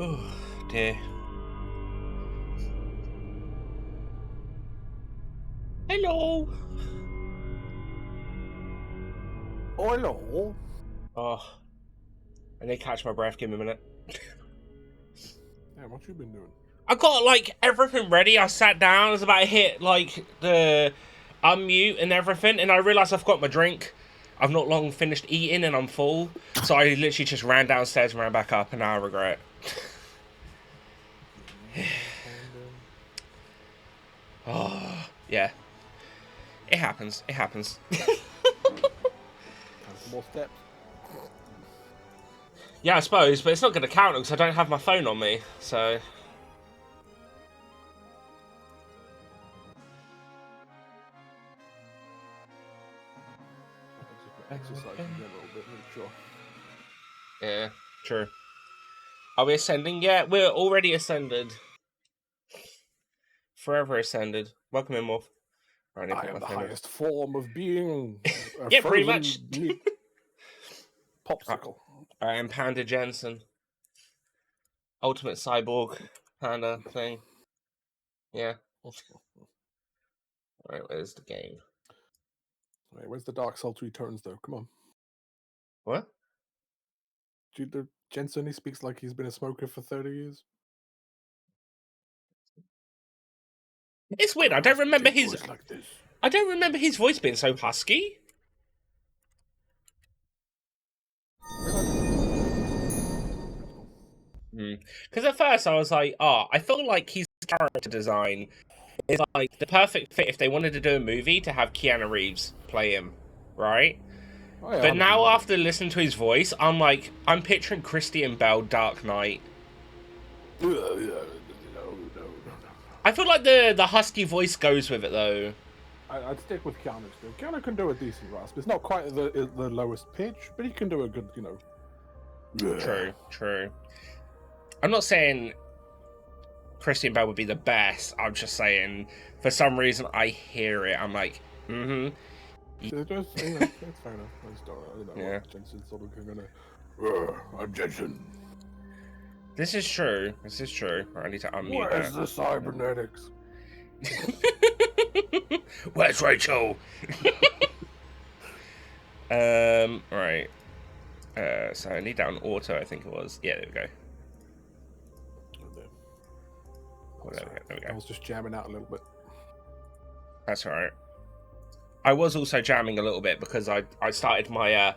Oh dear. Hello. Hello. Oh, I need to catch my breath. Give me a minute. Yeah, what you been doing? I got like everything ready. I sat down. I was about to hit like the unmute and everything, and I realised I've got my drink. I've not long finished eating, and I'm full. So I literally just ran downstairs and ran back up, and now I regret it. Oh, yeah. It happens. It happens. More steps. Yeah, I suppose, but it's not going to count because I don't have my phone on me. So. Exercise in general, but sure. Yeah, true. Are we ascending? Yeah, we're already ascended. Forever ascended. Welcome in, Morph. Right, I am the highest form of being. Yeah, pretty much. Popsicle. I am Panda Jensen. Ultimate cyborg panda thing. Yeah. Alright, where's the game? Right, where's the Dark Souls returns, though? Come on. What? Jensen, he speaks like he's been a smoker for 30 years. It's weird. I don't remember his. Like this. I don't remember his voice being so husky. Because at first I was like, I feel like his character design is like the perfect fit if they wanted to do a movie to have Keanu Reeves play him, right? Oh, yeah, but now after listening to his voice, I'm like, I'm picturing Christian Bale Dark Knight. No. I feel like the husky voice goes with it though. I'd stick with Keanu still. Keanu can do a decent rasp. It's not quite the lowest pitch, but he can do a good, True. I'm not saying Christian Bale would be the best. I'm just saying, for some reason, I hear it. I'm like, It's fair enough. Yeah. Jensen's sort of gonna. I'm Jensen. This is true. I need to unmute Where's the cybernetics? Where's Rachel? Right. So I need that on auto, I think it was. Yeah, there we go. There we go. I was just jamming out a little bit. That's alright. I was also jamming a little bit because I started my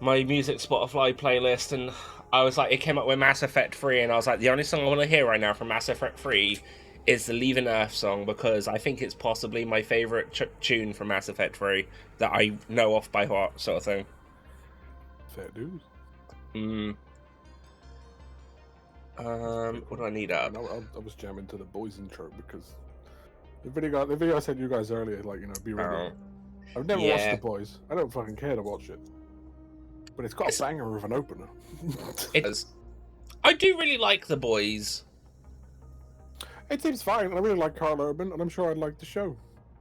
my music Spotify playlist and I was like, it came up with Mass Effect 3 and I was like, the only song I want to hear right now from Mass Effect 3 is the Leaving Earth song because I think it's possibly my favourite tune from Mass Effect 3 that I know off by heart, sort of thing. Fair dues. What do I need up? I was jamming to the boys intro because the video I sent you guys earlier, like, be ready. Oh. I've never watched The Boys. I don't fucking care to watch it. But it's got a banger of an opener. It does. I do really like The Boys. It seems fine. I really like Carl Urban, and I'm sure I'd like the show.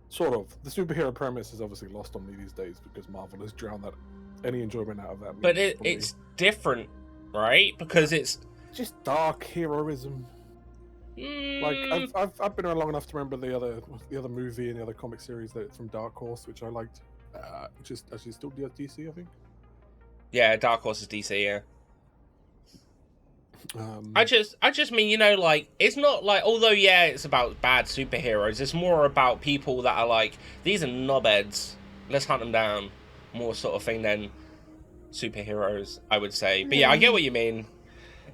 Sort of. The superhero premise is obviously lost on me these days because Marvel has drowned any enjoyment out of that. But it's different, right? Because it's just dark heroism. Like I've been around long enough to remember the other movie and the other comic series that from Dark Horse, which I liked, which is actually still DC, I think. Yeah, Dark Horse is DC. Yeah. I just mean, like, it's not like, although yeah, it's about bad superheroes. It's more about people that are like, these are knobheads. Let's hunt them down. More sort of thing than superheroes, I would say. But yeah, I get what you mean.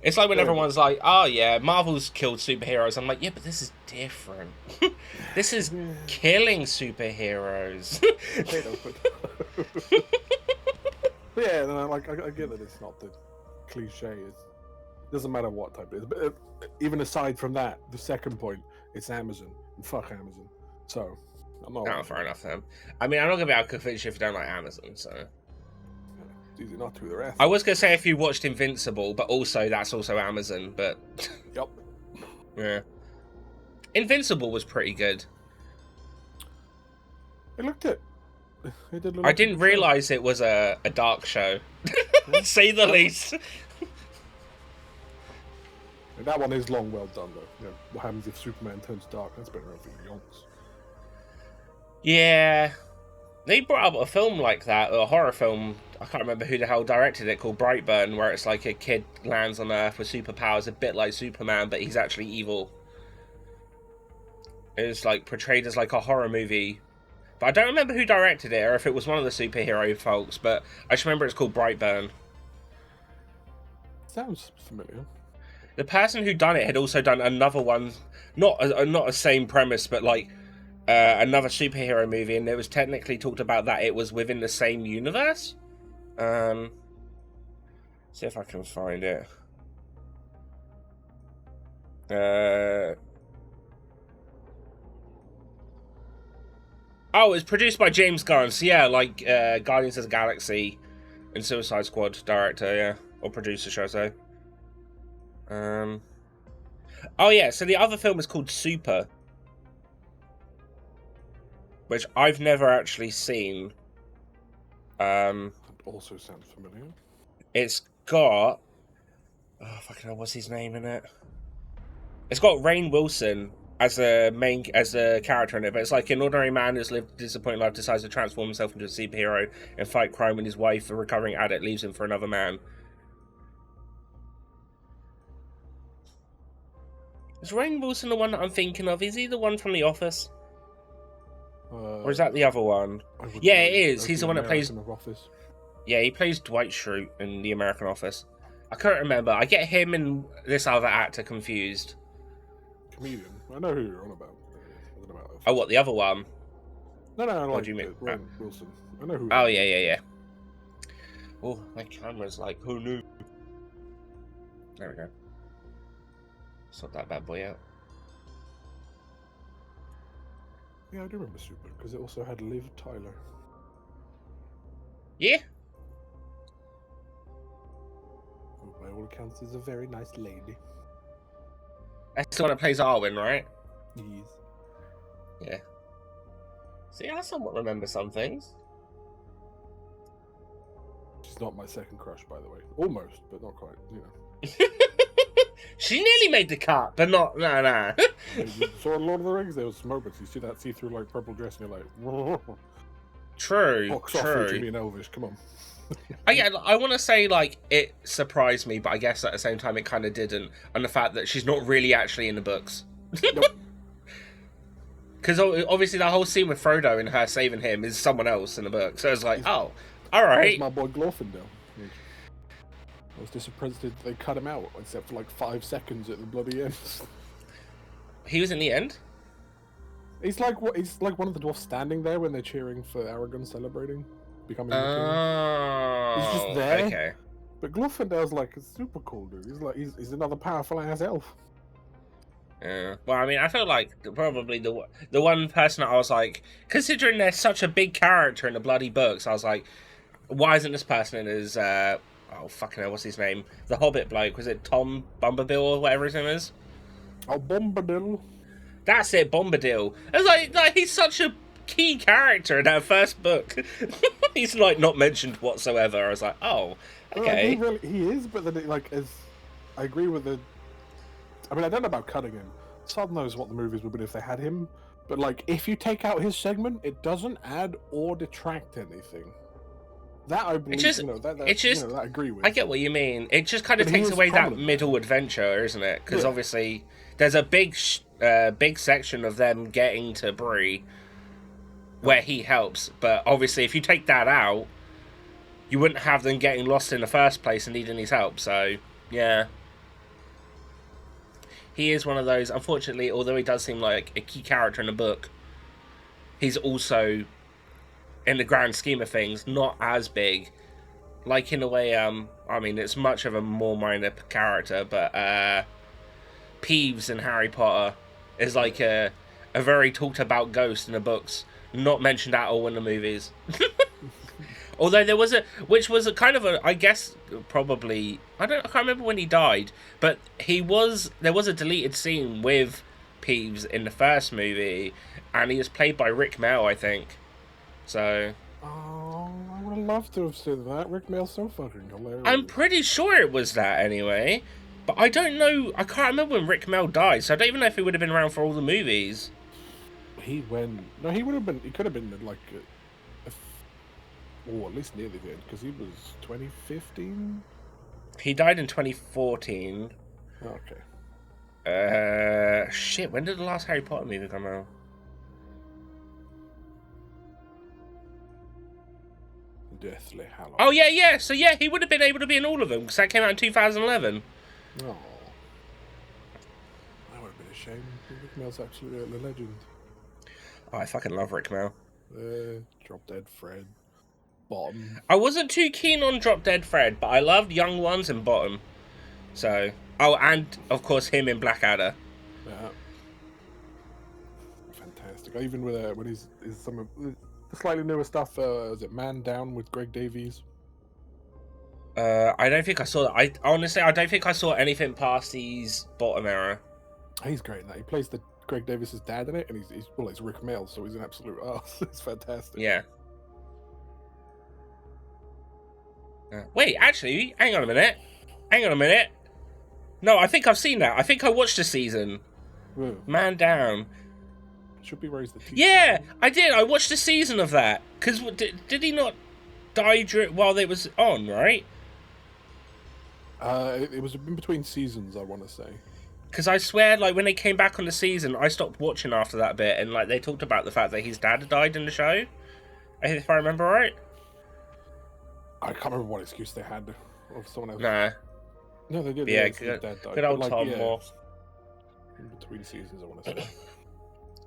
It's like when everyone's like, oh yeah, Marvel's killed superheroes. I'm like, yeah, but this is different. This is killing superheroes. Yeah, I get that it's not the cliche. It doesn't matter what type it is. But even aside from that, the second point, it's Amazon. And fuck Amazon. So, I'm not... Oh, fair enough then. I mean, I'm not going to be able to convince you if you don't like Amazon, so... It's easy not to the rest. I was going to say if you watched Invincible, but also that's also Amazon, but... Yep. Yeah. Invincible was pretty good. I didn't realise it was a dark show. Say the least. And that one is long well done, though. You know, what happens if Superman turns dark? That's been around for yonks. Yeah. They brought up a film like that, a horror film. I can't remember who the hell directed it, called Brightburn, where it's like a kid lands on Earth with superpowers, a bit like Superman, but he's actually evil. It was like portrayed as like a horror movie, but I don't remember who directed it or if it was one of the superhero folks. But I just remember it's called Brightburn. Sounds familiar. The person who done it had also done another one, not a same premise, but like another superhero movie, and it was technically talked about that it was within the same universe. See if I can find it. Oh, it's produced by James Gunn. So yeah, like Guardians of the Galaxy and Suicide Squad director, yeah, or producer, should I say? Oh yeah, so the other film is called Super, which I've never actually seen. That also sounds familiar. It's got fucking hell, what's his name in it? It's got Rainn Wilson as a character in it, but it's like an ordinary man who's lived a disappointing life decides to transform himself into a superhero and fight crime when his wife, a recovering addict, leaves him for another man. Is Rainn Wilson the one that I'm thinking of? Is he the one from The Office? Or is that the other one? Yeah, it is. He's the one that plays... Office. Yeah, he plays Dwight Schrute in The American Office. I can't remember. I get him and this other actor confused. Comedian. I know who you're on about. I don't know about Oh, what, the other one? No, like what do you mean? Rainn Wilson. I know who. Oh, yeah. Oh, my camera's like, who knew? There we go. Sort that bad boy out. Yeah, I do remember Super, because it also had Liv Tyler. Yeah? Who, by all accounts, is a very nice lady. That's the one that plays Arwen, right? Yes. Yeah. See, I somewhat remember some things. She's not my second crush, by the way. Almost, but not quite, you know. She nearly made the cut, but not... No. You saw in Lord of the Rings, there was some moments. You see that see-through, like, purple dress, and you're like... Whoa. True. Box off, Jimmy and Elvis, come on. I want to say, like, it surprised me, but I guess at the same time it kind of didn't. And the fact that she's not really actually in the books. Nope. Because obviously that whole scene with Frodo and her saving him is someone else in the book. So it's like, oh, alright. My boy Glorfindel. I was disappointed they cut him out, except for like 5 seconds at the bloody end. He was in the end? He's like one of the dwarfs standing there when they're cheering for Aragorn celebrating, becoming the king. Oh, He's just there. Okay. But Glorfindel's like a super cool dude. He's another powerful ass elf. Yeah. Well, I mean, I feel like probably the one person that I was like, considering they're such a big character in the bloody books, I was like, why isn't this person in his oh fucking hell, what's his name? The Hobbit bloke, was it Tom Bombadil or whatever his name is? Oh, Bombadil. That's it, Bombadil. I was like he's such a key character in that first book. He's like not mentioned whatsoever. I was like, oh, okay. He is, but then I agree with the. I mean, I don't know about cutting him. God knows what the movies would be if they had him. But like, if you take out his segment, it doesn't add or detract anything. That I believe. That I agree with. I get what you mean. It just kind of takes away that middle adventure, isn't it? Because obviously, there's a big section of them getting to Bree where he helps. But obviously, if you take that out, you wouldn't have them getting lost in the first place and needing his help. So, yeah. He is one of those, unfortunately, although he does seem like a key character in the book, he's also, in the grand scheme of things, not as big. Like, in a way, I mean, it's much of a more minor character, but Peeves in Harry Potter is like a very talked about ghost in the books, not mentioned at all in the movies. Although there was which was a kind of a, I guess, probably, I can't remember when he died, but there was a deleted scene with Peeves in the first movie, and he was played by Rick Mell, I think. So. Oh, I would have loved to have seen that. Rick Mell's so fucking hilarious. I'm pretty sure it was that anyway. But I don't know. I can't remember when Rick Mel died, so I don't even know if he would have been around for all the movies. He went. No, he would have been. He could have been like, or at least near the end, because he was 2015. He died in 2014. Okay. Shit. When did the last Harry Potter movie come out? Deathly Hallows. Oh yeah. So yeah, he would have been able to be in all of them because that came out in 2011. Oh, that would have been a shame. Rick Mel's absolutely a legend. Oh, I fucking love Rick Mel. Drop Dead Fred. Bottom. I wasn't too keen on Drop Dead Fred, but I loved Young Ones and Bottom. So, and of course him in Blackadder. Yeah. Fantastic. Even with when he's some of the slightly newer stuff. Is it Man Down with Greg Davies? I don't think I saw that. I don't think I saw anything past his Bottom era. He's great in that. He plays the Greg Davis's dad in it, and he's Rick Mel, so he's an absolute ass. It's fantastic. Yeah. Wait, actually, hang on a minute. No, I think I've seen that. I think I watched the season. Ooh. Man Down. Should be raised the teeth. Yeah, I did. I watched the season of that. Because did he not die while it was on, right? It was in between seasons, I want to say. Because I swear, like, when they came back on the season, I stopped watching after that bit, and, like, they talked about the fact that his dad had died in the show. If I remember right. I can't remember what excuse they had, or someone else. Nah. No, they did. Yeah, his dad died. good old Tom Moore. In between seasons, I want to say.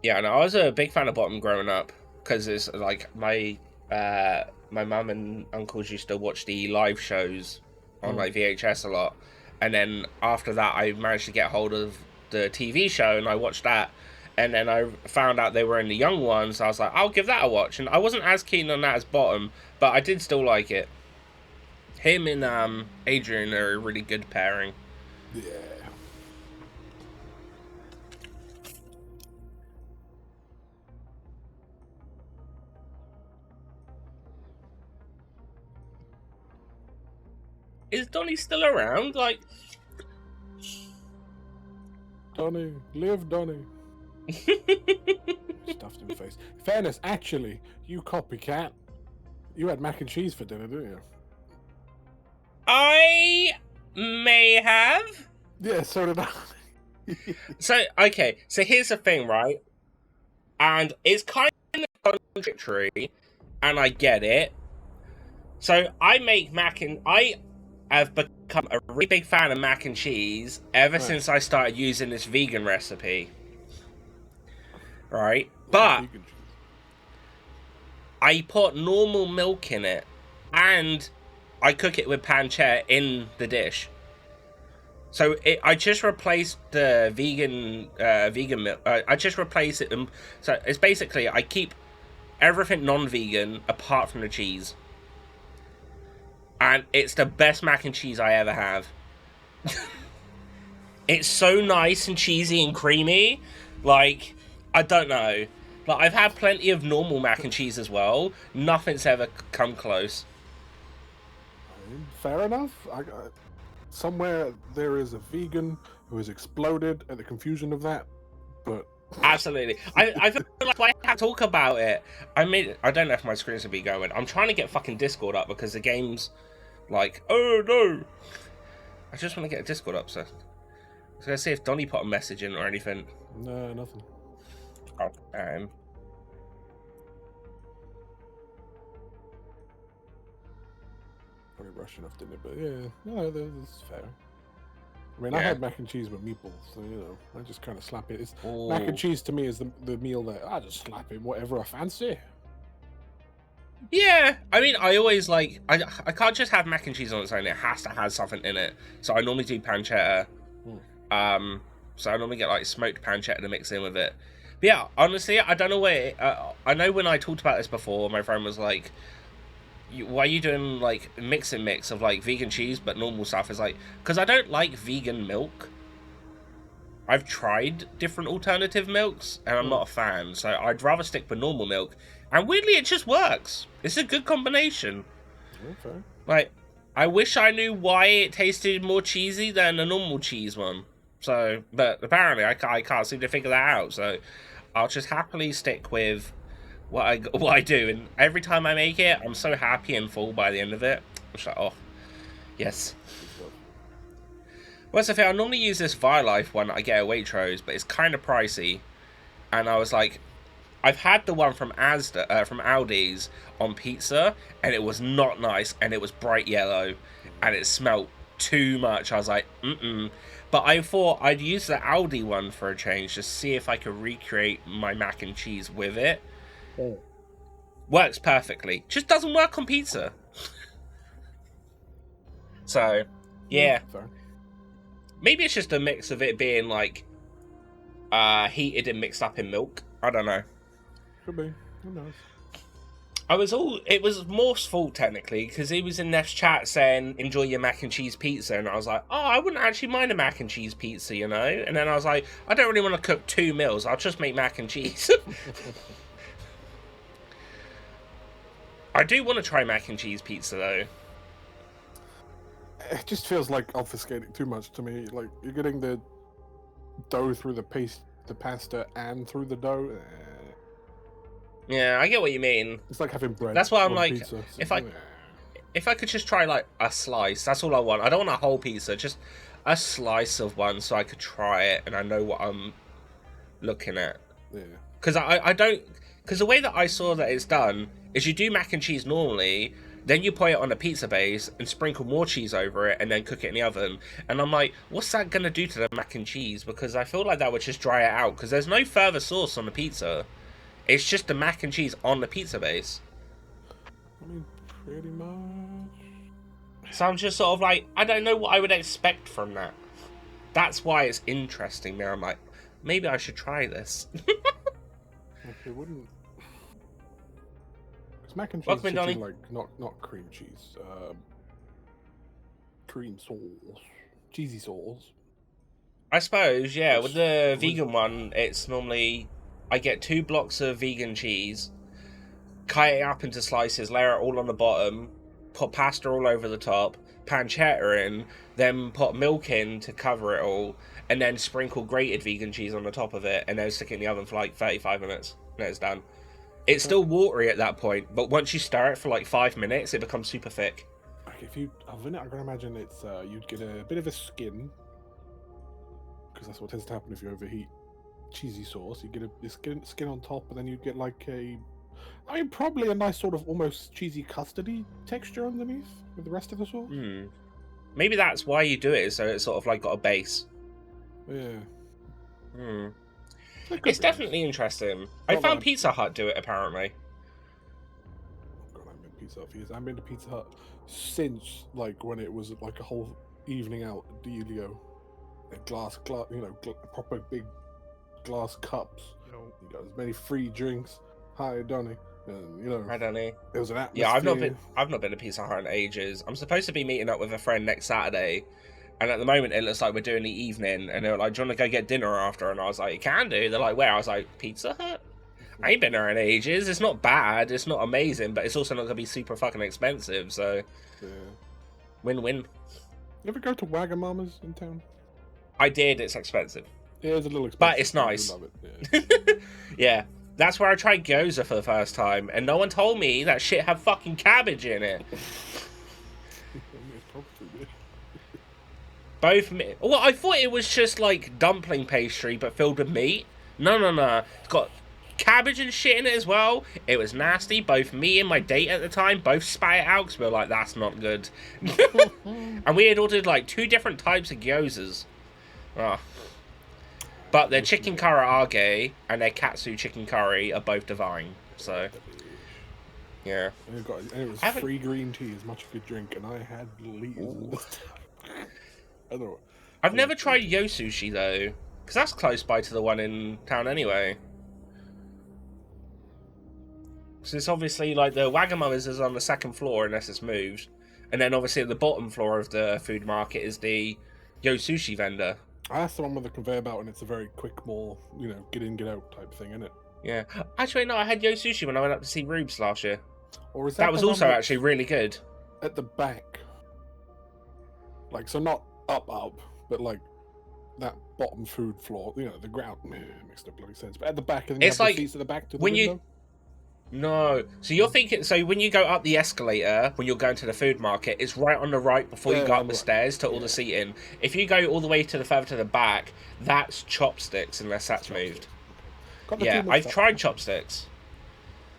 Yeah, no, I was a big fan of Bottom growing up, because it's, like, my mum and uncles used to watch the live shows on, like, VHS a lot. And then after that, I managed to get hold of the TV show, and I watched that. And then I found out they were in the Young Ones. So I was like, I'll give that a watch. And I wasn't as keen on that as Bottom, but I did still like it. Him and Adrian are a really good pairing. Yeah. Is Donny still around? Like, Donny, live Donny. Stuffed in the face. Fairness, actually, you copycat. You had mac and cheese for dinner, didn't you? I may have. Yeah, so did I. So, okay, so here's the thing, right? And it's kind of contradictory, and I get it. So, I have become a really big fan of mac and cheese ever since I started using this vegan recipe. Right? But I put normal milk in it, and I cook it with pancetta in the dish. So I just replaced the vegan milk. I just replace it. So it's basically I keep everything non-vegan apart from the cheese, and it's the best mac and cheese I ever have. It's so nice and cheesy and creamy. Like, I don't know. Like, I've had plenty of normal mac and cheese as well. Nothing's ever come close. Fair enough. Somewhere there is a vegan who has exploded at the confusion of that, but absolutely. I feel like I have to talk about it. I don't know if my screens will be going. I'm trying to get fucking Discord up because the game's like, oh no. I just want to get a Discord up, so I was gonna see if Donny put a message in or anything. No, nothing. Oh, Probably rushing off dinner, but yeah, no, that's fair. I mean, Yeah. I had mac and cheese with meatballs, so I just kind of slap it. Mac and cheese to me is the meal that I just slap in whatever I fancy. Yeah, I mean, I always like I can't just have mac and cheese on its own. It has to have something in it. So I normally do pancetta. So I normally get like smoked pancetta to mix in with it. But yeah, honestly, I don't know where. I know when I talked about this before, my friend was like, "Why are you doing like mix of like vegan cheese but normal stuff?" It's like because I don't like vegan milk. I've tried different alternative milks and I'm not a fan, so I'd rather stick with normal milk. And weirdly, it just works. It's a good combination. Okay. Like, I wish I knew why it tasted more cheesy than a normal cheese one. So, but apparently I can't seem to figure that out. So, I'll just happily stick with what I do. And every time I make it, I'm so happy and full by the end of it. I'm just like, oh, yes. Well, that's the thing. I normally use this Violife one that I get at Waitrose, but it's kind of pricey. And I was like, I've had the one from from Aldi's on pizza, and it was not nice, and it was bright yellow, and it smelled too much. I was like, But I thought I'd use the Aldi one for a change, just see if I could recreate my mac and cheese with it. Oh. Works perfectly. Just doesn't work on pizza. So, yeah. Maybe it's just a mix of it being like heated and mixed up in milk. I don't know. Could be. Who knows? It was Morph's fault technically, because he was in Neff's chat saying enjoy your mac and cheese pizza, and I was like, oh, I wouldn't actually mind a mac and cheese pizza, you know. And then I was like, I don't really want to cook 2 meals. I'll just make mac and cheese. I do want to try mac and cheese pizza though. It just feels like obfuscating too much to me. Like you're getting the dough through the pasta, and through the dough. Yeah, I get what you mean. It's like having bread. That's why I'm like, pizza. if I could just try like a slice, that's all I want. I don't want a whole pizza, just a slice of one, so I could try it and I know what I'm looking at. Yeah. Because I don't, because the way that I saw that it's done is you do mac and cheese normally, then you put it on a pizza base and sprinkle more cheese over it and then cook it in the oven. And I'm like, what's that gonna do to the mac and cheese? Because I feel like that would just dry it out. Because there's no further sauce on the pizza. It's just the mac and cheese on the pizza base. I mean, pretty much. So I'm just sort of like, I don't know what I would expect from that. That's why it's interesting now. I'm like, maybe I should try this. It wouldn't. Because mac and cheese Welcome, is Donny. like not cream cheese. Cream sauce. Cheesy sauce. I suppose, yeah. With the vegan one, it's normally I get 2 blocks of vegan cheese, cut it up into slices, layer it all on the bottom, put pasta all over the top, pancetta in, then put milk in to cover it all, and then sprinkle grated vegan cheese on the top of it, and then stick it in the oven for like 35 minutes, and it's done. It's still watery at that point, but once you stir it for like 5 minutes, it becomes super thick. Like if you oven it, I can imagine it's you'd get a bit of a skin, because that's what tends to happen if you overheat cheesy sauce. You get a skin on top, and then you get like probably a nice sort of almost cheesy custardy texture underneath with the rest of the sauce. Maybe that's why you do it, so it's sort of like got a base. Yeah. It's definitely interesting. I found Pizza Hut do it apparently. God, I've been Pizza Hut for years. I've been to Pizza Hut since like when it was like a whole evening out dealio. Glass, proper big glass cups. You got as many free drinks. Hi, Donny. Hi, Donny. It was an atmosphere. Yeah, I've not been to Pizza Hut in ages. I'm supposed to be meeting up with a friend next Saturday, and at the moment it looks like we're doing the evening. And they're like, "Do you want to go get dinner after?" And I was like, "You can do." They're like, "Where?" I was like, "Pizza Hut." I ain't been there in ages. It's not bad. It's not amazing, but it's also not gonna be super fucking expensive. So, yeah. Win-win. You ever go to Wagamama's in town? I did. It's expensive. Yeah, it's a little expensive, but it's nice. I love it. Yeah. Yeah, that's where I tried gyoza for the first time, and no one told me that shit had fucking cabbage in it. Well, I thought it was just like dumpling pastry, but filled with meat. No. It's got cabbage and shit in it as well. It was nasty. Both me and my date at the time both spat it out because we were like, that's not good. And we had ordered like 2 different types of gyozas. Oh. But their chicken karaage and their katsu chicken curry are both divine. So, yeah. And it was free green tea, as much as you could drink, and I had liters. I don't know. I've never tried Yo Sushi though, because that's close by to the one in town anyway. So it's obviously like the Wagamama's is on the 2nd floor unless it's moved, and then obviously at the bottom floor of the food market is the Yo Sushi vendor. That's the one with the conveyor belt, and it's a very quick, more, get in, get out type thing, isn't it? Yeah. Actually, no, I had Yo Sushi when I went up to see Rubes last year. Or is that was also actually really good. At the back. Like, so not up, but like that bottom food floor, you know, the ground. Makes no bloody sense. But at the back, and then you It's have like the seats at the back to the when you window. no. So you're thinking. So when you go up the escalator, when you're going to the food market, it's right on the right before you Yeah, go on up the the right. stairs to all Yeah. the seating. If you go all the way to the further to the back, that's chopsticks, unless that's moved. Got the two Yeah, I've mixed up. tried chopsticks.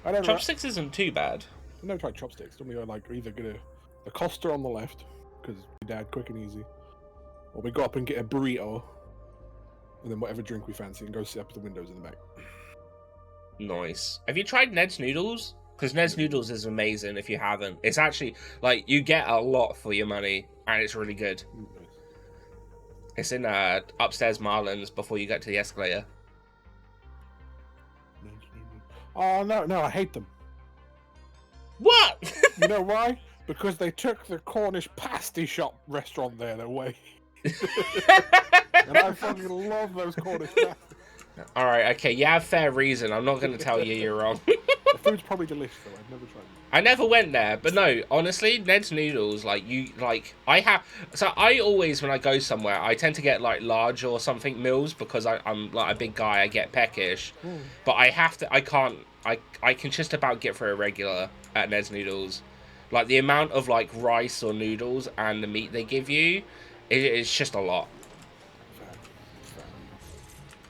I never, Chopsticks isn't too bad. I never tried chopsticks. Normally, I like either get the Costa on the left because your dad quick and easy, or we go up and get a burrito, and then whatever drink we fancy, and go sit up at the windows in the back. Nice. Have you tried Ned's Noodles? Because Ned's Noodles is amazing if you haven't. It's actually, like, you get a lot for your money, and it's really good. It's in upstairs Marlins before you get to the escalator. Oh no, I hate them. What? You know why? Because they took the Cornish pasty shop restaurant there away. And I fucking love those Cornish pasties. Alright, okay, you have fair reason. I'm not going to tell you you're wrong. The food's probably delicious though. I've never tried it. I never went there, but no, honestly, Ned's Noodles, I always, when I go somewhere, I tend to get, like, large or something meals because I'm, like, a big guy, I get peckish. But I can just about get for a regular at Ned's Noodles. Like, the amount of, like, rice or noodles and the meat they give you, it's just a lot. Fair.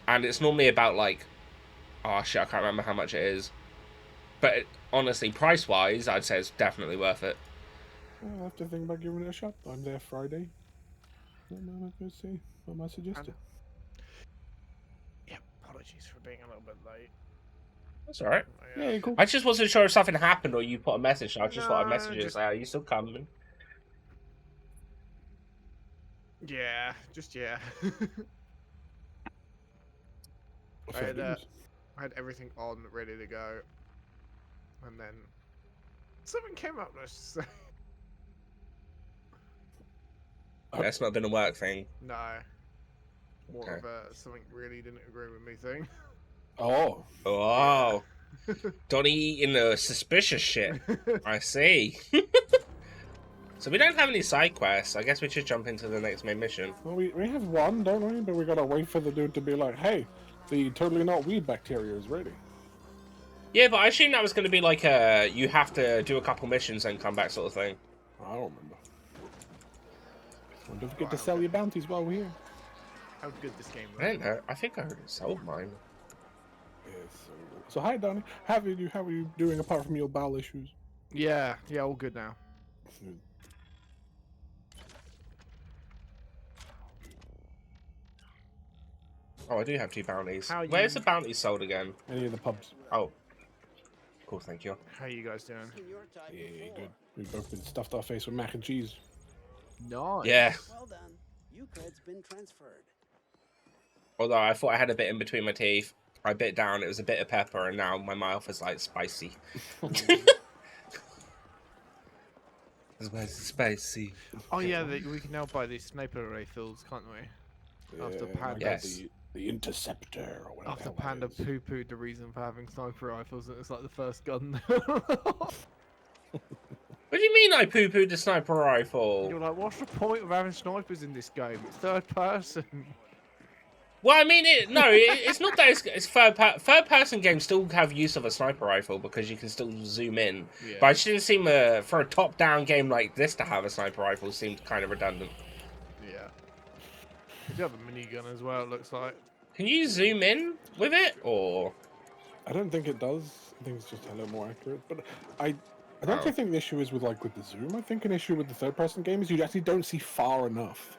And it's normally about, like, oh, shit, I can't remember how much it is. But honestly, price-wise, I'd say it's definitely worth it. I'll have to think about giving it a shot. I'm there Friday. Let's see. What am I suggesting? Yeah, apologies for being a little bit late. That's alright. Yeah, cool. I just wasn't sure if something happened or you put a message. I just thought I'd message you and just- say, are you still coming? Yeah, just yeah. Fair dues. I had everything on, ready to go, and then something came up. Let's just say. That's not been a work thing. No, more Okay. of a something really didn't agree with me thing. Oh. Oh. Donny eating the suspicious shit. I see. So we don't have any side quests. I guess we should jump into the next main mission. Well, we have one, don't we? But we gotta wait for the dude to be like, hey, the totally not weed bacteria is ready. Yeah, but I assume that was going to be like you have to do a couple missions and come back sort of thing. I don't remember. Don't forget to sell your bounties while we're here. How good this game I don't know. I think I already sold mine. Yes. So hi, Donny. How are you doing apart from your bowel issues? Yeah, all good now. Oh, I do have 2 bounties. How Where's you- the bounty sold again? Any of the pubs? Oh. Cool, thank you. How you guys doing? Yeah, good. We've both been stuffed our face with mac and cheese. Nice. Yeah. Well done. Euclid's been transferred. Although I thought I had a bit in between my teeth. I bit down, it was a bit of pepper, and now my mouth is like spicy. Where's the spicy? Oh yeah, we can now buy these sniper rifles, can't we? After Yeah, Panda, I got Yes. the interceptor or whatever. after the hell Panda that is. poo-pooed the reason for having sniper rifles, and it's like the first gun. What do you mean I poo-pooed the sniper rifle? You're like, what's the point of having snipers in this game? It's third person. Well, I mean, it's not that it's third-person games still have use of a sniper rifle because you can still zoom in. Yeah. But it didn't seem, for a top-down game like this to have a sniper rifle seemed kind of redundant. Yeah. You do have a minigun as well, it looks like. Can you zoom in with it, or...? I don't think it does. I think it's just a little more accurate. But I don't Oh. think the issue is with the zoom. I think an issue with the third-person game is you actually don't see far enough.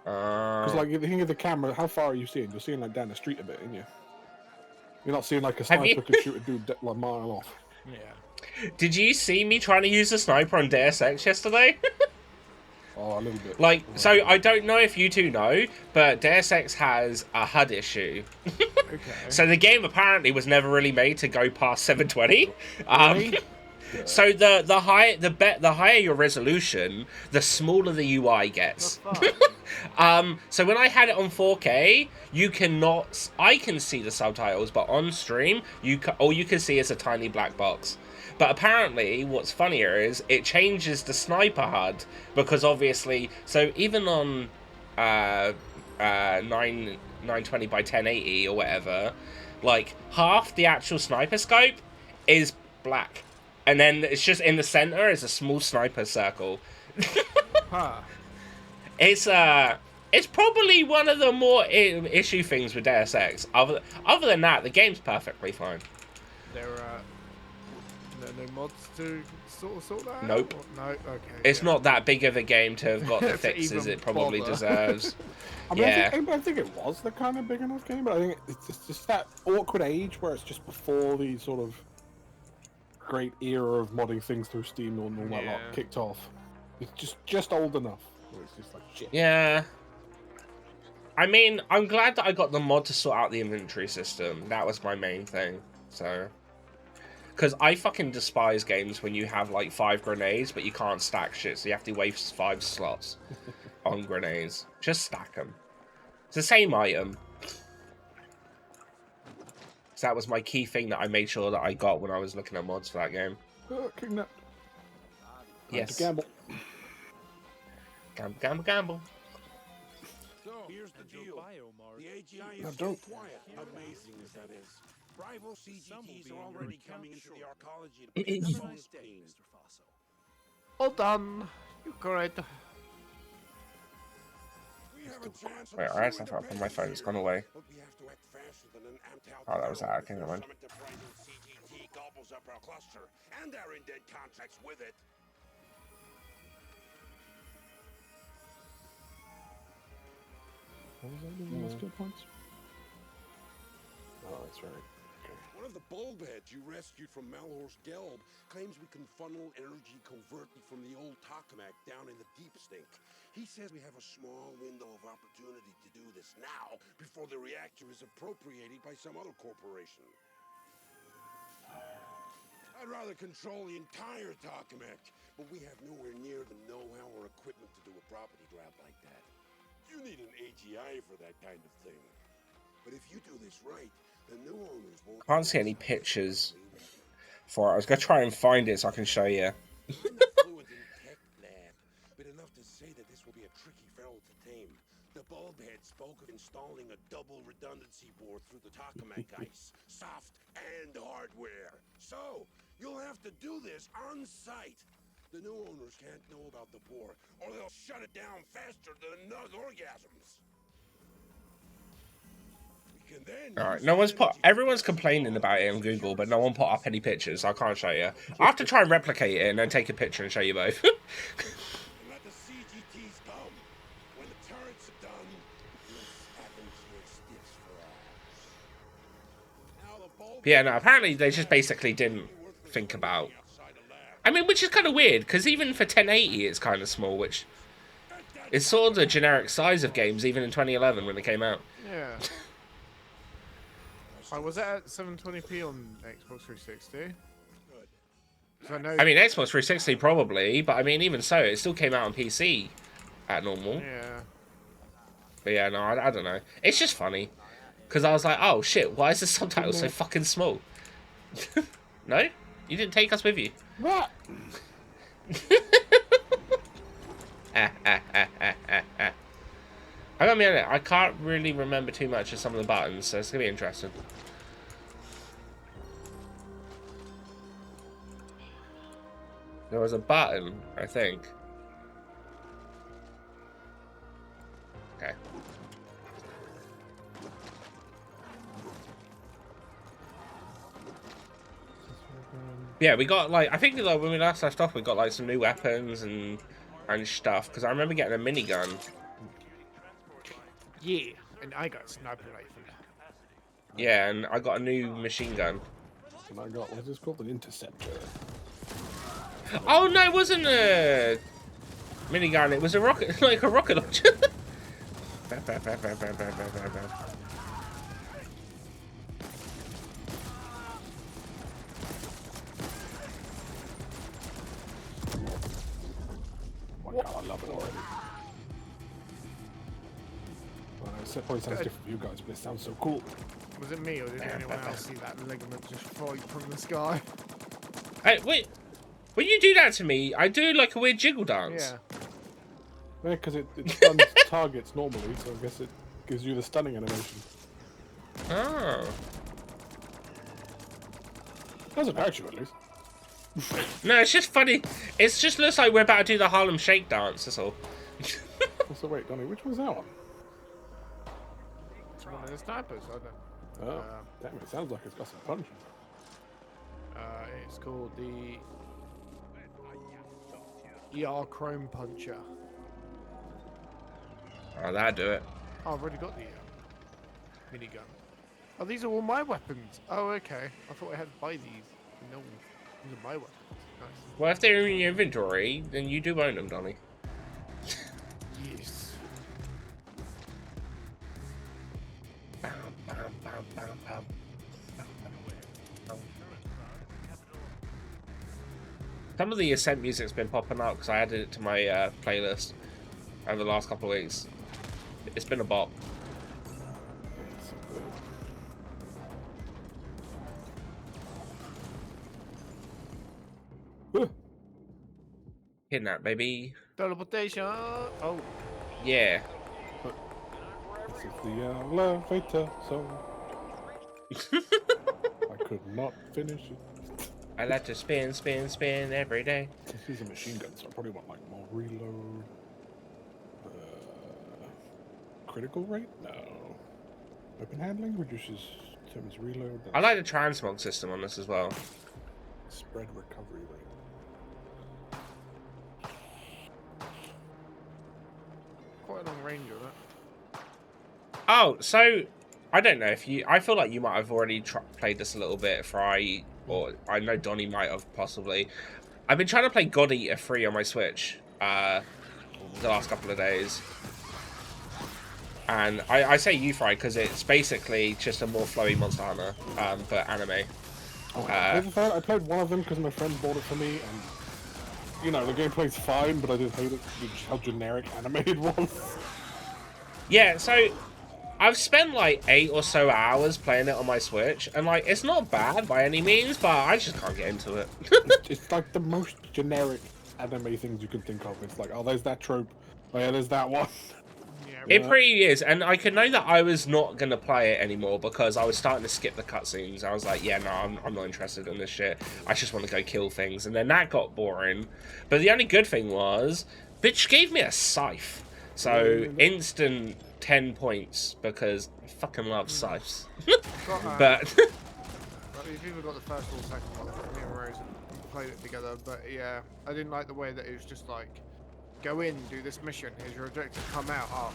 Because like if you think of the camera, how far are you seeing? You're seeing like down the street a bit, aren't you? You're not seeing like a Have you- sniper could shoot a dude like a mile off. Yeah. Did you see me trying to use the sniper on Deus Ex yesterday? Oh, a little bit. Like, Oh, so yeah. I don't know if you two know, but Deus Ex has a HUD issue. Okay. So the game apparently was never really made to go past 720. Really? So the higher your resolution, the smaller the UI gets. The fuck? So when I had it on 4K, I can see the subtitles, but on stream, all you can see is a tiny black box. But apparently, what's funnier is it changes the sniper HUD because obviously, so even on 920 by 1080 or whatever, like half the actual sniper scope is black, and then it's just in the center is a small sniper circle. Huh. It's probably one of the more issue things with Deus Ex. Other than that, the game's perfectly fine. There are no mods to sort that Nope. out? No? Okay. It's yeah. not that big of a game to have got the To fixes even it probably bother. deserves. I mean, Yeah. I think it was the kind of big enough game, but I think it's just that awkward age where it's just before the sort of great era of modding things through Steam and all that lot Yeah. kicked off. It's just old enough where it's just like shit. Yeah. I mean, I'm glad that I got the mod to sort out the inventory system. That was my main thing. So, because I fucking despise games when you have like 5 grenades, but you can't stack shit, so you have to waste 5 slots on grenades. Just stack them. It's the same item. So that was my key thing that I made sure that I got when I was looking at mods for that game. Kidnapped. Yes. To gamble. Gamble, gamble, gamble. So, here's the deal. The AGI Now is don't- still quiet, amazing as that is. Rival CGTs are already coming into the arcology to It pick is. up on steam. All done. You're correct. We have a chance of Wait, I had stuff up on my phone. It's gone away. but we have to act faster than an amped out Oh, that was that. turtle Okay, if never mind. some enterprising CGT gobbles up our cluster and our indent contracts with it. What was that doing with skill points? Oh, that's right. Okay. One of the bulbheads you rescued from Malhorst Gelb claims we can funnel energy covertly from the old tokamak down in the deep stink. He says we have a small window of opportunity to do this now before the reactor is appropriated by some other corporation. I'd rather control the entire tokamak, but we have nowhere near the know-how or equipment to do a property grab like that. You need an AGI for that kind of thing. But if you do this right, the new owners won't... Can't see any pictures for it. I was going to try and find it so I can show you. I'm not fluent in tech lab, but enough to say that this will be a tricky fellow to tame. The bulbhead spoke of installing a double redundancy board through the tokamak ice, soft and hardware. So, you'll have to do this on site. The new owners can't know about the board, or they'll shut it down faster than nug orgasms. We can then Alright, use no that one's put... energy Everyone's to complaining about it on Google, but no one put up any pictures, so I can't show you. I have to try and replicate it and then take a picture and show you both. And let the CGTs come. When the turrets are done, we'll scavenge your sticks for ours. Now the bulb Yeah, no, apparently they just basically didn't think about... outside the lab. I mean, which is kind of weird, because even for 1080 it's kind of small, which is sort of the generic size of games, even in 2011 when they came out. Yeah. I was at 720p on Xbox 360. So I know. I mean, Xbox 360 probably, but I mean, even so, it still came out on PC at normal. Yeah. But yeah, no, I don't know. It's just funny. Because I was like, oh shit, why is the subtitle so fucking small? No? You didn't take us with you. What? I gotta be honest, I can't really remember too much of some of the buttons, so it's gonna be interesting. There was a button, I think. Okay. Yeah, we got like, I think like when we last left off, we got like some new weapons and stuff. Because I remember getting a minigun. Yeah. And I got a sniper rifle. Yeah, and I got a new machine gun. And I got, what's this called? An interceptor. Oh no, it wasn't a minigun. It was a rocket, like a rocket launcher. Oh my god, I love it already. Well, it probably sounds different for you guys, but it sounds so cool. Was it me or did anyone else see that ligament just fight from the sky? Hey, wait. When you do that to me, I do like a weird jiggle dance. Yeah. Yeah, because it stuns targets normally, so I guess it gives you the stunning animation. Oh. Doesn't hurt you, at least. No, it's just funny. It just looks like we're about to do the Harlem Shake dance, that's all. So wait, Donny, which one's that one? It's one of the snipers. I don't. Oh, damn it, sounds like it's got some punch. It's called the ER Chrome Puncher. Oh, that'd do it. Oh, I've already got the minigun. Oh, these are all my weapons. Oh, okay. I thought I had to buy these. No, these are my weapons. Nice. Well, if they're in your inventory, then you do own them, Donny. Yes. Bam, bam, bam, bam, bam. Some of the Ascent music's been popping up because I added it to my playlist over the last couple of weeks. It's been a bop. Kidnap, baby. Teleportation. Oh. Yeah. This is the elevator song. I could not finish it. I like to spin, spin, spin every day. This is a machine gun, so I probably want like more reload. Critical rate? No. Weapon handling reduces Tim's reload. I like the transmog system on this as well. Spread recovery rate. Quite a long range of it. Oh, so I don't know if you. I feel like you might have already played this a little bit, Fry, or I know Donny might have possibly. I've been trying to play God Eater 3 on my Switch the last couple of days. And I say you, Fry, because it's basically just a more flowy Monster Hunter, but anime. I played one of them because my friend bought it for me, and you know the gameplay's fine, but I did hate it. How generic animated was. Yeah, so I've spent like 8 or so hours playing it on my Switch, and like it's not bad by any means, but I just can't get into it. It's like the most generic anime things you can think of. It's like, oh, there's that trope. Oh yeah, there's that one. Yeah. It pretty is, and I could know that I was not going to play it anymore because I was starting to skip the cutscenes. I was like, yeah, no, I'm not interested in this shit. I just want to go kill things. And then that got boring. But the only good thing was, bitch gave me a scythe. So, instant 10 points because I fucking love scythes. But... We've either got the first or second one. Me and Rose played it together, but yeah, I didn't like the way that it was just like, go in, do this mission. Here's your objective. Come out. Oh,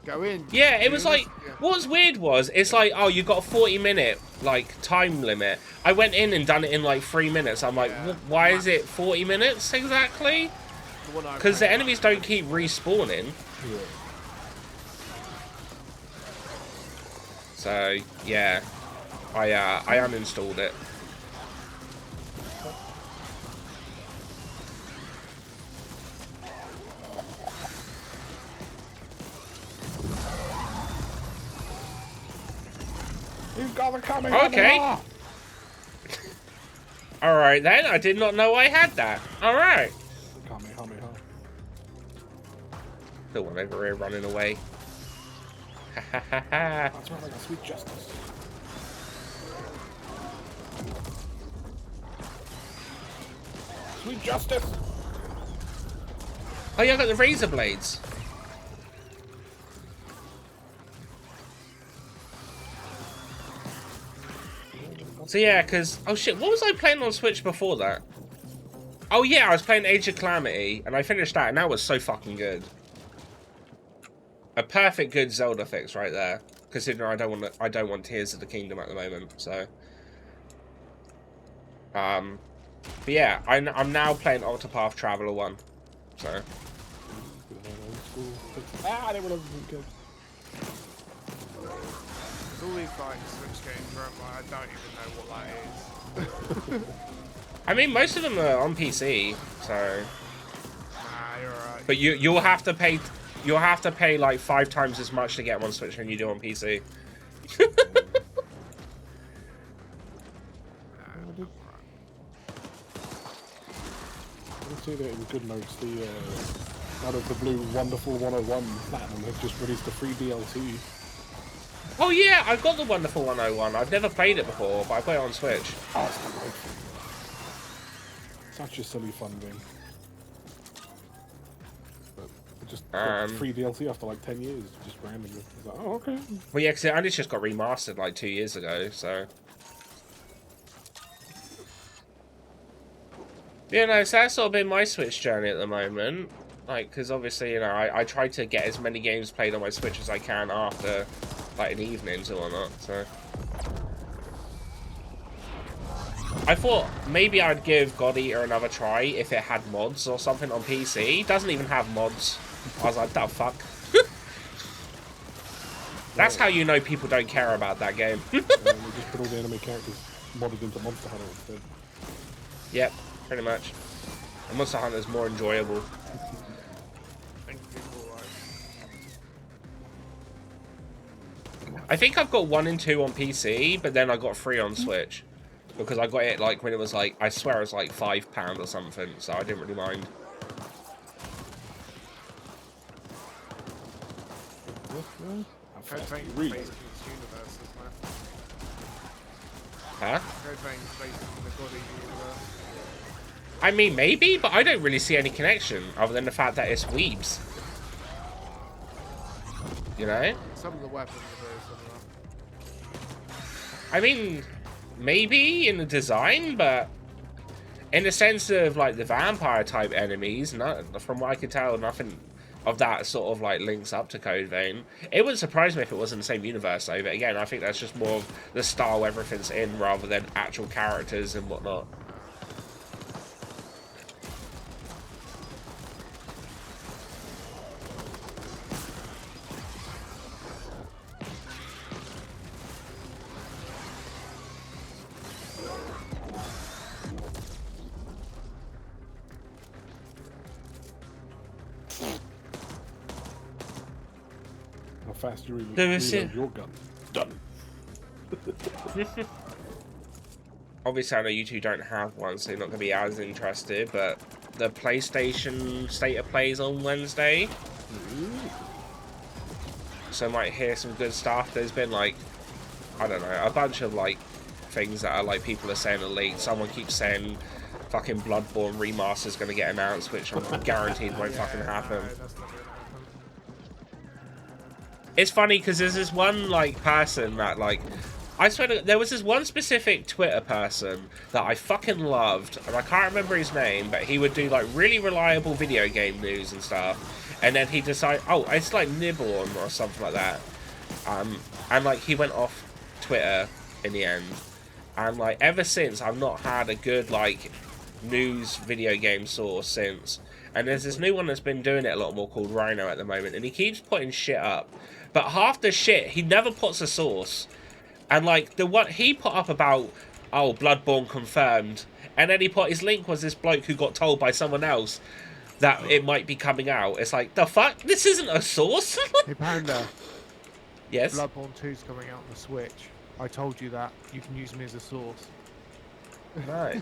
go in. Yeah, it was like, what's weird was, it's like, oh, you got a 40-minute, like, time limit. I went in and done it in, like, 3 minutes. I'm like, why is it 40 minutes exactly? Because the enemies don't keep respawning. Yeah. So, yeah, I uninstalled it. You've got the coming. Okay. Alright then, I did not know I had that. Alright. Kamehameha. The one over here running away. Ha ha ha ha. That's not like a sweet justice. Sweet justice. Oh yeah, I got the razor blades. So yeah, because... Oh shit, what was I playing on Switch before that? Oh yeah, I was playing Age of Calamity, and I finished that, and that was so fucking good. A perfect good Zelda fix right there. Considering I don't want Tears of the Kingdom at the moment, so... But yeah, I'm now playing Octopath Traveler 1, so... Ah, they would have been good. All these like Switch games where I'm like, I don't even know what that is. I mean, most of them are on PC, so... Nah, you're right. But you'll have to pay... You'll have to pay like 5 times as much to get one Switch than you do on PC. see that in good notes, the out of the blue Wonderful 101 Platinum have just released a free DLC. Oh yeah, I've got the Wonderful 101. I've never played it before, but I got it on Switch. Oh, it's delightful. Such a silly fun game. But it just got free DLC after like 10 years, just randomly. It's like, oh, okay. Well, yeah, because it only just got remastered like 2 years ago, so... Yeah, no, so that's sort of been my Switch journey at the moment. Like, because obviously, you know, I try to get as many games played on my Switch as I can after, like, in evenings or whatnot, so... I thought maybe I'd give God Eater another try if it had mods or something on PC. It doesn't even have mods. I was like, the fuck? That's how you know people don't care about that game. We just put all the enemy characters modded into Monster Hunter instead. Yep, pretty much. And Monster Hunter is more enjoyable. I think I've got 1 and 2 on PC, but then I got 3 on Switch. Because I got it like when it was like, I swear it was like £5 or something, so I didn't really mind. Huh? I mean, maybe, but I don't really see any connection other than the fact that it's weebs. You know? Some of the weapons are very similar. I mean, maybe in the design, but in the sense of like the vampire type enemies, from what I could tell, nothing of that sort of like links up to Code Vein. It wouldn't surprise me if it was in the same universe though, but again, I think that's just more of the style everything's in rather than actual characters and whatnot. How fast you reload your gun. Done. Obviously, I know you two don't have one, so you're not going to be as interested, but the PlayStation State of Plays on Wednesday. So might hear some good stuff. There's been like, I don't know, a bunch of like things that are like people are saying are leaked. Someone keeps saying fucking Bloodborne Remaster's going to get announced, which I'm guaranteed won't fucking happen. It's funny because there's this one like person that like, I swear to, there was this one specific Twitter person that I fucking loved, and I can't remember his name, but he would do like really reliable video game news and stuff, and then he decided, oh, it's like Nibblon or something like that, and like he went off Twitter in the end, and like ever since I've not had a good like news video game source since. And there's this new one that's been doing it a lot more called Rhino at the moment, and he keeps putting shit up. But half the shit, he never puts a source. And like, the one he put up about, oh, Bloodborne confirmed, and then he put, his link was this bloke who got told by someone else that it might be coming out. It's like, the fuck? This isn't a source? Hey Panda. Yes? Bloodborne 2's coming out on the Switch. I told you that. You can use me as a source. Right.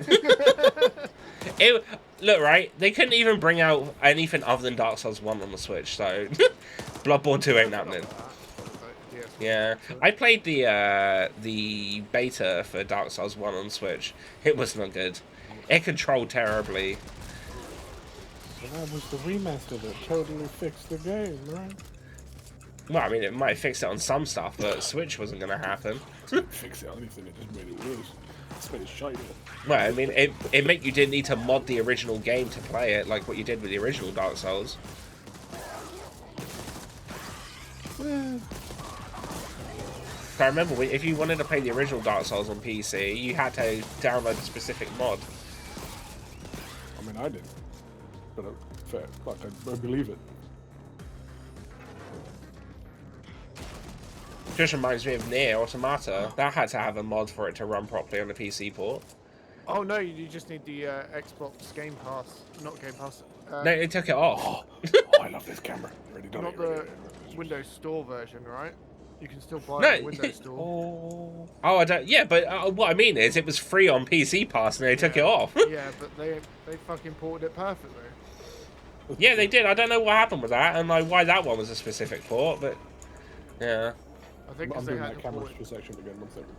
Look, right, they couldn't even bring out anything other than Dark Souls 1 on the Switch, so Bloodborne 2 ain't happening. Yeah, I played the beta for Dark Souls 1 on Switch. It was not good. It controlled terribly. So that was the remaster that totally fixed the game, right? Well, I mean, it might fix it on some stuff, but Switch wasn't going to happen. Fix it on anything, it just made it worse. It's made it shite. Well, I mean, it meant you didn't need to mod the original game to play it, like what you did with the original Dark Souls. I remember, if you wanted to play the original Dark Souls on PC, you had to download a specific mod. I mean, I did. But fair, like, I believe it. Just reminds me of Nier Automata. That had to have a mod for it to run properly on the PC port. Oh no, you just need the Xbox Game Pass, not Game Pass. No, they took it off. Oh, I love this camera. Ready, done Not it, the ready. Windows Store version, right? You can still buy No. it at the Windows Store. Oh, I don't. Yeah, but what I mean is, it was free on PC Pass, and they took it off. Yeah, but they fucking ported it perfectly. Yeah, they did. I don't know what happened with that, and like why that one was a specific port, but yeah. I think I'm because they doing had that to camera port it. section again. 1 second.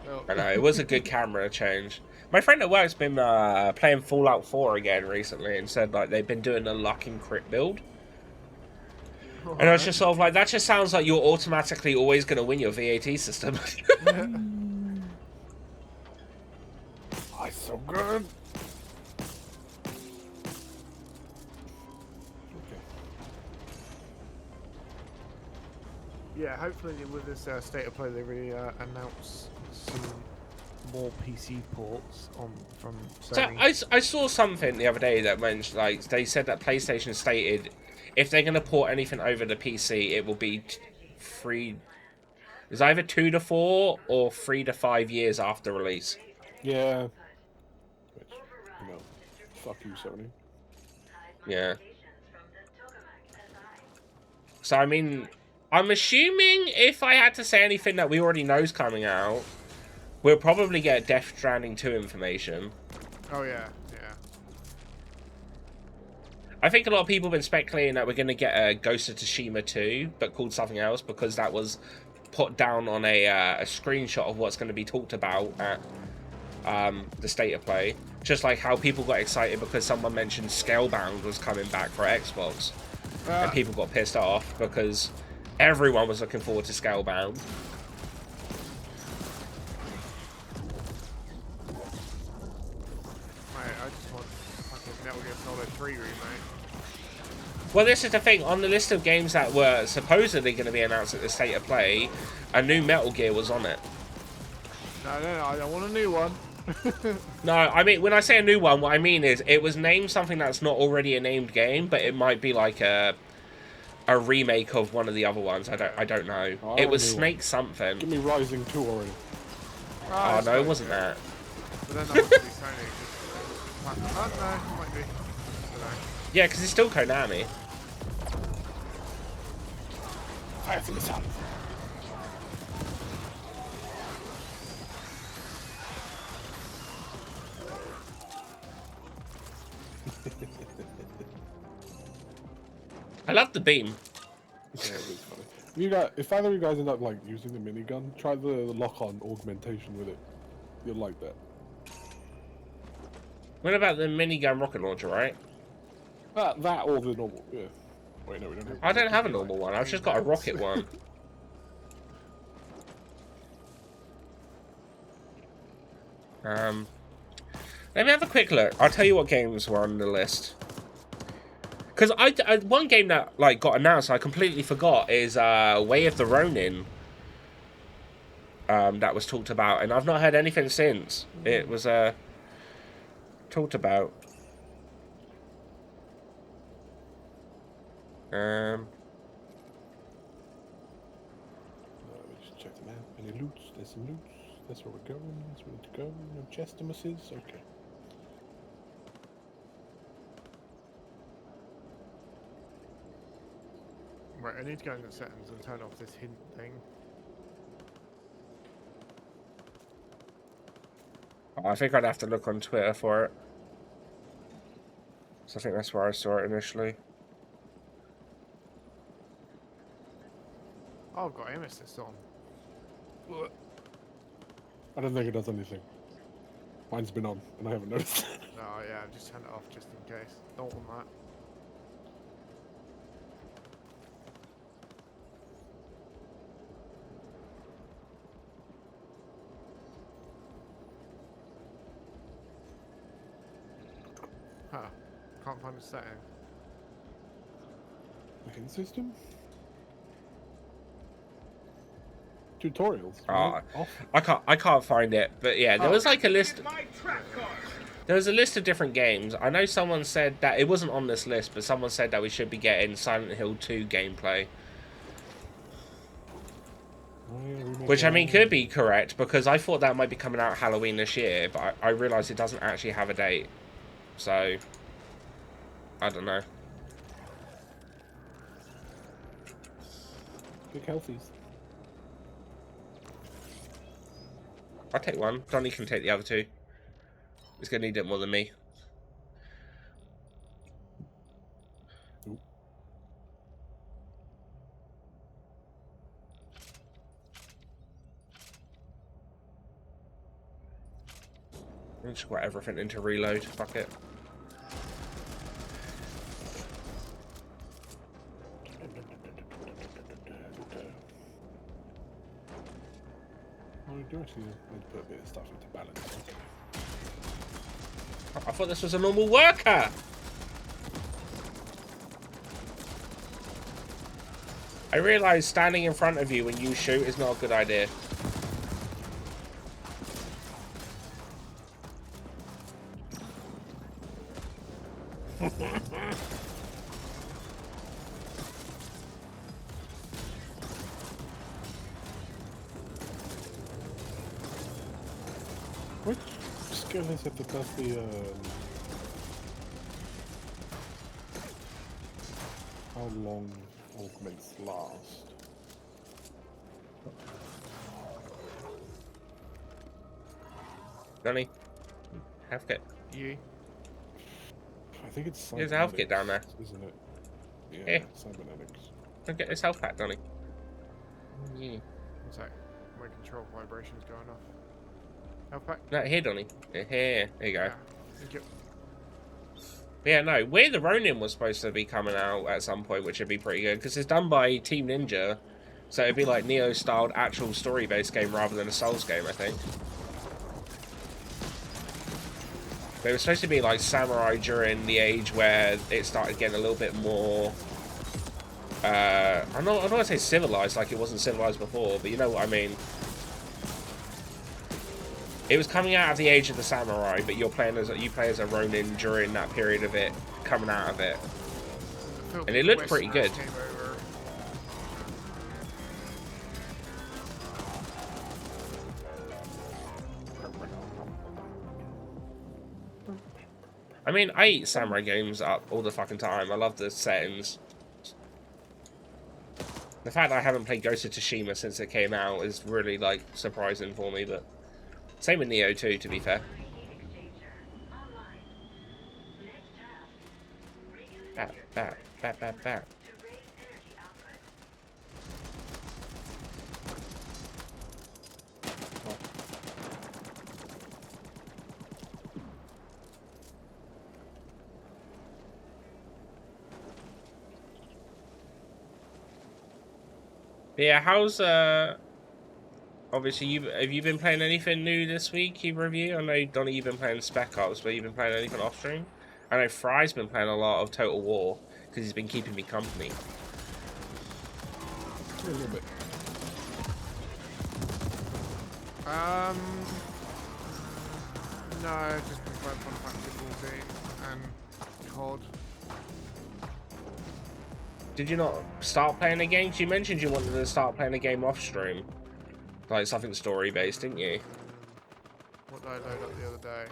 Oh. I know, it was a good camera change. My friend at work's been playing Fallout 4 again recently, and said like they've been doing a luck and crit build. And I was just sort of like, that just sounds like you're automatically always going to win your VAT system. Oh, it's so good. Okay. Yeah, hopefully with this state of play they really announce some more PC ports from So Sony. I saw something the other day that mentioned, like, they said that PlayStation stated if they're going to port anything over the PC, it will be it's either 2 to 4 or 3 to 5 years after release. Yeah. Which, you know, fuck you, Sony. Yeah. So, I mean, I'm assuming if I had to say anything that we already know is coming out, we'll probably get Death Stranding 2 information. Oh yeah, yeah. I think a lot of people have been speculating that we're going to get a Ghost of Tsushima 2, but called something else, because that was put down on a screenshot of what's going to be talked about at the State of Play. Just like how people got excited because someone mentioned Scalebound was coming back for Xbox. And people got pissed off because everyone was looking forward to Scalebound. I just want fucking Metal Gear Solid 3 remake. Well, this is the thing. On the list of games that were supposedly going to be announced at the State of Play, a new Metal Gear was on it. No, I don't want a new one. No, I mean, when I say a new one, what I mean is it was named something that's not already a named game, but it might be like a remake of one of the other ones. I don't know. Oh, It was I knew Snake something. Give me Rising 2 already. Oh, no, it wasn't that. But then that must be Sony. I don't know, it might be. I don't know. Yeah, because it's still Konami. Fire from the sun. I love the beam. Yeah, it was funny. If either of you guys end up like using the minigun, try the lock-on augmentation with it. You'll like that. What about the minigun rocket launcher, right? That or the normal. Yeah. Wait, no, we don't have. I don't have a normal one. I've just got a rocket one. Let me have a quick look. I'll tell you what games were on the list. Because one game that like got announced I completely forgot is Way of the Ronin. That was talked about, and I've not heard anything since. It was talked about. Let me just check the map. Any loots? There's some loots. That's where we're going. That's where we need to go. No chestimuses. Okay. Right, I need to go into settings and turn off this hint thing. I think I'd have to look on Twitter for it. So I think that's where I saw it initially. Oh, I've got aim assist on. I don't think it does anything. Mine's been on, and I haven't noticed. Oh yeah, I've just turned it off just in case. Don't want that. Huh. Can't find a setting. The hint system? Tutorials. Ah, Off. I can't find it, but yeah, there was like a list. There was a list of different games. I know someone said that it wasn't on this list, but someone said that we should be getting Silent Hill 2 gameplay. Oh, yeah, Which, I mean, could be correct, because I thought that might be coming out Halloween this year, but I realised it doesn't actually have a date. So, I don't know. Big healthies. I'll take one. Donny can take the other two. He's gonna need it more than me. Ooh. I'm just got everything into reload. Fuck it. Oh, we do actually need to put a bit of stuff into balance. I thought this was a normal worker. I realise standing in front of you when you shoot is not a good idea. Which skill is it that does the how long augments last? Donny, health kit. You. I think it's There's a health kit down there. cybernetics, isn't it? Yeah, Here. cybernetics. Don't get this health pack, Donny. Yeah. One sec. My control vibration's going off. Health pack? No, here, Donny. Here. There you go. Yeah. Thank you. Yeah, no. Where the Ronin was supposed to be coming out at some point, which would be pretty good, because it's done by Team Ninja. So it'd be like Neo-styled actual story-based game rather than a Souls game, I think. But it was supposed to be like samurai during the age where it started getting a little bit more... I don't want to say civilized, like it wasn't civilized before, but you know what I mean. It was coming out of the age of the samurai, but you play as a Ronin during that period of it coming out of it. And it looked pretty good. Came over. I mean, I eat samurai games up all the fucking time. I love the settings. The fact that I haven't played Ghost of Tsushima since it came out is really, like, surprising for me, but... Same with Neo 2, to be fair. Bat. Yeah, how's obviously have you been playing anything new this week, either of you? I know Donny, you've been playing Spec Ops, but you've been playing anything off stream? I know Fry's been playing a lot of Total War because he's been keeping me company. A little bit. No, I've just been playing Fun Football Team and COD. Did you not start playing a game? You mentioned you wanted to start playing a game off stream. Like something story based, didn't you? What did I load up the other day?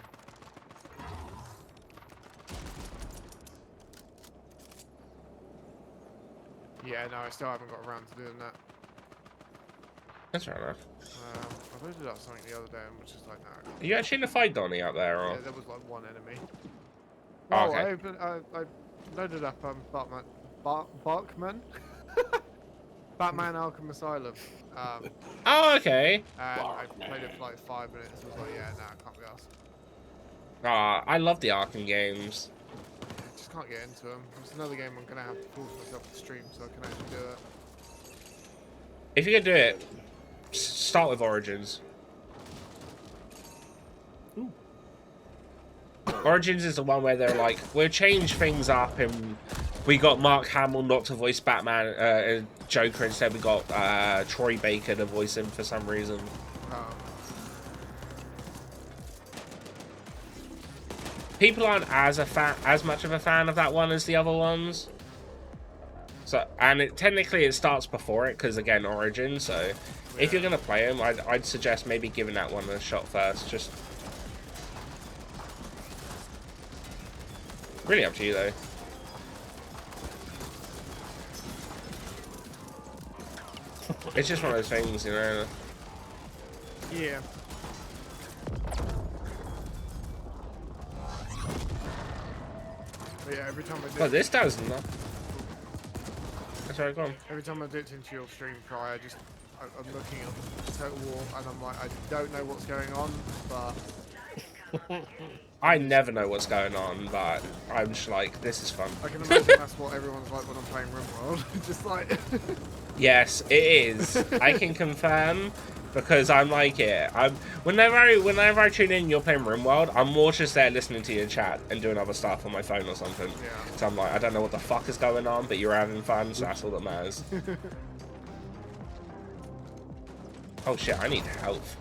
Yeah, no, I still haven't got around to doing that. That's fair enough. I loaded up something the other day and was just like, no. Are you actually in a fight, Donny, out there? Or? Yeah, there was like one enemy. Oh, Oh, okay. I loaded up Barkman? Batman Arkham Asylum. Oh, okay. And I played it for like 5 minutes. I was like, yeah, nah, I can't be asked. Ah, I love the Arkham games. I just can't get into them. It's another game I'm gonna have to force myself to stream so I can actually do it. If you can do it, start with Origins. Ooh. Origins is the one where they're like, we'll change things up, and we got Mark Hamill not to voice Batman, Joker. Instead, we got Troy Baker to voice him for some reason. People aren't as much of a fan of that one as the other ones. So, and technically it starts before it, because again, Origin. So, if you're gonna play them, I'd suggest maybe giving that one a shot first. Just really up to you though. It's just one of those things, you know. Yeah. But yeah, every time I Oh, dip, this does not. That's right, go on. every time I dipped into your stream, Fry, I'm looking at the total war, and I'm like, I don't know what's going on, but I never know what's going on, but I'm just like, this is fun. I can imagine that's what everyone's like when I'm playing RimWorld. Just like, Yes, it is. I can confirm because I'm like it. Whenever I tune in, you're playing RimWorld. I'm more just there listening to your chat and doing other stuff on my phone or something. yeah. So I'm like, I don't know what the fuck is going on, but you're having fun, so that's all that matters. Oh shit, I need health.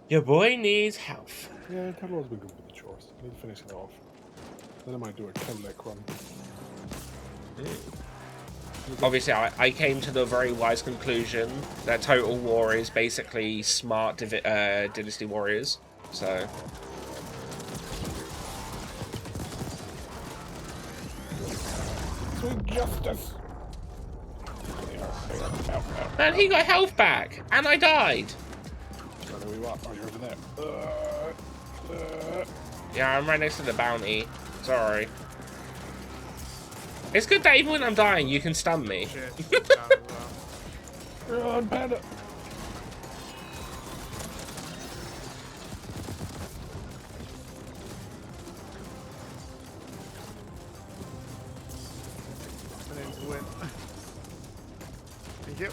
Your boy needs health. Yeah, Catalog's been good with the chores. I need to finish it off. Then I might do a Kenlick run. Obviously, I came to the very wise conclusion that Total War is basically smart Dynasty Warriors. So, Sweet justice! man, he got health back, and I died. So there we are. Oh, you're over there. Yeah, I'm right next to the bounty. Sorry. It's good that even when I'm dying, you can stun me. Shit. Down as well. Run, panda! And then to win. Thank you.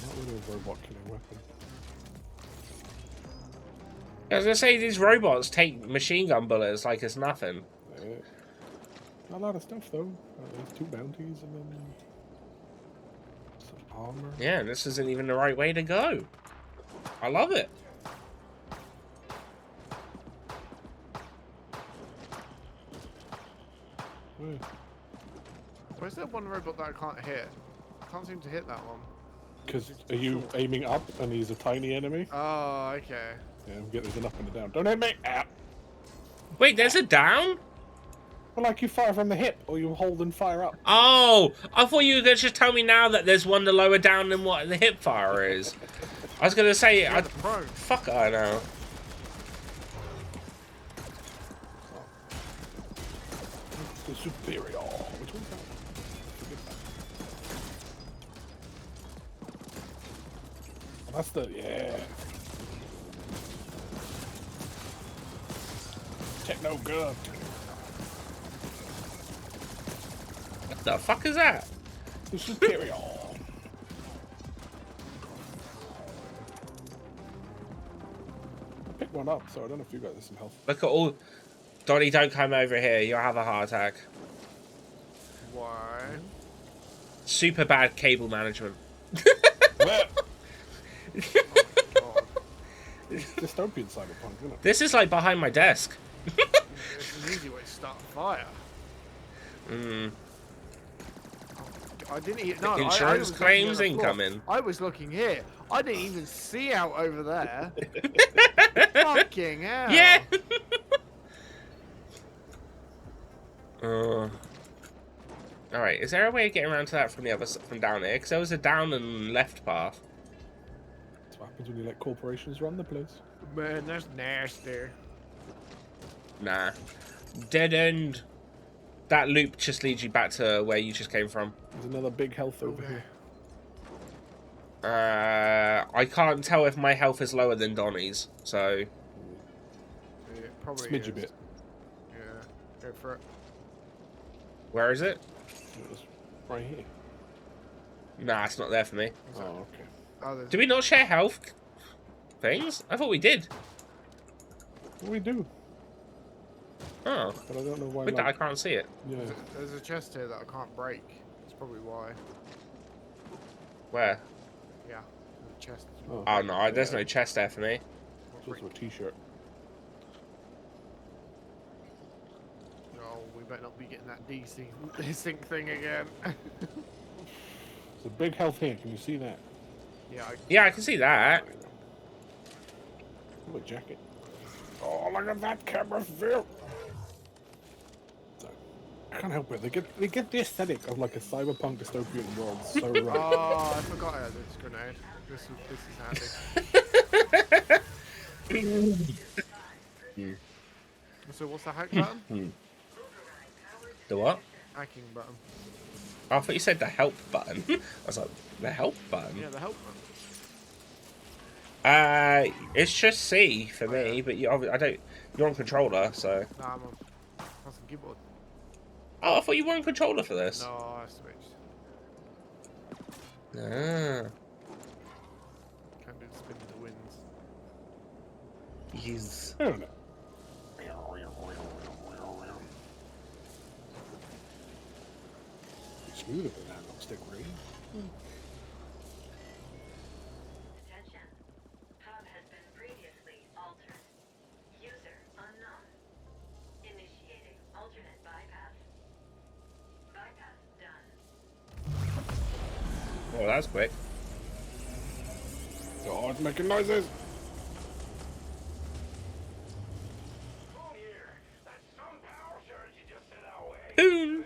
Not really a robot killing weapon. I was gonna say, these robots take machine gun bullets like it's nothing. Yeah. Not a lot of stuff though. There's 2 bounties and then some armor. Yeah, this isn't even the right way to go. I love it. Yeah. Where's that one robot that I can't hit? I can't seem to hit that one. Because are you aiming up and he's a tiny enemy? Oh, okay. Yeah, there's an up and a down. Don't hit me! Ow. Wait, there's a down? Well, like you fire from the hip, or you hold and fire up. Oh, I thought you were gonna just tell me now that there's one the lower down than what the hip fire is. I was gonna say, You're the pro. fuck, I know. The superior. Which one's that? Forget that. That's the, yeah. Techno gun. What the fuck is that? The superior. Pick one up, so I don't know if you got some health. Look at all. Donny, don't come over here. You'll have a heart attack. Why? Super bad cable management. Where? God. Dystopian cyberpunk, isn't it? This is like behind my desk. It's an easy way to start a fire. Mm. I didn't even. No, Insurance I was looking claims on the floor. incoming. I was looking here. I didn't even see out over there. Fucking hell. Yeah. All right. Is there a way of getting around to that from the from down here? Because there was a down and left path. That's what happens when you let corporations run the place. Man, that's nasty. Nah. Dead end. That loop just leads you back to where you just came from. There's another big health over here. I can't tell if my health is lower than Donny's, so... Yeah, it probably Smidge is. a bit. Yeah, go for it. Where is it? It's right here. Nah, it's not there for me. Oh, okay. Oh, there's... Do we not share health things? I thought we did. Well, we do, Oh. but I don't know why. With that, I Like, can't see it. yeah. There's a chest here that I can't break. That's probably why. Where? Yeah, there's a chest. Oh, no, there's no chest there for me. It's also a t-shirt. Oh, we better not be getting that DC sync thing again. Is a big health here. Can you see that? Yeah, I can see that. Oh, a jacket. Oh, look at that camera view. So, I can't help it. They get the aesthetic of like a cyberpunk dystopian world so right. Oh, I forgot I had this grenade. This is handy. So what's the hack button? The what? Hacking button. I thought you said the help button. I was like, the help button? Yeah, the help button. It's just C for me, yeah. but I don't. You're on controller, so. Nah, I'm on. That's the keyboard. Oh, I thought you were on controller for this. No, I switched. Ah. Can't do the spin to wins. He's. I don't know. Smoother than that little stick ring. Attention. Hub has been previously altered. User unknown. Initiating alternate bypass. Bypass done. Oh, that's quick. Oh, it's making noises. Oh, here. That's some power surge you just sent our way. Boom.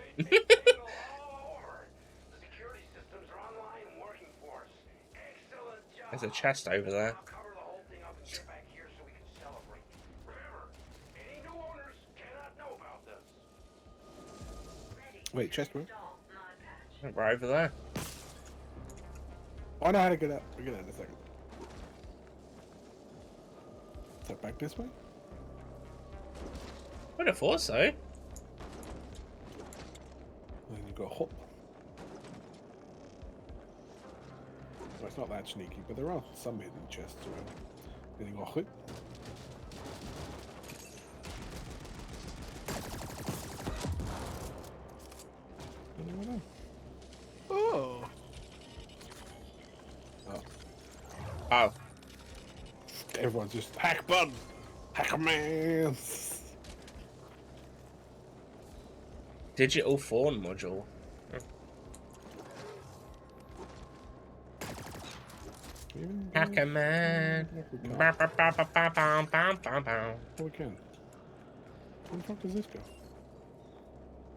All over. The security systems are online and working for us. Excellent job. There's a chest over there. I'll cover the whole thing up and get back here so we can celebrate. Remember, any new owners cannot know about this. Ready. Wait, chest where? Install mod patch. Right over there. Oh, I know how to get out. We'll get out in a second. Is that back this way? Would have thought so. Then you go hop. Well, it's not that sneaky, but there are some hidden chests around. Then you go hop. Anyone Oh. else? Oh. Everyone's just hack button, hacker man. Digital fawn module. Hacker man. Bow, bow, bow, bow, bow, bow, bow, bow, bow. Oh, we can. Where the fuck does this go?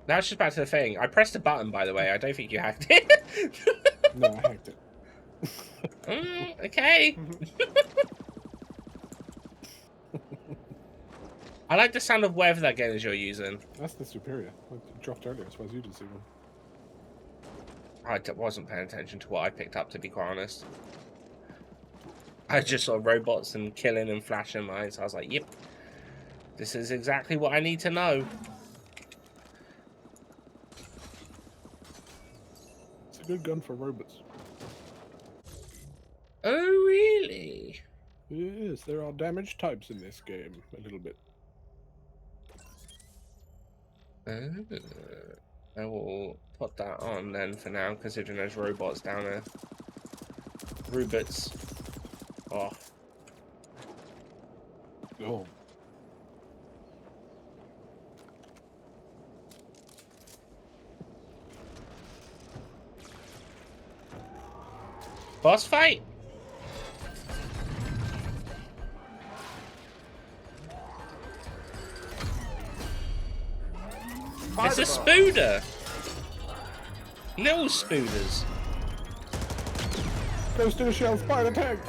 That's just back to the thing. I pressed a button, by the way. I don't think you hacked it. No, I hacked it. Okay. I like the sound of whatever that game is you're using. That's the superior. I dropped earlier. I suppose you didn't see one. Wasn't paying attention to what I picked up, to be quite honest. I just saw robots and killing and flashing lights. I was like, yep. This is exactly what I need to know. It's a good gun for robots. Oh, really? Yes, there are damage types in this game. A little bit. I will put that on then for now, considering there's robots down there. Robots. Off. Oh. Boss fight? It's a spooder. Little spooders. Goes to the shell, spider tag.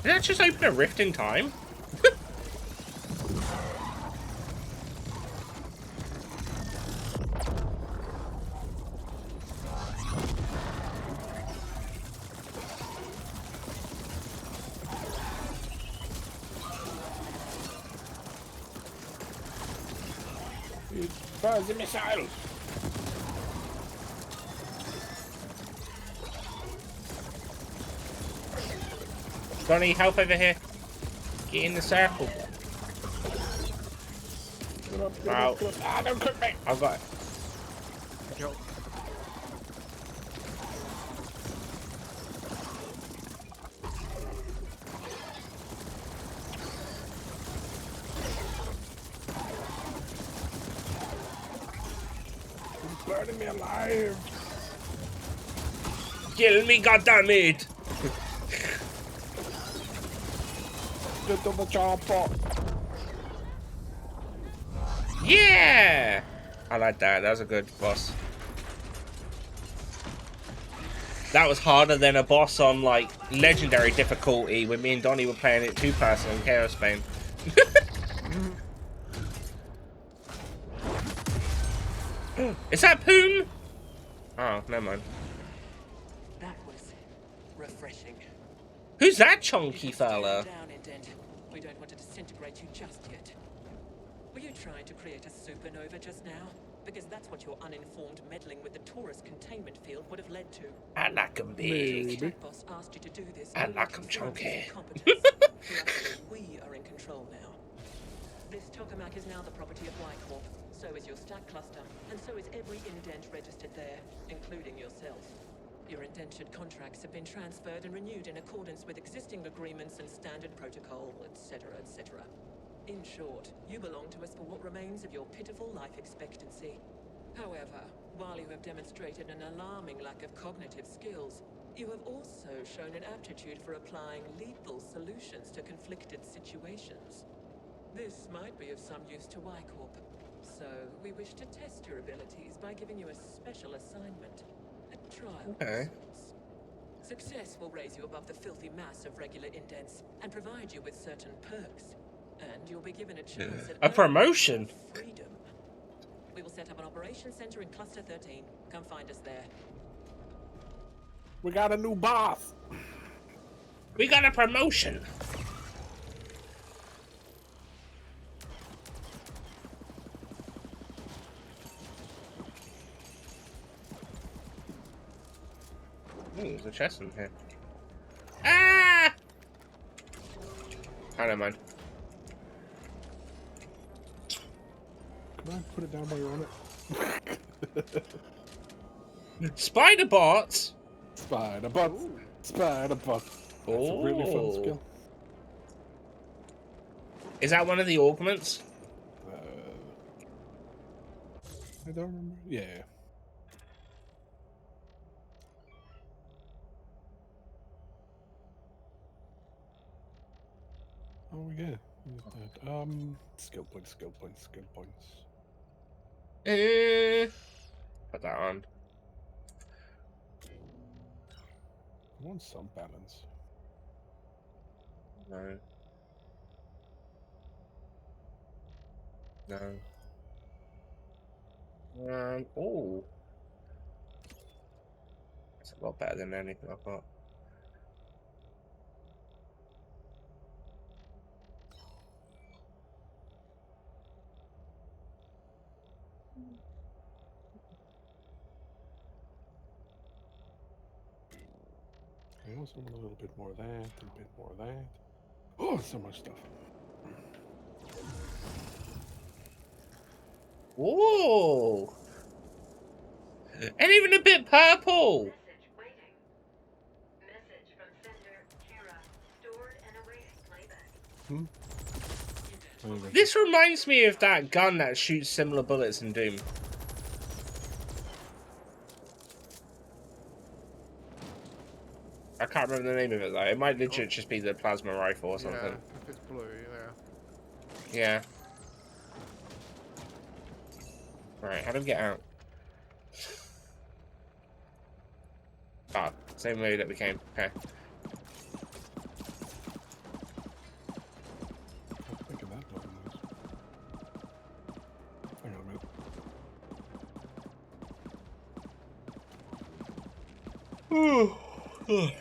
Did that just open a rift in time? Fires the missiles. Got any help over here? Get in the circle. Wow. Ah, don't cook me. I've got it. Kill. burning me alive. Kill me, goddammit! Get to the chopper. Yeah! I like that. That was a good boss. That was harder than a boss on, like, legendary difficulty when me and Donny were playing it two-person in Chaos Spain. Is that Poon? Oh, never mind. That was refreshing. Who's that chunky fella? Down, Indent. We don't want to disintegrate you just yet. Were you trying to create a supernova just now? Because that's what your uninformed meddling with the Taurus containment field would have led to. I like him Maybe. big. Jack Boss asked you to do this. I only like to 'em confirm his chunky. incompetence. Luckily, we are in control now. This tokamak is now the property of Y-Corp. So is your stack cluster, and so is every indent registered there, including yourself. Your indentured contracts have been transferred and renewed in accordance with existing agreements and standard protocol, etc., etc. In short, you belong to us for what remains of your pitiful life expectancy. However, while you have demonstrated an alarming lack of cognitive skills, you have also shown an aptitude for applying lethal solutions to conflicted situations. This might be of some use to Y-Corp. So, we wish to test your abilities by giving you a special assignment. A trial Okay. of sorts. Success will raise you above the filthy mass of regular indents and provide you with certain perks. And you'll be given a chance at A promotion? freedom. We will set up an operations center in Cluster 13. Come find us there. We got a new boss. We got a promotion. Ooh, there's a chest in here. Ah! I don't mind. Come on, put it down while you're on it. Spider bots. Spider bot. Spider bot. That's a really fun Oh. skill. Is that one of the augments? I don't remember. Yeah. Oh yeah. Skill points, skill points, skill points. Put that on. I want some balance. No. No. Oh. That's a lot better than anything I've got. I also want a little bit more of that, and a bit more of that. Oh, so much stuff. Whoa! And even a bit purple! Message waiting. Message from sender Kira. Stored and awaiting playback. Anyway, This reminds me of that gun that shoots similar bullets in Doom. I can't remember the name of it though. It might legit just be the plasma rifle or something. Yeah, if it's blue, yeah. Yeah. Right, how do we get out? Ah, same way that we came. Okay. I'm thinking that button was. Hang on a minute.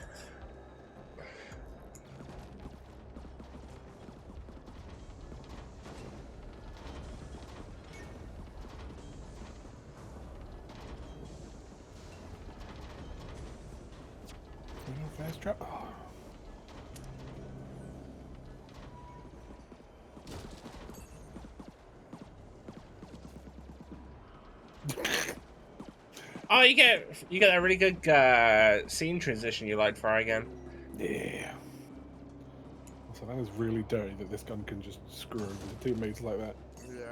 Fast travel. Oh. Oh, you get a really good scene transition you like for again. Yeah. So that is really dirty that this gun can just screw over the teammates like that. Yeah.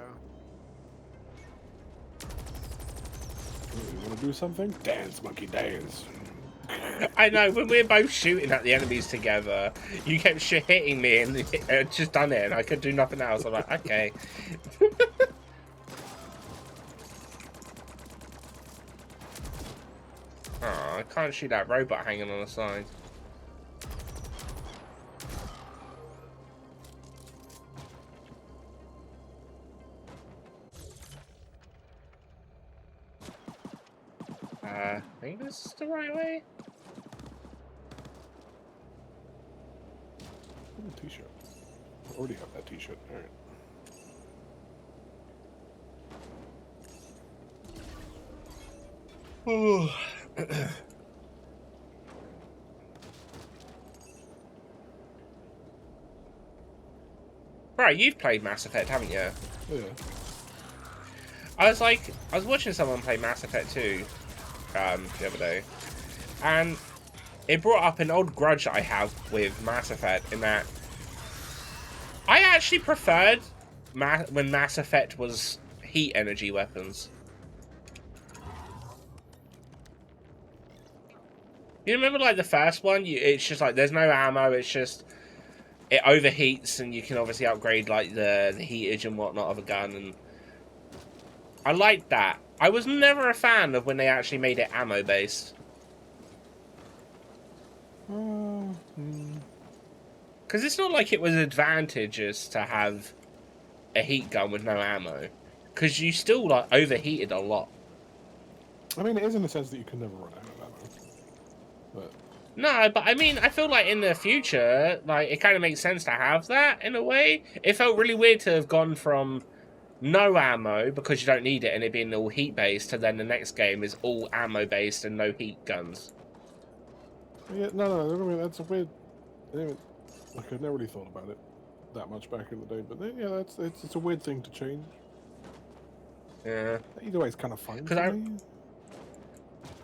You want to do something? Dance, monkey, dance. I know, when we were both shooting at the enemies together, you kept hitting me and just done it, and I could do nothing else. I'm like, okay. Oh, I can't shoot that robot hanging on the side. I think this is the right way. T-shirt. I already have that T-shirt. All right. Right, you've played Mass Effect, haven't you? Yeah. I was watching someone play Mass Effect 2 the other day, and it brought up an old grudge that I have with Mass Effect in that I actually preferred when Mass Effect was heat energy weapons. You remember like the first one? It's just like there's no ammo. It's just it overheats, and you can obviously upgrade like the heatage and whatnot of a gun. And I liked that. I was never a fan of when they actually made it ammo based. Because it's not like it was advantageous to have a heat gun with no ammo. Because you still like overheated a lot. I mean, it is in the sense that you can never run out of ammo. But No, but I mean, I feel like in the future, like, it kind of makes sense to have that, in a way. It felt really weird to have gone from no ammo, because you don't need it, and it being all heat-based, to then the next game is all ammo-based and no heat guns. yeah, no, I mean, that's a weird. Like, I never really thought about it that much back in the day, but yeah, it's a weird thing to change. Yeah. Either way, it's kind of fun. Because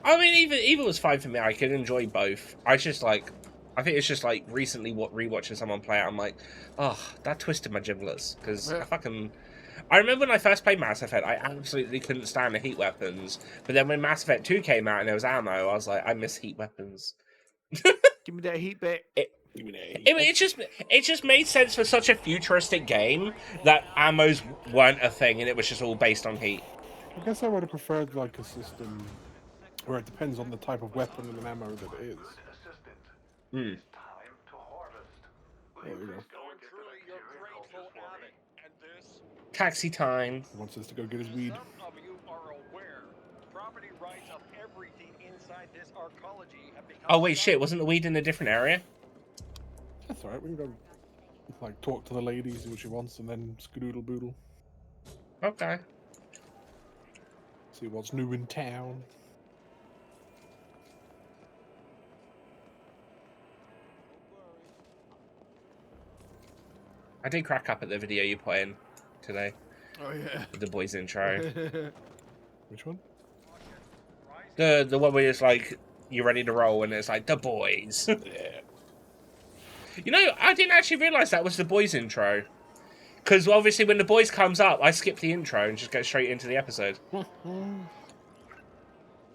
I mean, either was fine for me. I could enjoy both. I think it's just like recently rewatching someone play it, I'm like, oh, that twisted my giblets. Because I remember when I first played Mass Effect, I absolutely couldn't stand the heat weapons. But then when Mass Effect 2 came out and there was ammo, I was like, I miss heat weapons. Give me that heat bit. It just made sense for such a futuristic game that ammos weren't a thing and it was just all based on heat. I guess I would have preferred like a system where it depends on the type of weapon and ammo that it is. Hmm. There you go. Taxi time. He wants us to go get his weed. Oh wait, shit! Wasn't the weed in a different area? That's alright, we can go like talk to the lady, see what she wants, and then skadoodle boodle. Okay. See what's new in town. I did crack up at the video you put in today. Oh yeah. With the boys intro. Which one? The one where it's like you're ready to roll and it's like the boys. Yeah. You know, I didn't actually realise that was the boys intro. Because obviously when the boys comes up, I skip the intro and just go straight into the episode.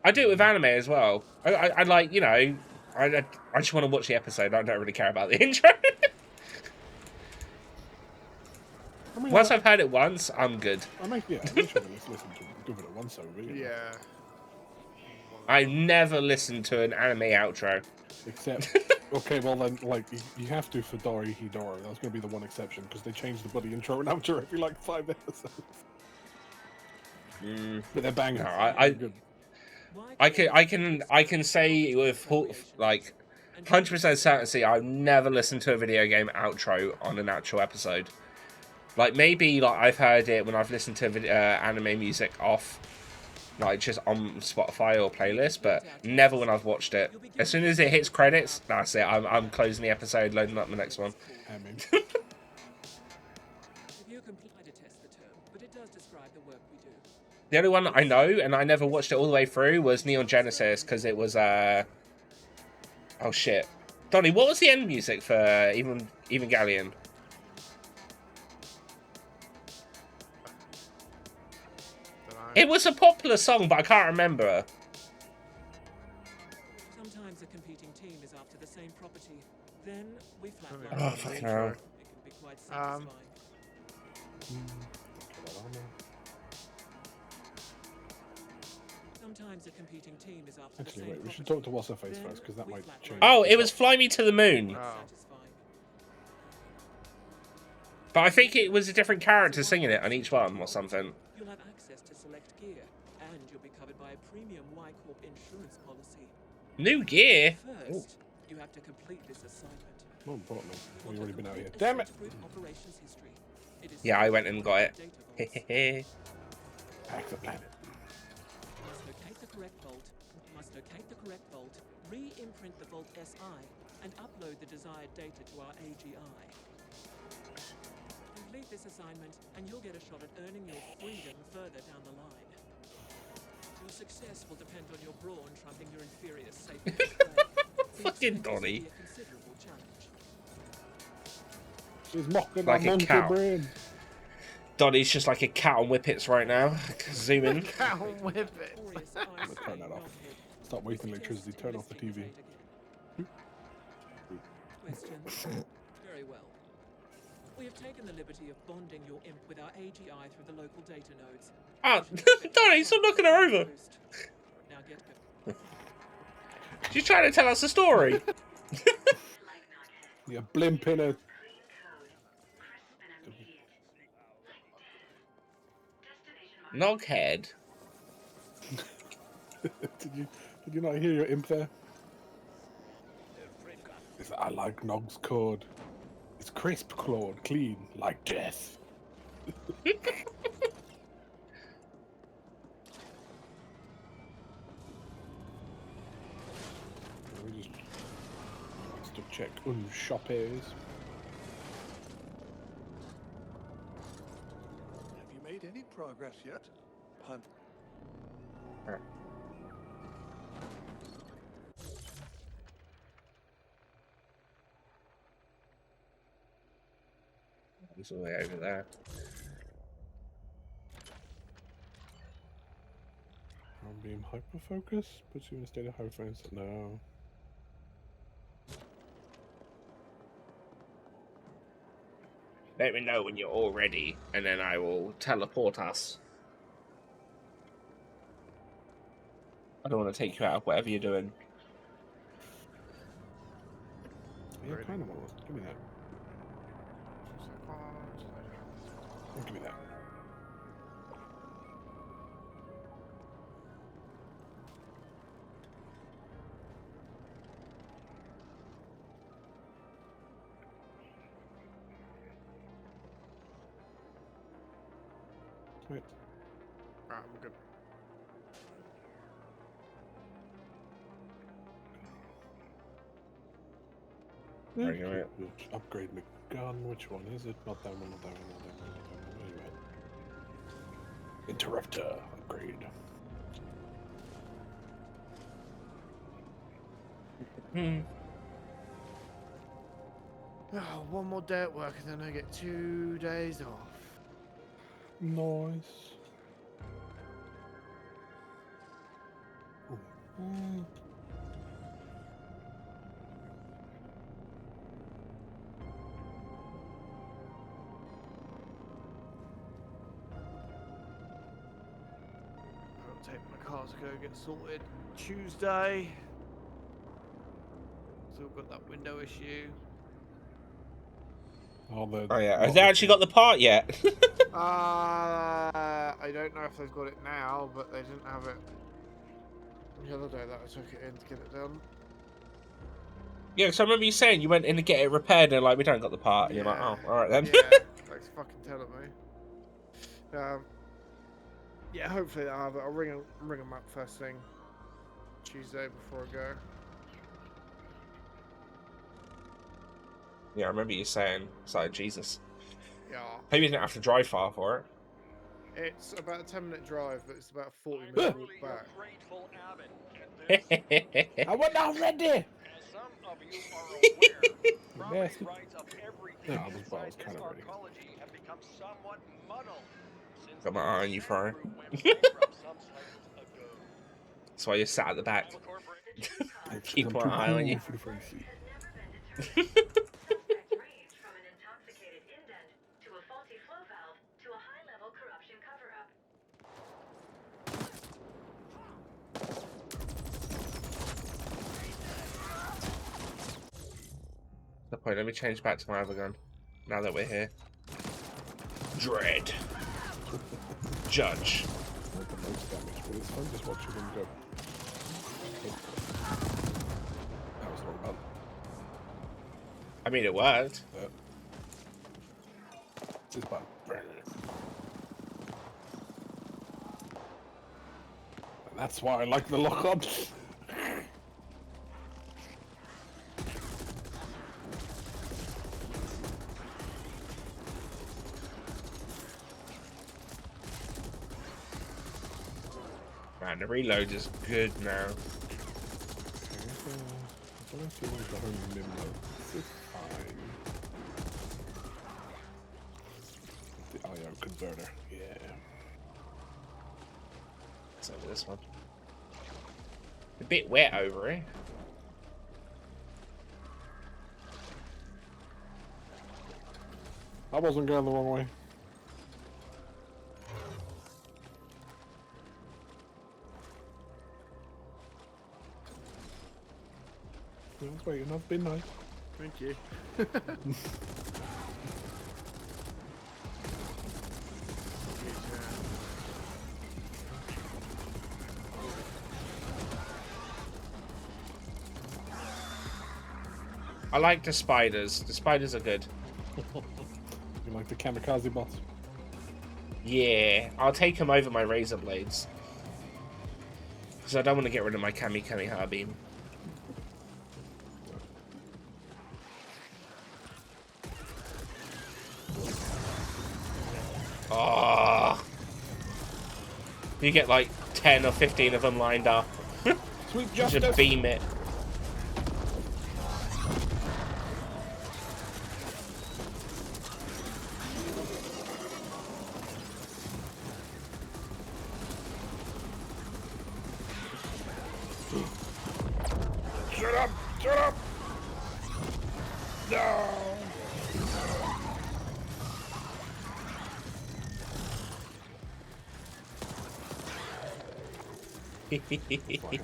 I do it with anime as well. I like, you know, I just want to watch the episode. I don't really care about the intro. I mean, Once I've heard it once, I'm good. I make sure to listen to give it a once over. You know? Yeah. I've never listened to an anime outro. Except, okay, well then, like, you have to for Dori Hidora. That's going to be the one exception, because they change the bloody intro and outro every, like, 5 episodes. But they're banging. No, I can say with, like, 100% certainty, I've never listened to a video game outro on an actual episode. Like, maybe, like, I've heard it when I've listened to anime music off, like, just on Spotify or playlist, but never when I've watched it. As soon as it hits credits, that's it. I'm closing the episode, loading up the next one. The only one that I know, and I never watched it all the way through, was Neon Genesis, because it was, oh shit. Donny, what was the end music for Evangelion? It was a popular song, but I can't remember. Sometimes a competing team is after the same property. Then we Let me flatline. Oh, put fucking the hell. intro. It can be quite satisfying. Sometimes a competing team is after the Actually, same wait, we should property. talk to what's her face Then first, because that we might flatline. change. Oh, the it was plot. Fly Me to the Moon. Oh. Satisfying. But I think it was a different character singing it on each one or something. You'll have access to select gear, and you'll be covered by a premium Y Corp insurance policy. New gear? First, you have to complete this assignment. More importantly, Want we've to already been out here. complete Damn it! Ascent Group operations history. It is Yeah, I saved went and in got it. data vaults. Hehehe. Hack the planet. Must locate the correct vault, re-imprint the Vault SI, and upload the desired data to our AGI. Complete this assignment, and you'll get a shot at earning your freedom further down the line. Your success will depend on your brawn trumping your inferior safety display. The Fucking experience will Donny. be a considerable challenge. She's mocking Like my a monkey cow. brain. Donnie's just like a cat on whippets right now. Zoom in. Cow whip it. Victorious I'm gonna eyesight turn that off. knockhead. Stop wasting electricity. Turn off the TV. Question. Very well. We have taken the liberty of bonding your imp with our AGI through the local data nodes. Oh, Donnie, stop knocking her over. Now get go. She's trying to tell us a story. You're blimping her. Noghead. Did you not hear your imp there? It's, I like Nog's code. It's crisp, clawed, clean, like death. We just let's to check unshoppers. Have you made any progress yet? Hunt. He's all the way over there. I'm being hyper focused, puts you in a state of hyper focus. No. Let me know when you're all ready, and then I will teleport us. I don't want to take you out of whatever you're doing. Yeah, kind of want to. Give me that. Give me that. Wait. Alright, I'm good. Bring it. Which upgrade my gun? Which one is it? Not that one, not that one, not that one, not that one. Where you at? Interrupter upgrade. Hmm. Oh, one more day at work and then I get 2 days off. Nice. Ooh. Mm. I'll take my car to go get sorted Tuesday. Still got that window issue. Oh yeah, have they actually got the part yet? I don't know if they've got it now, but they didn't have it the other day that I took it in to get it done. Yeah, so I remember you saying you went in to get it repaired, and like we don't got the part. And you're like, oh, all right then. Yeah, thanks for fucking telling me. Yeah, hopefully they'll have it. I'll ring them up first thing Tuesday before I go. Yeah, I remember you saying, it's like, Jesus. Yeah. Maybe you didn't have to drive far for It's about a 10-minute drive, but it's about a 40-minute walk back. it. I was not ready! As some of you are aware, Nasty. property rights of every No, I was inside kind this of ready. arcology have become somewhat muddled. Since Got my eye on you, Fry. crew went bankrupt some cycles ago. That's why you're sat at the back. All the corporate The jury found It's 'cause Keep I'm my too eye on cool you. for the front seat. has never been determined. Suspects ranged from an intoxicated indent to a faulty flow valve to a high-level corruption cover-up. The point. Let me change back to my other gun. Now that we're here. Dread. Judge. Not the most damage, but it's fun just watching them go. That was the wrong button. I mean, it worked. It's this button. And that's why I like the lock-on. Man, the reload is good now. The IO converter, yeah. Let's over this one. A bit wet over here. I wasn't going the wrong way. Yeah, that's waiting. I've been nice. Thank you. I like the spiders. The spiders are good. You like the kamikaze bots? Yeah, I'll take them over my razor blades. Because I don't want to get rid of my Kami Hard Beam. Oh. You get like 10 or 15 of them lined up. Sweet Just justice. beam it. Shut up! Shut up! No! I have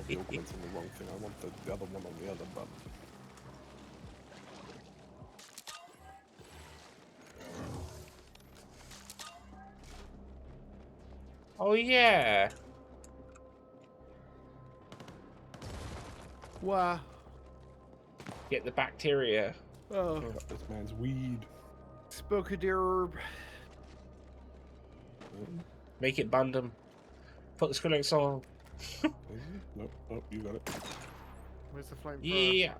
the augments on the wrong thing. I want the other one on the other button. Oh yeah. Wow. Get the bacteria. Oh. Got this man's weed. Spookadirb. Make it Bundum. Put the Skrillex on. Is it? Nope. Nope. You got it. Where's the flame? Yeah.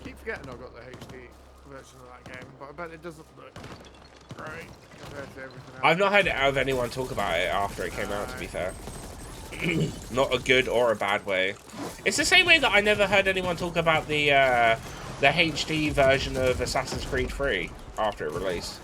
Keep forgetting I've got the HD version of that game, but I bet it doesn't look great compared to everything else. I've not heard of anyone talk about it after it came out, to be fair. Not a good or a bad way. It's the same way that I never heard anyone talk about the HD version of Assassin's Creed 3 after it released.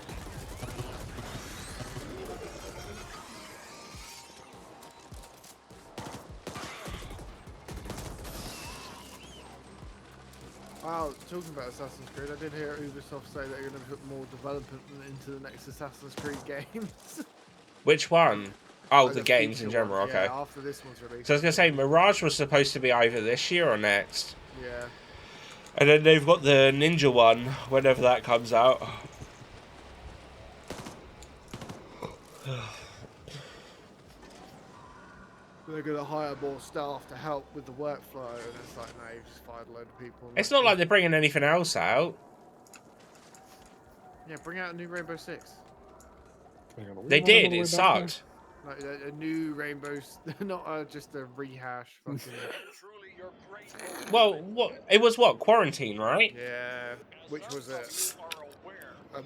Wow, talking about Assassin's Creed, I did hear Ubisoft say that they're going to put more development into the next Assassin's Creed games. Which one? Oh, Like the games in future general, ones, okay. Yeah, after this one's released. So I was going to say, Mirage was supposed to be either this year or next. Yeah. And then they've got the Ninja one, whenever that comes out. They're going to hire more staff to help with the workflow, and it's like, no, you've just fired a load of people. It's not like they're bringing anything else out. Yeah, bring out a new Rainbow Six. Hang on, They we did, all the way it back now? sucked. Like a new Rainbow, not just a rehash. Fucking... Truly your great Well, what it was what? Quarantine, right? yeah, which was a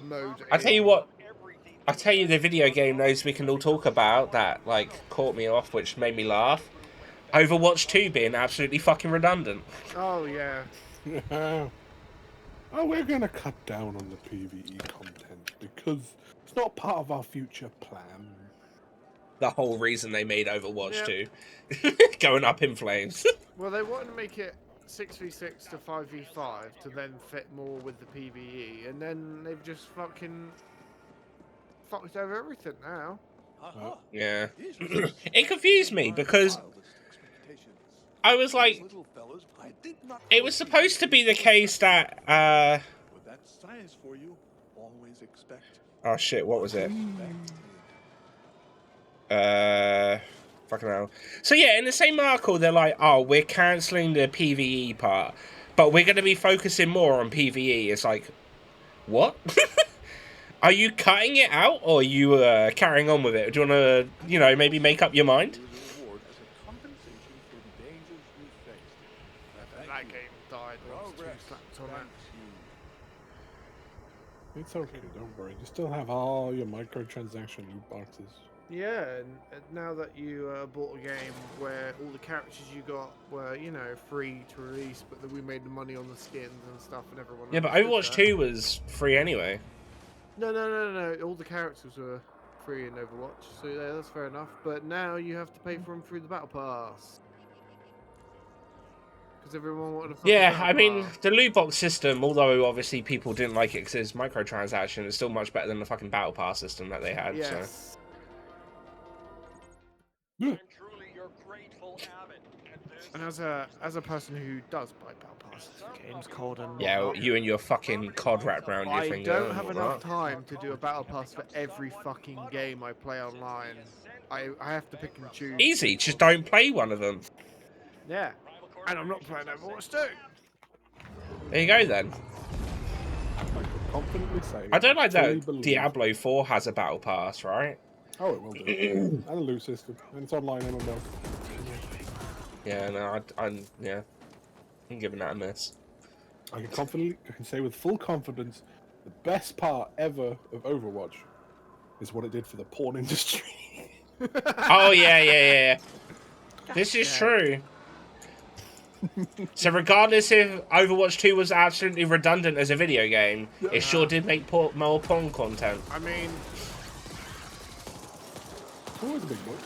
mode. I tell you in- what, I tell you the video game those we can all talk about that like caught me off, which made me laugh. Overwatch 2 being absolutely fucking redundant. Oh yeah. oh, we're going to cut down on the PvE content because it's not part of our future plan. The whole reason they made Overwatch Yep. 2 going up in flames. Well, they wanted to make it 6v6 to 5v5 to then fit more with the PvE, and then they've just fucking fucked over everything now. Aha. Yeah. These results It confused me my because wildest expectations. I was These like, little fellows, I did not it was foresee supposed to be the so case fast. that, With that science for you, always expect. oh shit, what was it? Expected. Fucking hell. So yeah, in the same article, they're like, oh, we're cancelling the PvE part, but we're going to be focusing more on PvE. It's like, what? Are you cutting it out, or are you carrying on with it? Do you want to, you know, maybe make up your mind? The reward as a compensation for the dangers we faced. And Thank that you. game died once two Progress. slaps on it. Thanks you. It's okay, don't worry. You still have all your microtransaction loot boxes. Yeah, and now that you bought a game where all the characters you got were, you know, free to release, but then we made the money on the skins and stuff, and everyone. Yeah, but understood Overwatch that. 2 was free anyway. No. All the characters were free in Overwatch, so yeah, that's fair enough. But now you have to pay for them through the Battle Pass. Because everyone wanted a fucking Yeah, Battle I mean, Pass. the loot box system, although obviously people didn't like it because it's microtransaction, it's still much better than the fucking Battle Pass system that they had, so... Yes. And truly, you're grateful, Abbott. And this And as a person who does buy Battle Passes for games, COD and Yeah, whatnot, you and your fucking COD wrapped around your I finger. don't and have whatnot. enough time to do a Battle Pass for every fucking game I play online. I have to pick and choose. Easy, just don't play one of them. Yeah. And I'm not playing Overwatch 2. There you go then. I can confidently say. I don't like fully that believe- Diablo 4 has a battle pass, right? Oh, it will do. And a loot system. And it's online MMO. Yeah, no, yeah. I'm giving that a miss. I can say with full confidence, the best part ever of Overwatch is what it did for the porn industry. Oh, yeah. This is true. So regardless if Overwatch 2 was absolutely redundant as a video game, it sure did make more porn content. I mean, It's always a big book.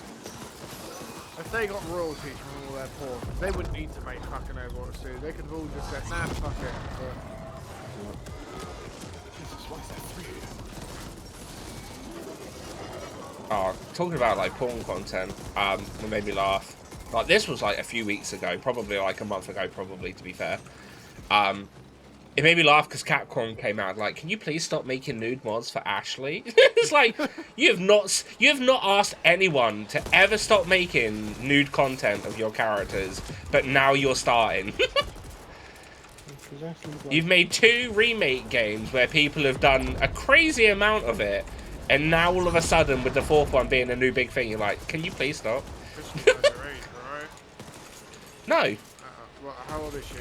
if they got royalties from all their porn, they wouldn't need to make fucking Overwatch 2. They could have all just said, nah, fuck it. Jesus, why is that free? Oh, talking about like porn content, it made me laugh. Like this was like a few weeks ago, probably like a month ago, probably to be fair. It made me laugh because Capcom came out like, can you please stop making nude mods for Ashley? It's like you have not asked anyone to ever stop making nude content of your characters, but now you're starting. You've made 2 remake games where people have done a crazy amount of it, and now all of a sudden, with the 4th one being a new big thing, you're like, can you please stop? Christian's underage, right? No. Well, how old is she?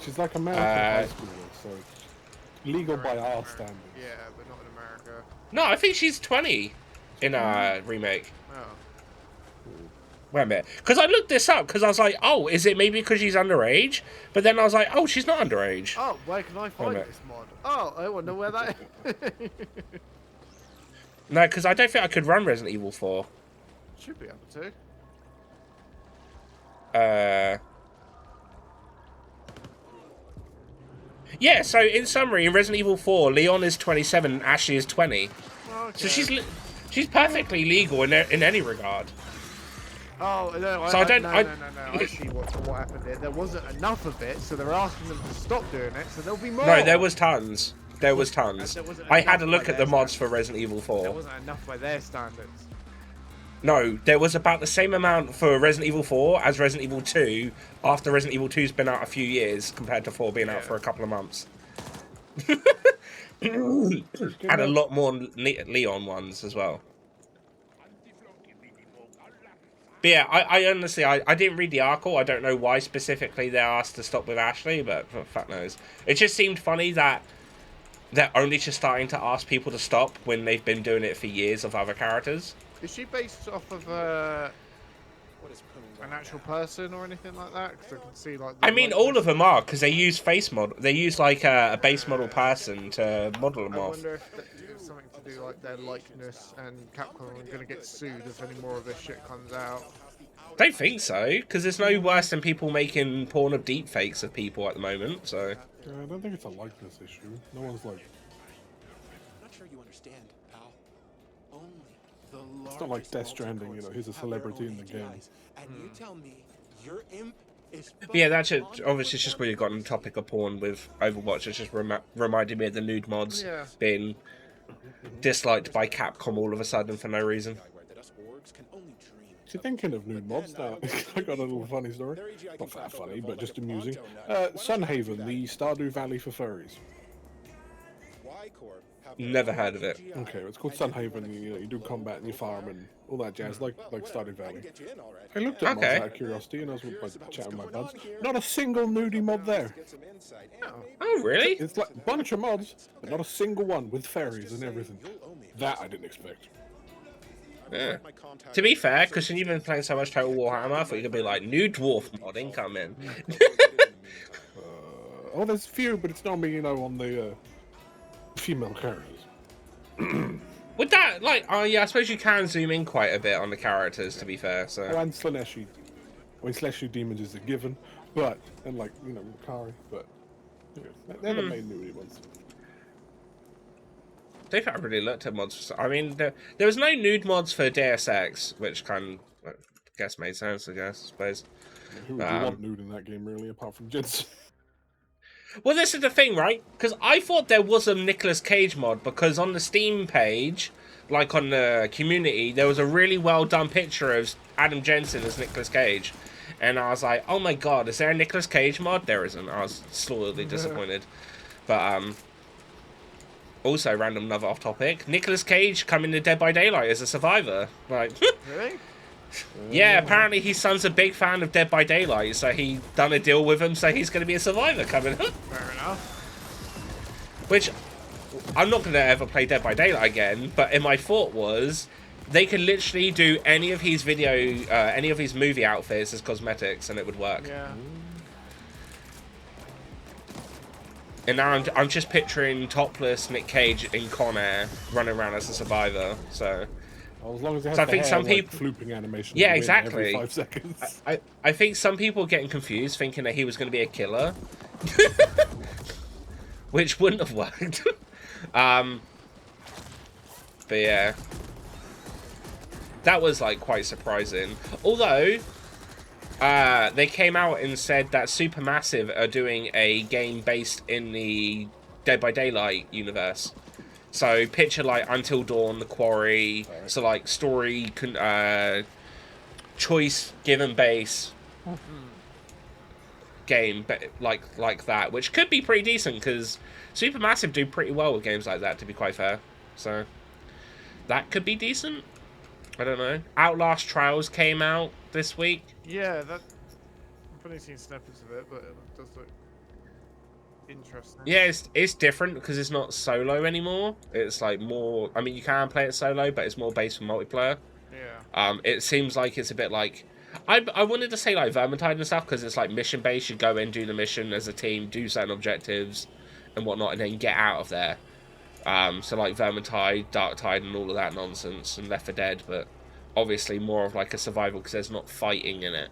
She's like American high schooler, so it's legal by our American. standards. Yeah, but not in America. No, I think she's 20 in a remake. Oh. Wait a minute. Because I looked this up, because I was like, oh, is it maybe because she's underage? But then I was like, oh, she's not underage. Oh, where can I find minute. this mod? Oh, I wonder where that is. No, because I don't think I could run Resident Evil 4. Should be able to. Yeah, so in summary, in Resident Evil 4, Leon is 27 and Ashley is 20. Okay. So she's perfectly legal in any regard. Oh no! So I don't- No. I- I see what happened there. There wasn't enough of it, so they're asking them to stop doing it. So there'll be more. No, there was tons. There was tons. there wasn't I had a enough look by at the their mods for standards. Resident Evil 4. There wasn't enough by their standards. No, there was about the same amount for Resident Evil 4 as Resident Evil 2 after Resident Evil 2's been out a few years compared to 4 being out for a couple of months. And a lot more Leon ones as well. But yeah, I honestly, I didn't read the article. I don't know why specifically they asked to stop with Ashley, but fuck knows. It just seemed funny that they're only just starting to ask people to stop when they've been doing it for years of other characters. Is she based off of an actual person or anything like that? Because I can see like. I mean, all of them are because they use face model. They use like a base model person to model them I off. wonder if that is something to do like their likeness, and Capcom are going to get sued if any more of this shit comes out. Don't think so, because there's no worse than people making porn of deep fakes of people at the moment. So I don't think it's a likeness issue. No one's like. Not sure you understand, pal. Only the It's not like Death Stranding, you know, he's a celebrity in the game. And you tell me your imp is yeah, that's it. Obviously, it's just where you got on the topic of porn with Overwatch. It just reminded me of the nude mods Yeah. being disliked by Capcom all of a sudden for no reason. So thinking of nude mods now, I got a little funny story. Not that funny, but just amusing. Sunhaven, the Stardew Valley for furries. Never heard of it. Okay, it's called Sunhaven. You know, you do combat and you farm and all that jazz, like Stardew Valley. I looked at mods Okay. out of curiosity and I was chatting with my buds. Not a single nudie mod there. Oh, really? It's like a bunch of mods, but not a single one with fairies and everything. That I didn't expect. Yeah. To be fair, because you've been playing so much Total Warhammer, I thought you could be like, new dwarf mod incoming. Oh, there's a few, but it's normally, you know, on the female characters. Would that, like, oh yeah, I suppose you can zoom in quite a bit on the characters, to be fair, so. Oh, and Slaneshi. I mean, Slaneshi demons is a given, but, and like, you know, Kari, but, yeah, they're the main nudie ones. I don't think I really looked at mods. I mean, there was no nude mods for Deus Ex, which kind of, I guess, made sense, I suppose. Who would you want nude in that game, really, apart from Jensen? Well, this is the thing, right? Because I thought there was a Nicolas Cage mod, because on the Steam page, like on the community, there was a really well done picture of Adam Jensen as Nicolas Cage. And I was like, oh my god, is there a Nicolas Cage mod? There isn't. I was sorely disappointed. But, also, random another off topic, Nicolas Cage coming to Dead by Daylight as a survivor. Like, Really? yeah, apparently his son's a big fan of Dead by Daylight, so he done a deal with him, so he's going to be a survivor coming up. Fair enough. Which, I'm not going to ever play Dead by Daylight again, but my thought was, they could literally do any of his any of his movie outfits as cosmetics, and it would work. Yeah. And now I'm just picturing topless Nick Cage in Con Air running around as a survivor, so... Well, as long as it has So I the think hair, some like, people- flooping animation. Yeah, every exactly. 5 seconds. I think some people are getting confused, thinking that he was going to be a killer. Which wouldn't have worked. But yeah. That was, like, quite surprising. Although... they came out and said that Supermassive are doing a game based in the Dead by Daylight universe. So picture like Until Dawn, The Quarry, so like story, choice given base game, but like that, which could be pretty decent because Supermassive do pretty well with games like that, to be quite fair. So that could be decent. I don't know. Outlast Trials came out this week. Yeah, that. I've only seen snippets of it, but it does look interesting. Yeah, it's different because it's not solo anymore. It's like more. I mean, you can play it solo, but it's more based on multiplayer. Yeah. It seems like it's a bit like. I wanted to say like Vermintide and stuff because it's like mission based. You go in, do the mission as a team, do certain objectives and whatnot, and then get out of there. So like Vermintide, Darktide, and all of that nonsense, and Left 4 Dead, but obviously more of like a survival because there's not fighting in it.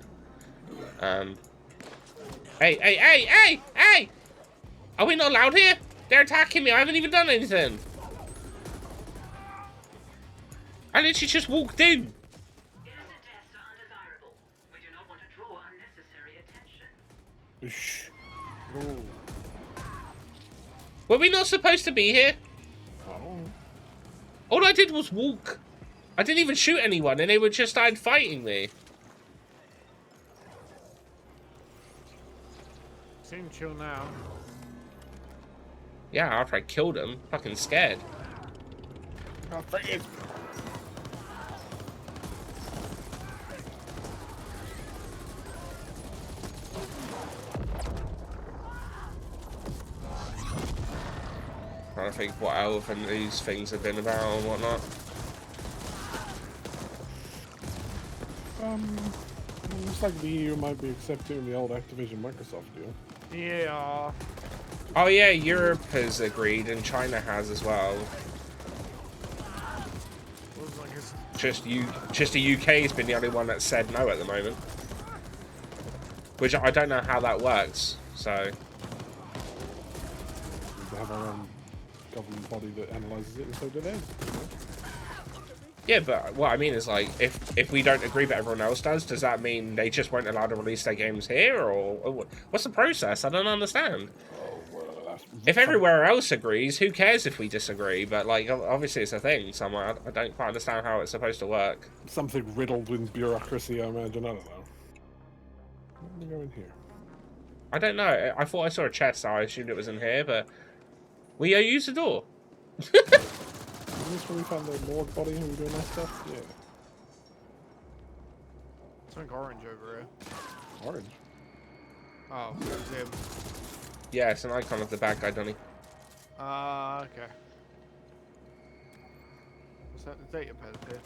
Hey! Are we not allowed here? They're attacking me. I haven't even done anything. I literally just walked in. Innocent deaths are undesirable. We do not want to draw unnecessary attention. Shh. Were we not supposed to be here? All I did was walk. I didn't even shoot anyone, and they were just started fighting me. Seem chill now. Yeah, after I killed him, fucking scared. Oh, friggin'. Trying to think what else and these things have been about and whatnot. Looks like the EU might be accepting the old Activision Microsoft deal. Yeah. Oh yeah, Europe has agreed and China has as well. Looks like it's Just the UK has been the only one that said no at the moment. Which I don't know how that works. So We have our own government body that analyzes it, and so do they. yeah, but what I mean is like if we don't agree but everyone else does that mean they just won't allow to release their games here, or what's the process? I don't understand. If everywhere else agrees, who cares if we disagree? But like obviously it's a thing, so I don't quite understand how it's supposed to work. Something riddled with bureaucracy, I imagine. I don't know. Let me go in here. I don't know. I thought I saw a chest, so I assumed it was in here, but will you use the door? Is this where we found the morgue body who were doing that stuff? Yeah. something orange over here. Orange. Oh, it was him. Yeah, it's an icon of the bad guy, Donny. Okay. What's that? The data pad here.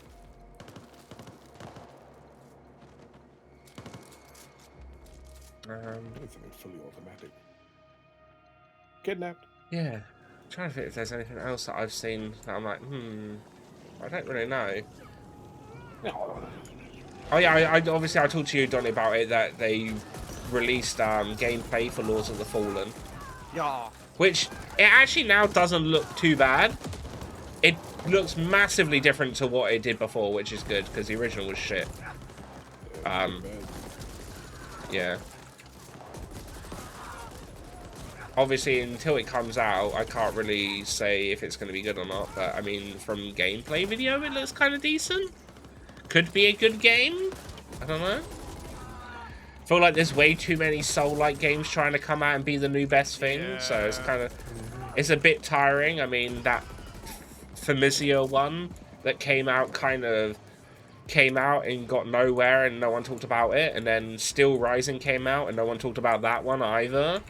It's something fully automatic. Kidnapped. Yeah. I'm trying to think if there's anything else that I've seen that I'm like, I don't really know. No. Oh yeah, I obviously I talked to you, Donny, about it, that they released gameplay for Lords of the Fallen. Yeah. Which, it actually now doesn't look too bad. It looks massively different to what it did before, which is good, because the original was shit. Yeah. Obviously, until it comes out, I can't really say if it's going to be good or not, but I mean, from gameplay video, it looks kind of decent. Could be a good game. I don't know. Feel like there's way too many Soul-like games trying to come out and be the new best thing, so it's kind of... It's a bit tiring. I mean, that familiar one that came out and got nowhere and no one talked about it, and then Still Rising came out and no one talked about that one either.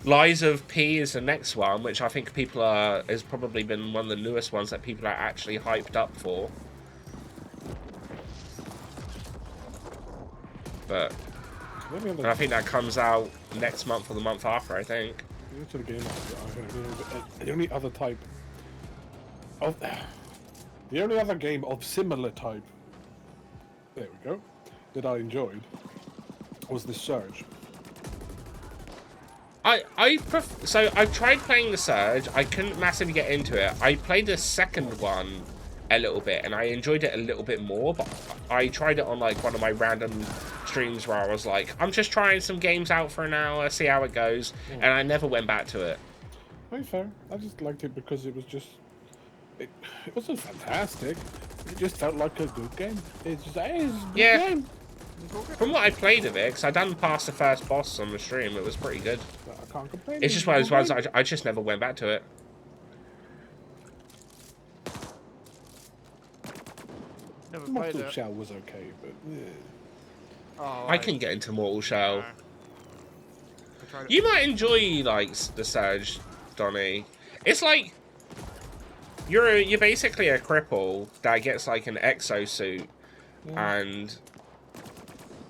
Lies of P is the next one, which I think has probably been one of the newest ones that people are actually hyped up for. But and I think that comes out next month or the month after, I think. To the game, the only other type of the only other game of similar type, there we go, that I enjoyed was the Surge. So I tried playing the Surge. I couldn't massively get into it. I played the second one a little bit and I enjoyed it a little bit more, but I tried it on like one of my random streams where I was like, I'm just trying some games out for an hour, see how it goes, and I never went back to it. Very fair. I just liked it because it was just it wasn't fantastic. It just felt like a good game. It's just a good game. From what I played of it, because I done past the first boss on the stream, it was pretty good. I can't complain. It's just one of those ones I just never went back to it. Never played Mortal it. Shell was okay, but yeah. Oh, I can get into Mortal Shell. I tried it. You might enjoy like the Surge, Donny. It's like you're basically a cripple that gets like an exosuit, and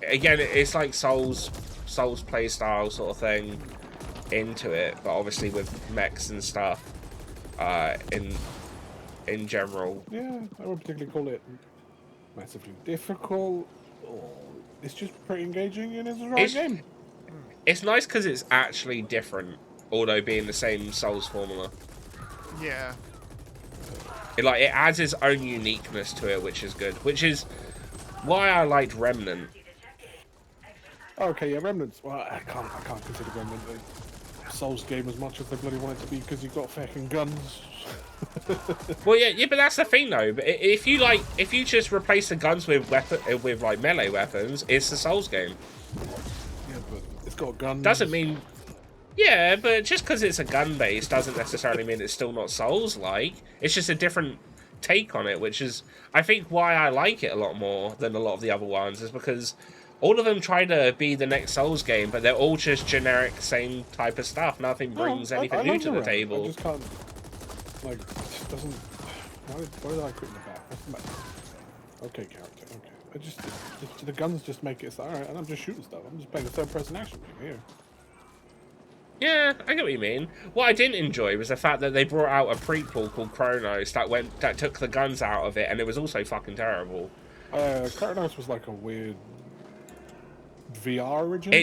again it's like Souls playstyle sort of thing into it, but obviously with mechs and stuff in general. Yeah, I wouldn't particularly call it massively difficult. It's just pretty engaging and it's a right game. It's nice because it's actually different, although being the same Souls formula. Yeah. It adds its own uniqueness to it, which is good. Which is why I liked Remnant. Okay, yeah, Remnant's. Well, I can't consider Remnant a Souls game as much as they bloody want it to be because you've got fucking guns. Well, yeah, but that's the thing though. But if you just replace the guns with like melee weapons, it's a Souls game. Yeah, but it's got guns. Doesn't mean. Yeah, but just because it's a gun base doesn't necessarily mean it's still not Souls-like. It's just a different take on it, which is, I think, why I like it a lot more than a lot of the other ones, is because all of them try to be the next Souls game, but they're all just generic, same type of stuff. Nothing brings anything new to the table. I just can't. It just doesn't. Why did I quit in the back? Okay, character. Okay. the guns just make it. All right, and I'm just shooting stuff. I'm just playing the third-person action game here. Yeah, I get what you mean. What I didn't enjoy was the fact that they brought out a prequel called Chronos that took the guns out of it, and it was also fucking terrible. Chronos was like a weird VR original.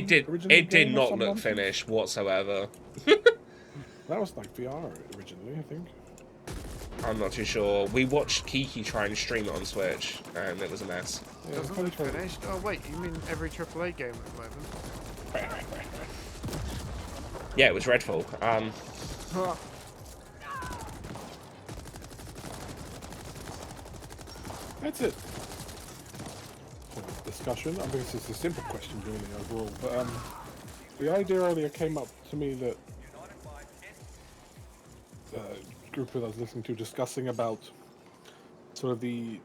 It did not look finished whatsoever. That was like VR originally, I think. I'm not too sure. We watched Kiki try and stream it on Switch, and it was a mess. Yeah, Doesn't look finished. Oh wait, you mean every AAA game at the moment? Yeah, it was Redfall. That's it. Discussion. I mean, it's a simple question, really, overall. But the idea earlier came up to me that group that I was listening to discussing about sort of the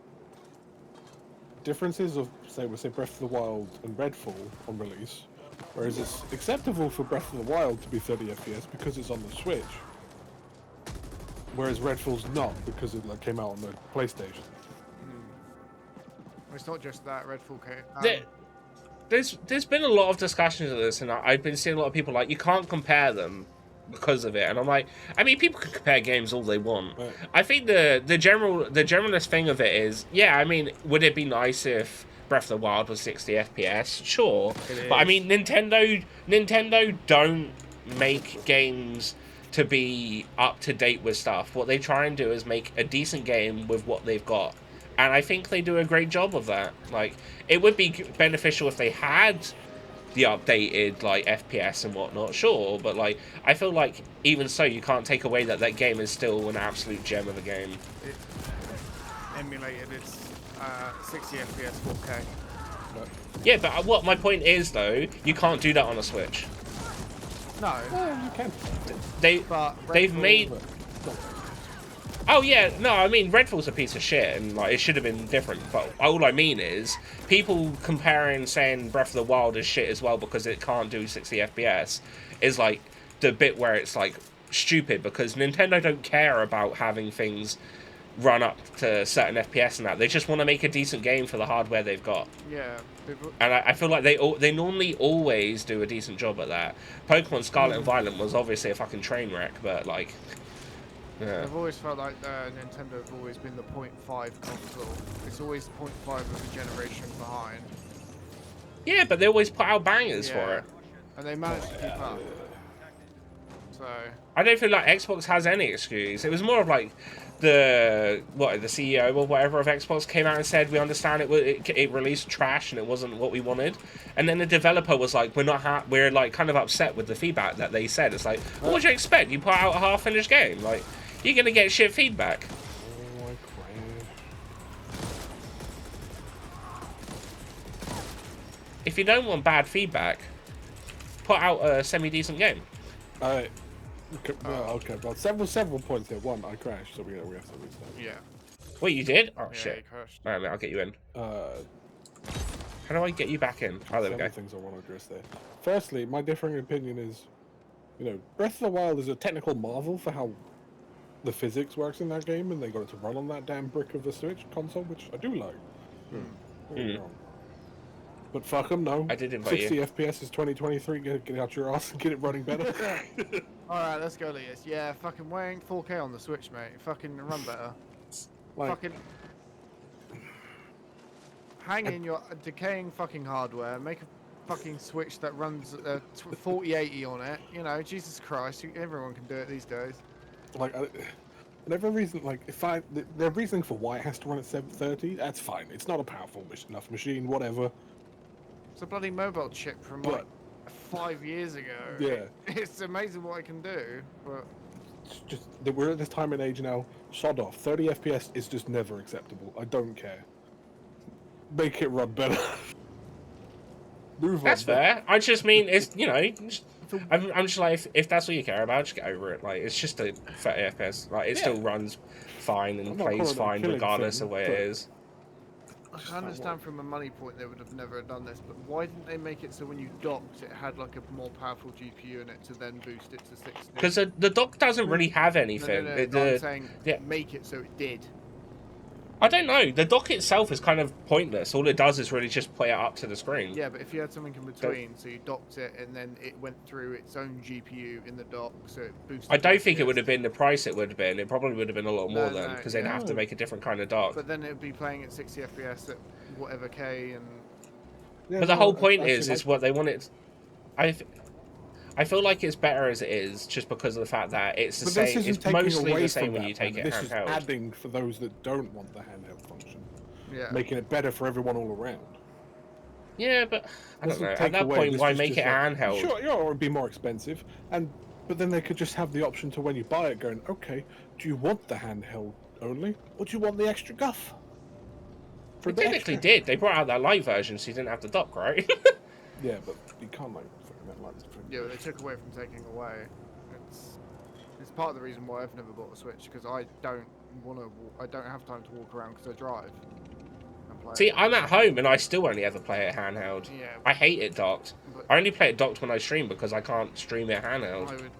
differences of, say Breath of the Wild and Redfall on release, whereas it's acceptable for Breath of the Wild to be 30 FPS because it's on the Switch, whereas Redfall's not because it came out on the PlayStation. It's not just that. Redfall came. There's been a lot of discussions of this, and I've been seeing a lot of people like, you can't compare them because of it, and I'm like, I mean, people can compare games all they want. Right. I think the generalist thing of it is, yeah, I mean, would it be nice if Breath of the Wild was 60 FPS? Sure, but I mean, Nintendo don't make games to be up to date with stuff. What they try and do is make a decent game with what they've got, and I think they do a great job of that. Like, it would be beneficial if they had the updated like FPS and whatnot, sure, but like, I feel like even so, you can't take away that that game is still an absolute gem of a game. It emulated its 60 FPS 4K. Yeah, but what my point is though, you can't do that on a Switch. No, You can. They've made. Oh yeah, no, I mean, Redfall's a piece of shit, and like, it should have been different, but all I mean is, people comparing, saying Breath of the Wild is shit as well because it can't do 60 FPS, is like, the bit where it's like, stupid, because Nintendo don't care about having things run up to certain FPS and that, they just want to make a decent game for the hardware they've got. yeah. And I feel like they normally always do a decent job at that. Pokemon Scarlet and Violet was obviously a fucking train wreck, but like, yeah. I've always felt like Nintendo have always been the 0.5 console. It's always 0.5 of a generation behind. Yeah, but they always put out bangers for it. And they managed to keep up. So I don't feel like Xbox has any excuse. It was more of like the CEO or whatever of Xbox came out and said, we understand it released trash and it wasn't what we wanted, and then the developer was like, we're like kind of upset with the feedback that they said. It's like, what would you expect? You put out a half-finished game, like, you're gonna get shit feedback. Oh, If you don't want bad feedback, put out a semi-decent game. Alright. Okay, well, several points here. One, I crashed, so we have to restart. yeah. Wait, you did? Oh Yeah, shit. you crashed. Alright, mate, I'll get you in. Uh, How do I get you back in? Oh, there we go. several things I want to address there. Firstly, my differing opinion is, Breath of the Wild is a technical marvel for how the physics works in that game, and they got it to run on that damn brick of the Switch console, which I do like. Don't get me wrong. But fuck them, no. I did invite 60 you. FPS is 2023. Get out your ass and get it running better. Alright, let's go, Elias. Yeah, fucking weighing 4K on the Switch, mate. Fucking run better. Like, Fucking hang in your decaying fucking hardware. Make a fucking Switch that runs 4080 on it. You know, Jesus Christ, everyone can do it these days. like, whatever reason, like, the reasoning for why it has to run at 730, that's fine. It's not a powerful enough machine, whatever. It's a bloody mobile chip from But- like 5 years ago. Yeah. It's amazing what I can do, but It's just that we're at this time and age now. Sod off. 30 FPS is just never acceptable. I don't care. Make it run better. Move on. That's fair. I just mean, it's, I'm just like, if that's what you care about, just get over it. Like, it's just a 30 FPS. Like, it still runs fine and I'm not plays calling it a fine killing regardless thing, of where it but- is. I can understand from a money point they would have never done this, but why didn't they make it so when you docked it had like a more powerful GPU in it to then boost it to 60? Because the dock doesn't really have anything. No, I'm I'm saying yeah. make it so it did. I don't know. The dock itself is kind of pointless. All it does is really just play it up to the screen. Yeah, but if you had something in between, so you docked it and then it went through its own GPU in the dock, so it boosted. I don't think it FPS. would have been the price it would have been. It probably would have been a lot more No, because they'd have to make a different kind of dock. But then it would be playing at 60 FPS at whatever K and. Yeah, But the no, whole I point actually is like what they want it. I feel like it's better as it is, just because of the fact that it's the But same. this isn't It's taking mostly away the same from when that, you take man. it This is handheld. adding for those that don't want the handheld function, Yeah. making it better for everyone all around. Yeah, but I don't Doesn't know. take At that away, point, this why is make just it like, handheld? Sure, yeah, it would be more expensive, but then they could just have the option to when you buy it, going, okay, do you want the handheld only, or do you want the extra guff? They the technically extra? did. They brought out that light version, so you didn't have to dock, right? Yeah, but you can't like fucking that light thing. Yeah, but they took away from taking away. It's part of the reason why I've never bought a Switch, because I don't have time to walk around because I drive. And play See, it. I'm at home and I still only ever play it handheld. Yeah. I hate it docked. But I only play it docked when I stream because I can't stream it handheld. I would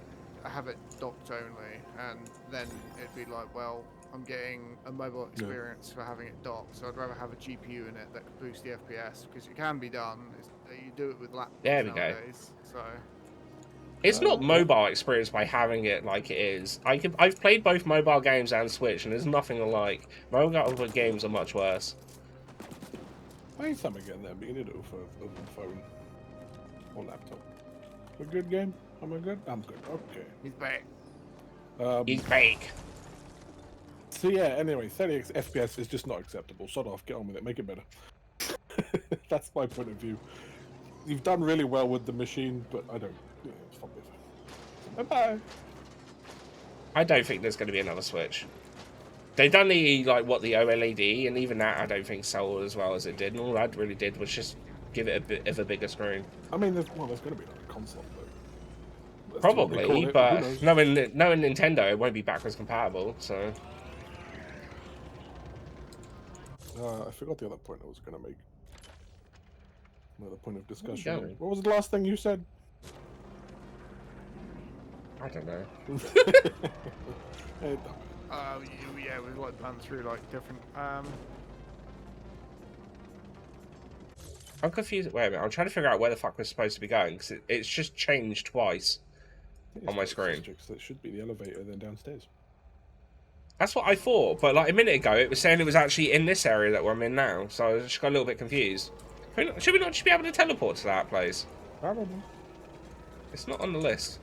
have it docked only, and then it'd be like, well, I'm getting a mobile experience for having it docked, so I'd rather have a GPU in it that could boost the FPS, because it can be done. You do it with laptops There we go. nowadays, so. It's not mobile experience by having it like it is. I've played both mobile games and Switch, and there's nothing alike. Mobile games are much worse. I need something getting there, but you need it over phone or laptop. A good game? Am I good? I'm good. Okay. He's back. He's fake. So yeah, anyway, 30 FPS is just not acceptable. Sod off, get on with it, make it better. That's my point of view. You've done really well with the machine, but I don't. Yeah, it's fine. Bye-bye. I don't think there's going to be another Switch. They done the the OLED, and even that I don't think sold as well as it did. And all that really did was just give it a bit of a bigger screen. I mean, there's going to be another console, but Probably, but knowing Nintendo, it won't be backwards compatible. So I forgot the other point I was going to make. Another point of discussion. going? What was the last thing you said? I don't know. Yeah, we've like gone through like different. I'm confused. Wait a minute. I'm trying to figure out where the fuck we're supposed to be going because it's just changed twice on my screen. So it should be the elevator then downstairs. That's what I thought, but like a minute ago, it was saying it was actually in this area that I'm in now. So I just got a little bit confused. Should we not just be able to teleport to that place? Probably. It's not on the list.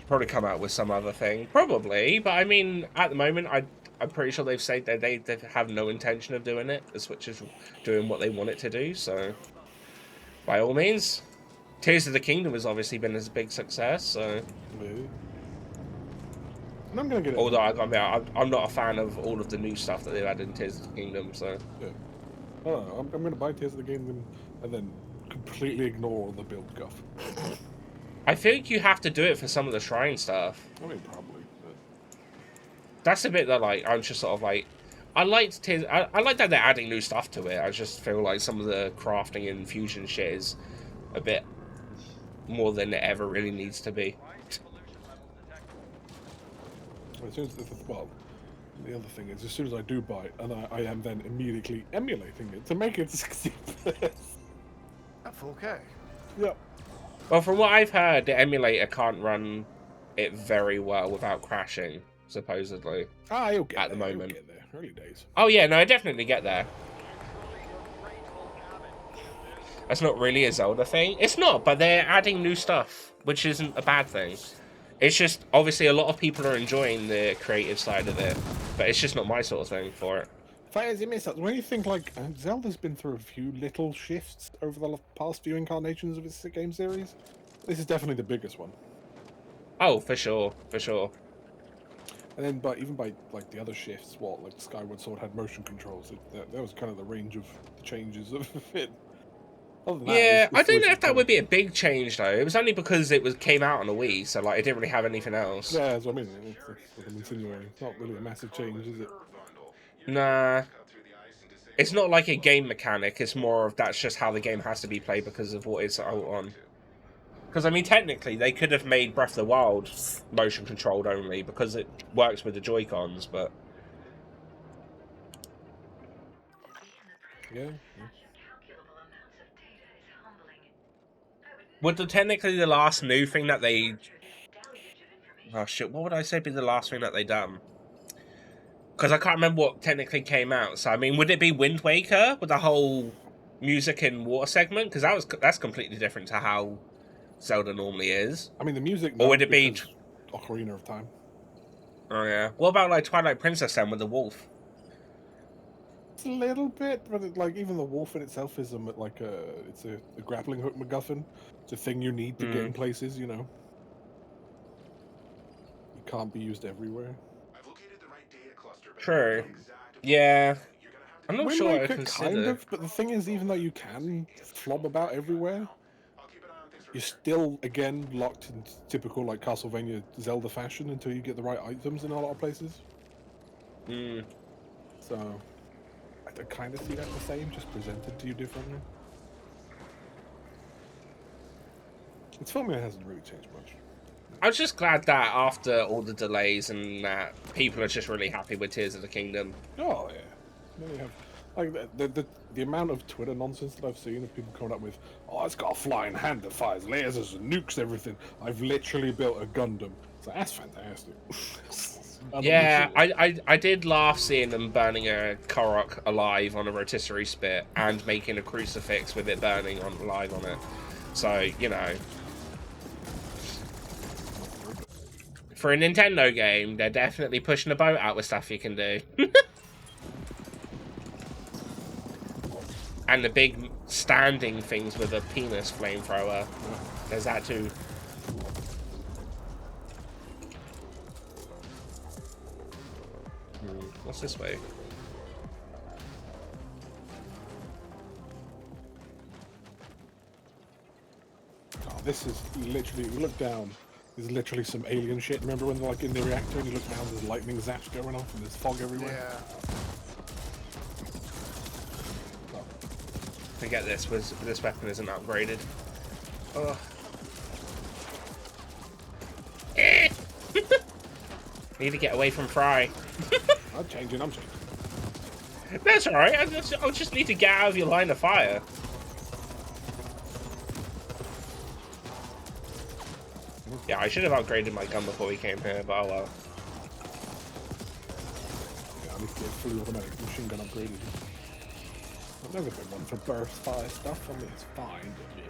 Probably come out with some other thing. Probably, but I mean, at the moment, I'm pretty sure they've said that they have no intention of doing it. The Switch is doing what they want it to do, so by all means. Tears of the Kingdom has obviously been a big success, so... And I'm gonna get it. Although I'm not a fan of all of the new stuff that they've added in Tears of the Kingdom, so... Yeah. I don't know, I'm gonna buy Tears of the Kingdom and then completely ignore all the build guff. I think you have to do it for some of the shrine stuff. I mean, probably. But... That's a bit that, like, I'm just sort of like... I like that they're adding new stuff to it. I just feel like some of the crafting and fusion shit is a bit more than it ever really needs to be. Well, the other thing is, as soon as I do buy it, and I am then immediately emulating it to make it 60 At 4K. Yep. Well, from what I've heard, the emulator can't run it very well without crashing, supposedly. Ah, you'll get at the there, moment. You'll get there. Early days. Oh yeah, no, I definitely get there. That's not really a Zelda thing. It's not, but they're adding new stuff, which isn't a bad thing. It's just, obviously, a lot of people are enjoying the creative side of it, but it's just not my sort of thing for it. When you think, like, Zelda's been through a few little shifts over the past few incarnations of its game series, this is definitely the biggest one. Oh, for sure, for sure. And then, even by like the other shifts, like Skyward Sword had motion controls. That was kind of the range of the changes of it. Other than that, Yeah, I it's don't know literally if that fun. would be a big change though. It was only because it came out on a Wii, so like it didn't really have anything else. Yeah, that's what I mean. That's what I'm insinuating. It's not really a massive change, is it? Nah, it's not like a game mechanic. It's more of that's just how the game has to be played because of what it's out on. Because I mean, technically, they could have made Breath of the Wild motion controlled only because it works with the Joy-Cons, but Yeah. Incalculable amounts of data is humbling. I would would technically the last new thing that they deluge of information. oh shit, what would I say be the last thing that they done? Because I can't remember what technically came out. So I mean, would it be Wind Waker with the whole music and water segment? Because that's completely different to how Zelda normally is. I mean, the music, Or no, would it be? because Ocarina of Time. Oh yeah. What about like Twilight Princess then with the wolf? It's a little bit, but like even the wolf in itself is like it's a grappling hook MacGuffin. It's a thing you need to get in places. You know, it can't be used everywhere. True. Yeah. I'm not Wind sure what I Waker consider. kind of, but the thing is, even though you can flob about everywhere, you're still again locked in typical like Castlevania Zelda fashion until you get the right items in a lot of places. Mm. So I kind of see that the same, just presented to you differently. It's filming hasn't really changed much. I was just glad that after all the delays and that people are just really happy with Tears of the Kingdom. Oh yeah, then you have like the amount of Twitter nonsense that I've seen of people coming up with, oh, it's got a flying hand that fires lasers and nukes everything. I've literally built a Gundam. So that's fantastic. Yeah, I did laugh seeing them burning a Korok alive on a rotisserie spit and making a crucifix with it burning on alive on it. So, you know. For a Nintendo game, they're definitely pushing the boat out with stuff you can do. And the big standing things with a penis flamethrower. There's that too. What's this way? Oh, this is literally, you look down, there's literally some alien shit. Remember when they're like in the reactor and you look down, there's lightning zaps going off and there's fog everywhere? Yeah. Forget this, this weapon isn't upgraded. Ugh. Need to get away from Fry. I'm changing. That's alright, I'll just need to get out of your line of fire. Yeah, I should have upgraded my gun before we came here, but oh well. Yeah, I need to get fully automatic machine gun upgraded. I've never been one for burst fire stuff. I mean, it's fine, but yeah.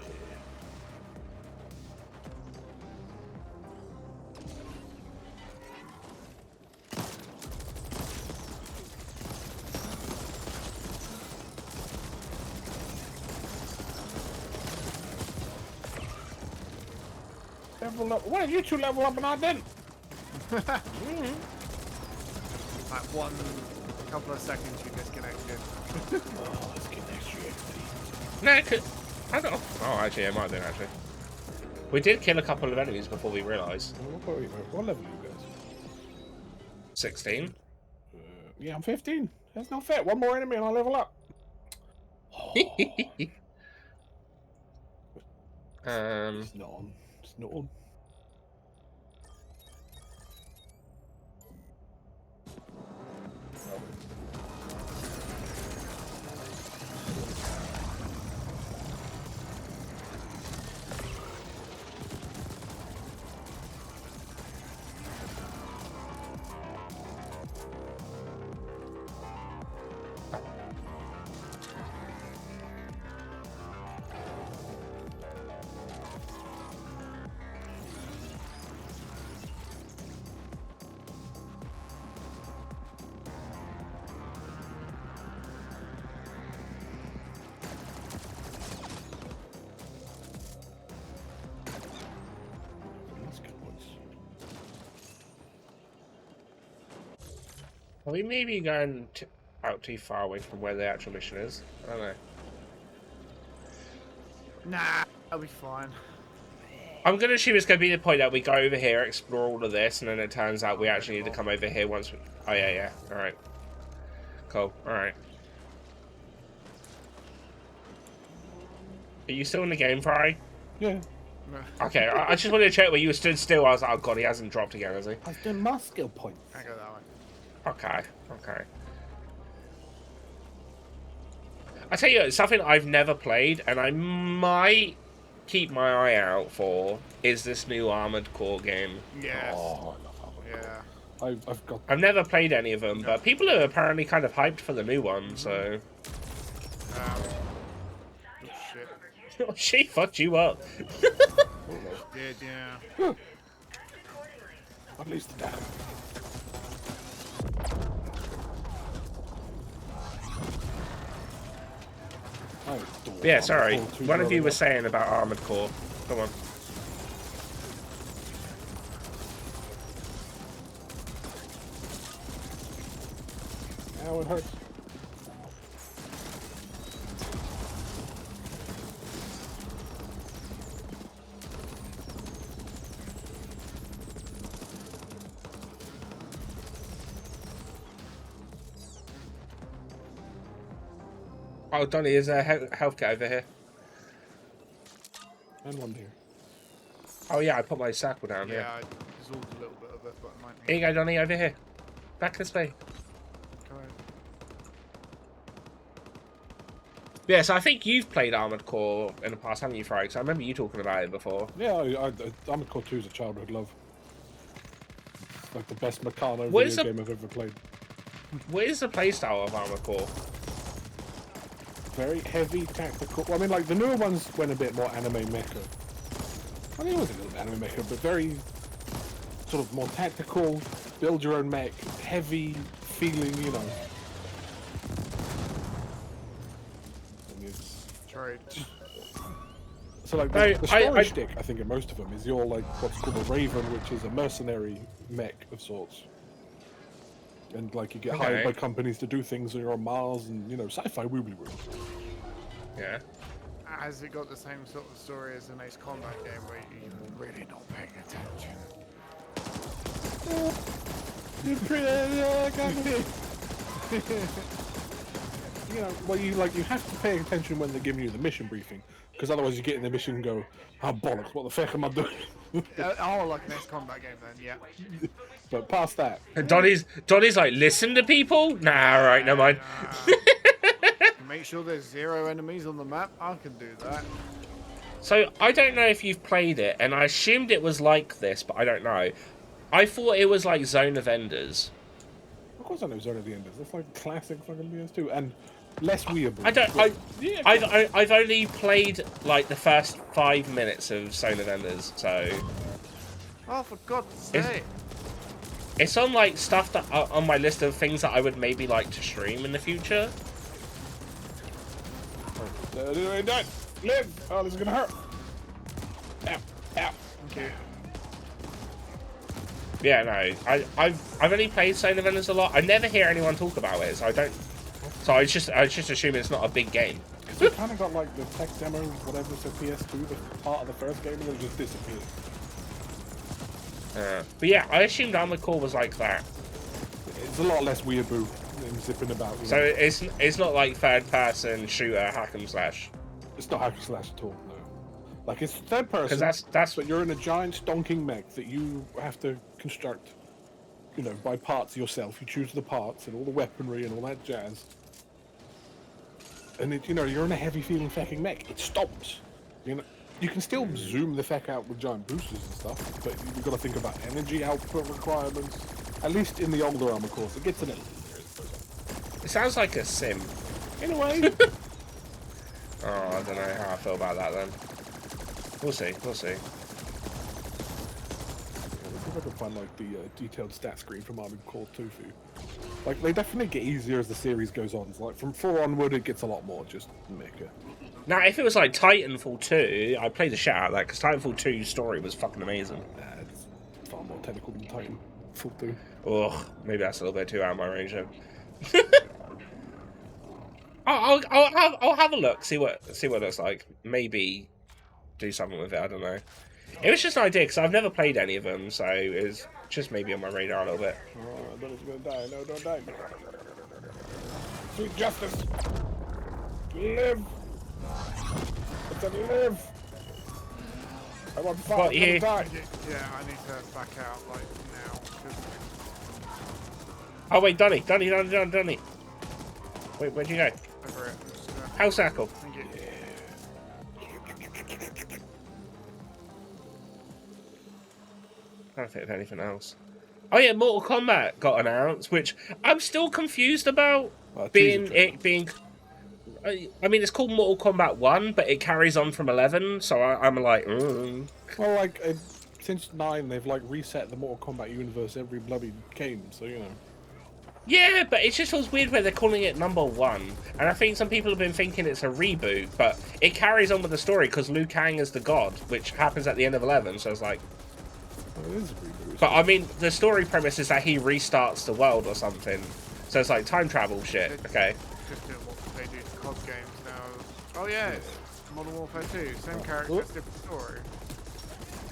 Level up. Why did you two level up and I didn't? Like one couple of seconds you disconnected. Oh, let's get extra XP. No, I don't. Oh, actually, I might have been actually. We did kill a couple of enemies before we realised. What level are you guys? 16. Yeah, I'm 15. That's not fair. One more enemy and I'll level up. It's not on. It's not on. Are we maybe going out too far away from where the actual mission is? I don't know. Nah, I'll be fine. I'm going to assume it's going to be the point that we go over here, explore all of this, and then it turns out we actually need to come over here once we... Oh, yeah, yeah. Alright. Cool. Alright. Are you still in the game, Fry? Yeah. No. Okay, I just wanted to check where you stood still. I was like, oh god, he hasn't dropped again, has he? I've done my skill points. I go that way. Okay, okay. I tell you, something I've never played, and I might keep my eye out for, is this new Armored Core game. Yes. Oh, I love Armored Core. Yeah. I've got. I've never played any of them, but people are apparently kind of hyped for the new one, so... Oh, shit. She fucked you up. Did, yeah. At least the damn. Yeah, sorry. One of you was saying about Armored Core. Come on. Ow, it hurts. Oh, Donny, is a health kit over here? And one here. Oh yeah, I put my sackle down here. Yeah, I absorbed a little bit of it, but it might Here you go, Donny, over here. Back this way. Go ahead. Yeah, so I think you've played Armored Core in the past, haven't you, Fry? Because I remember you talking about it before. Yeah, Armored Core 2 is a childhood love. It's like the best Meccano What is video game I've ever played. What is the playstyle of Armored Core? Very heavy, tactical. Well, I mean, like, the newer ones went a bit more anime mecha. I mean, it was a little bit anime mecha, but very sort of more tactical, build your own mech, heavy feeling, you know. And it's... Trade. So, like, the storage stick, I think, in most of them, is your, like, what's called a Raven, which is a mercenary mech of sorts. And, like, you get hired by companies to do things, and you're on Mars, and, you know, sci-fi woobly-woo. Yeah. Has it got the same sort of story as an Ace Combat game where you're really not paying attention? You know, well, you have to pay attention when they're giving you the mission briefing, because otherwise you get in the mission and go, oh bollocks, what the fuck am I doing? Oh, like an Ace Combat game then, yeah. But past that, Donny's like, listen to people? Nah, alright, never mind. Make sure there's 0 enemies on the map. I can do that. So, I don't know if you've played it, and I assumed it was like this, but I don't know. I thought it was like Zone of Enders. of course I know Zone of the Enders. That's like classic fucking PS2, and less weeaboo. I've only played like the first 5 minutes of Zone of Enders, so... Oh, for God's sake. It's on like stuff that on my list of things that I would maybe like to stream in the future. Live! Oh, this is gonna hurt. Ow! Ow! Okay. Yeah, no, I've only played Zone of Enders a lot. I never hear anyone talk about it, so I don't. So I just assume it's not a big game. Because we kind of got like the tech demo, whatever, for PS2, the part of the first game, and then it just disappeared. But yeah, I assumed Armored Core was like that. It's a lot less weeaboo than zipping about. So it's not like third-person shooter hack and slash. It's not hack and slash at all. No. Like it's third person. Because that's but you're in a giant stonking mech that you have to construct. You know, by parts yourself. You choose the parts and all the weaponry and all that jazz. And it, you know, you're in a heavy feeling fucking mech. It stops. You know, you can still zoom the feck out with giant boosters and stuff, but you've got to think about energy output requirements. At least in the older Armored Cores, it gets a little easier. It sounds like a sim. In a way. Oh, I don't know how I feel about that then. We'll see. We'll see. Let's see if I can find like the detailed stat screen from Armored Core 2 for you. Like they definitely get easier as the series goes on. So, like from 4 onward, it gets a lot more just mecha. Now, if it was like Titanfall 2, I'd play the shit out of that because Titanfall 2's story was fucking amazing. It's far more technical than Titanfall 2. Ugh, maybe that's a little bit too out of my range then. I'll have a look, see what it looks like. Maybe do something with it. I don't know. It was just an idea because I've never played any of them, so it was just maybe on my radar a little bit. Oh, Donny's gonna die. No, don't die. Sweet justice. Live. Let them live. I want fire. What, you- Die. Yeah, I need to back out like now. 'Cause Oh wait, Donny. Wait, where'd you go? over it. I'm just gonna- House circle. Thank you. I don't think of anything else. Oh yeah, Mortal Kombat got announced, which I'm still confused about. Being. I mean, it's called Mortal Kombat 1, but it carries on from 11, so I'm like, Well, like since 9, they've like reset the Mortal Kombat universe every bloody game. So you know. Yeah, but it just feels weird where they're calling it number 1. And I think some people have been thinking it's a reboot, but it carries on with the story because Liu Kang is the god, which happens at the end of 11, so it's like... Well, it is a reboot. But I mean, the story premise is that he restarts the world or something. So it's like time travel shit, okay. Just doing what they do to COD games now. Oh yeah, it's Modern Warfare 2. Same characters, different story.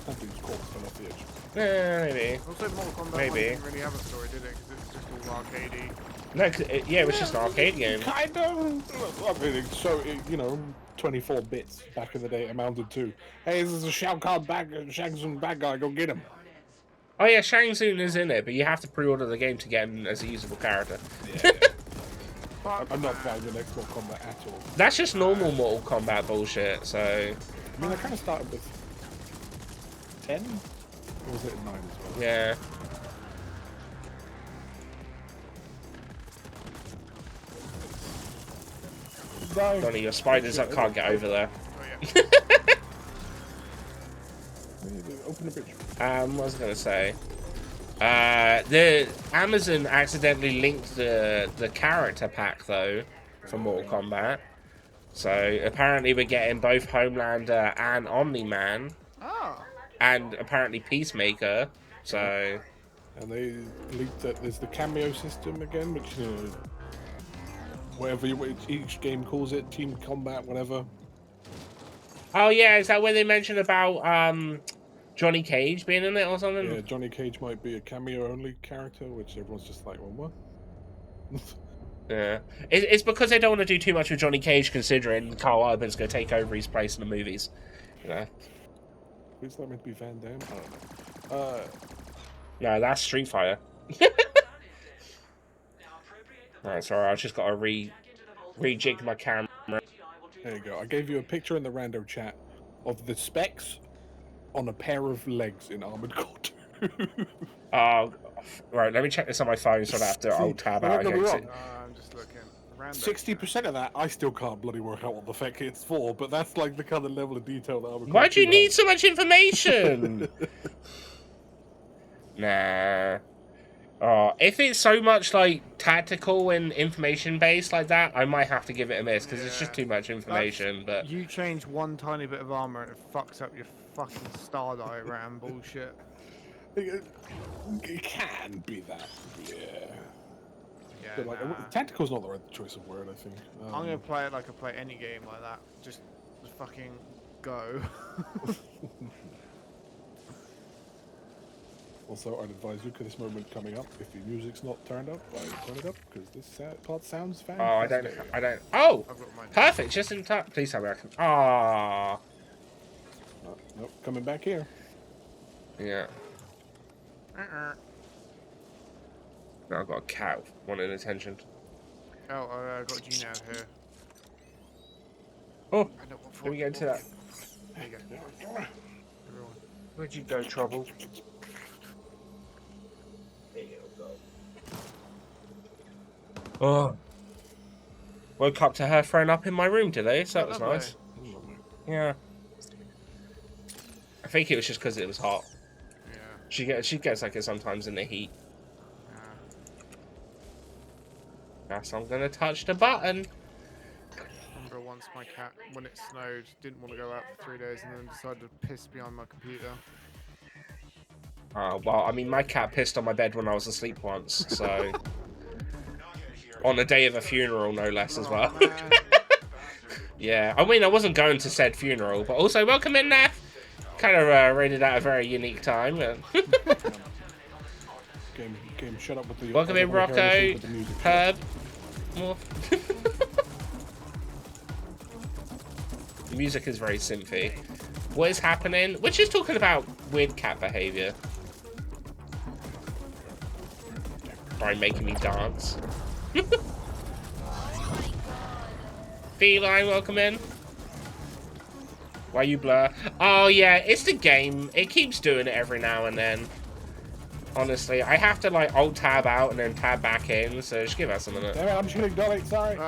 Something's called fell off the edge. Yeah, maybe. Also, Mortal Kombat 1 Maybe. didn't really have a story, did it? Because it was just all arcadey. No, yeah, it was just an arcade game. Kind of. I mean, so you know, 24 bits back in the day amounted to. Hey, this is a Shao Kahn Shang Tsung bad guy. Go get him. Oh yeah, Shang Tsung is in it, but you have to pre-order the game to get him as a usable character. Yeah. I'm not buying the next Mortal Kombat at all. That's just normal Mortal Kombat bullshit, so... I mean, I kind of started with 10? Or was it 9 as well? Yeah. Die. Donny, your spiders that can't get over there. Oh yeah. Open the bridge. What was I going to say? The Amazon accidentally linked the character pack, though, for Mortal Kombat. So, apparently we're getting both Homelander and Omni-Man. Oh. And apparently Peacemaker, so... And they leaked that there's the cameo system again, which, you know, whatever each game calls it, Team Combat, whatever. Oh yeah, is that where they mentioned about Johnny Cage being in it or something? Yeah, Johnny Cage might be a cameo-only character, which everyone's just like, well, what? Yeah. It's because they don't want to do too much with Johnny Cage, considering Carl Urban's going to take over his place in the movies. You know? Is that meant to be Van Damme? I don't know. No, that's Street Fighter. Alright, sorry, I just got to rejig my camera. There you go. I gave you a picture in the rando chat of the specs on a pair of legs in Armored Core 2. Right, let me check this on my phone so I don't have to alt tab out again. I'm just looking. 60% of that, I still can't bloody work out what the fuck it's for, but that's like the kind of level of detail that Armored Core Why do you 2 need has. so much information? Nah. If it's so much like tactical and information based like that, I might have to give it a miss because it's just too much information. But You change one tiny bit of armor and it fucks up your fucking star diagram bullshit. It can be that, yeah. Yeah, But like, nah. tactical's not the right choice of word, I think. I'm gonna play it like I play any game like that. Just fucking go. Also, I'd advise you, at this moment coming up, if your music's not turned up, turn it up, because this part sounds fantastic. I don't. Oh, I've got mine. perfect. Just in time. Please tell me I can. Ah, Nope, coming back here. yeah. Now I've got a cat wanting attention. Oh, I got Gino here. Oh, I know what let me get into that. There you go. Everyone. Where'd you go, Trouble? Oh. Woke up to her thrown up in my room today, so that was lovely. nice. Yeah. I think it was just because it was hot. Yeah. She gets like it sometimes in the heat. Guess I'm gonna touch the button. I remember once my cat, when it snowed, didn't want to go out for 3 days and then decided to piss behind my computer. Oh, well, I mean, my cat pissed on my bed when I was asleep once, so... on the day of a funeral, no less, as well. Man. Yeah, I mean, I wasn't going to said funeral, but also welcome in, Neff. Kind of rated at a very unique time. Game, shut up with the. Welcome in, Rocco, Herb. More. The music is very synthy. What is happening? We're just talking about weird cat behavior. By making me dance. Feline, welcome in. Why you blur? Oh yeah, it's the game. It keeps doing it every now and then. Honestly, I have to like alt tab out and then tab back in, so just give us a minute. Damn it, I'm shooting Dolly, sorry.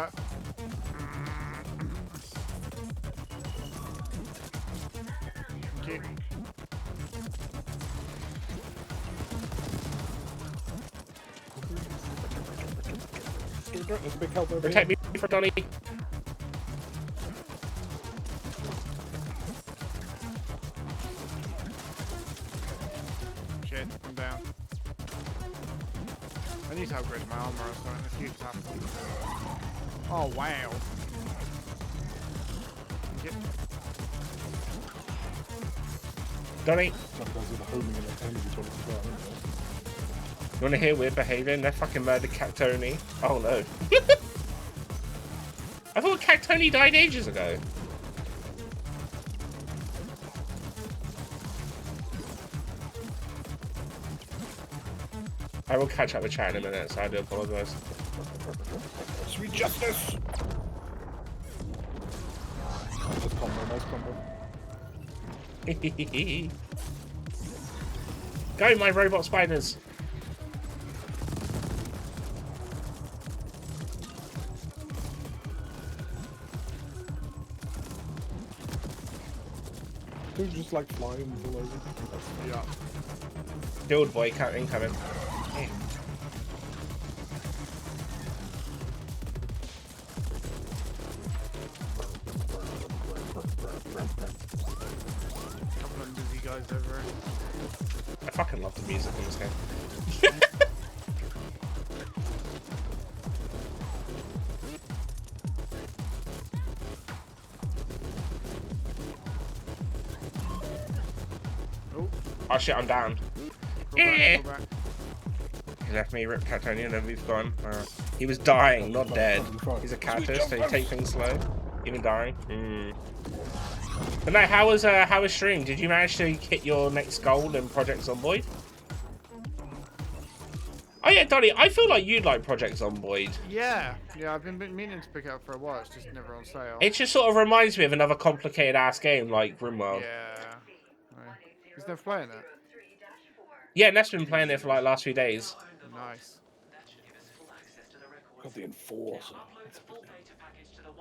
There's a big help over Protect here. me for Donny. Shit, I'm down. I need to upgrade my armor or something. This keeps happening. Oh, wow. Get... Donny, Sometimes with the homing and the energy toilets as well, isn't it? you wanna hear weird behavior? They fucking murdered Cat Tony. Oh no. I thought Cat Tony died ages ago. I will catch up with chat in a minute, so I do apologise. Sweet justice! Nice combo. Go, my robot spiders! They're just like flying all over. Yeah. Build boy incoming. Couple of dizzy guys over here. I fucking love the music in this game. Oh shit, I'm down. Go back, go back. He left me, ripped Catoni, and then we've gone. He was dying, not dead. He's a cactus, so you take things slow. Even dying. But no, how was stream? Did you manage to hit your next goal in Project Zomboid? Oh yeah, Donny, I feel like you'd like Project Zomboid. Yeah, I've been meaning to pick it up for a while. It's just never on sale. It just sort of reminds me of another complicated ass game like Grimworld. Yeah. Is Nev playing it? Yeah, Neff's been playing it for like last few days. Nice. Got the Enforcer.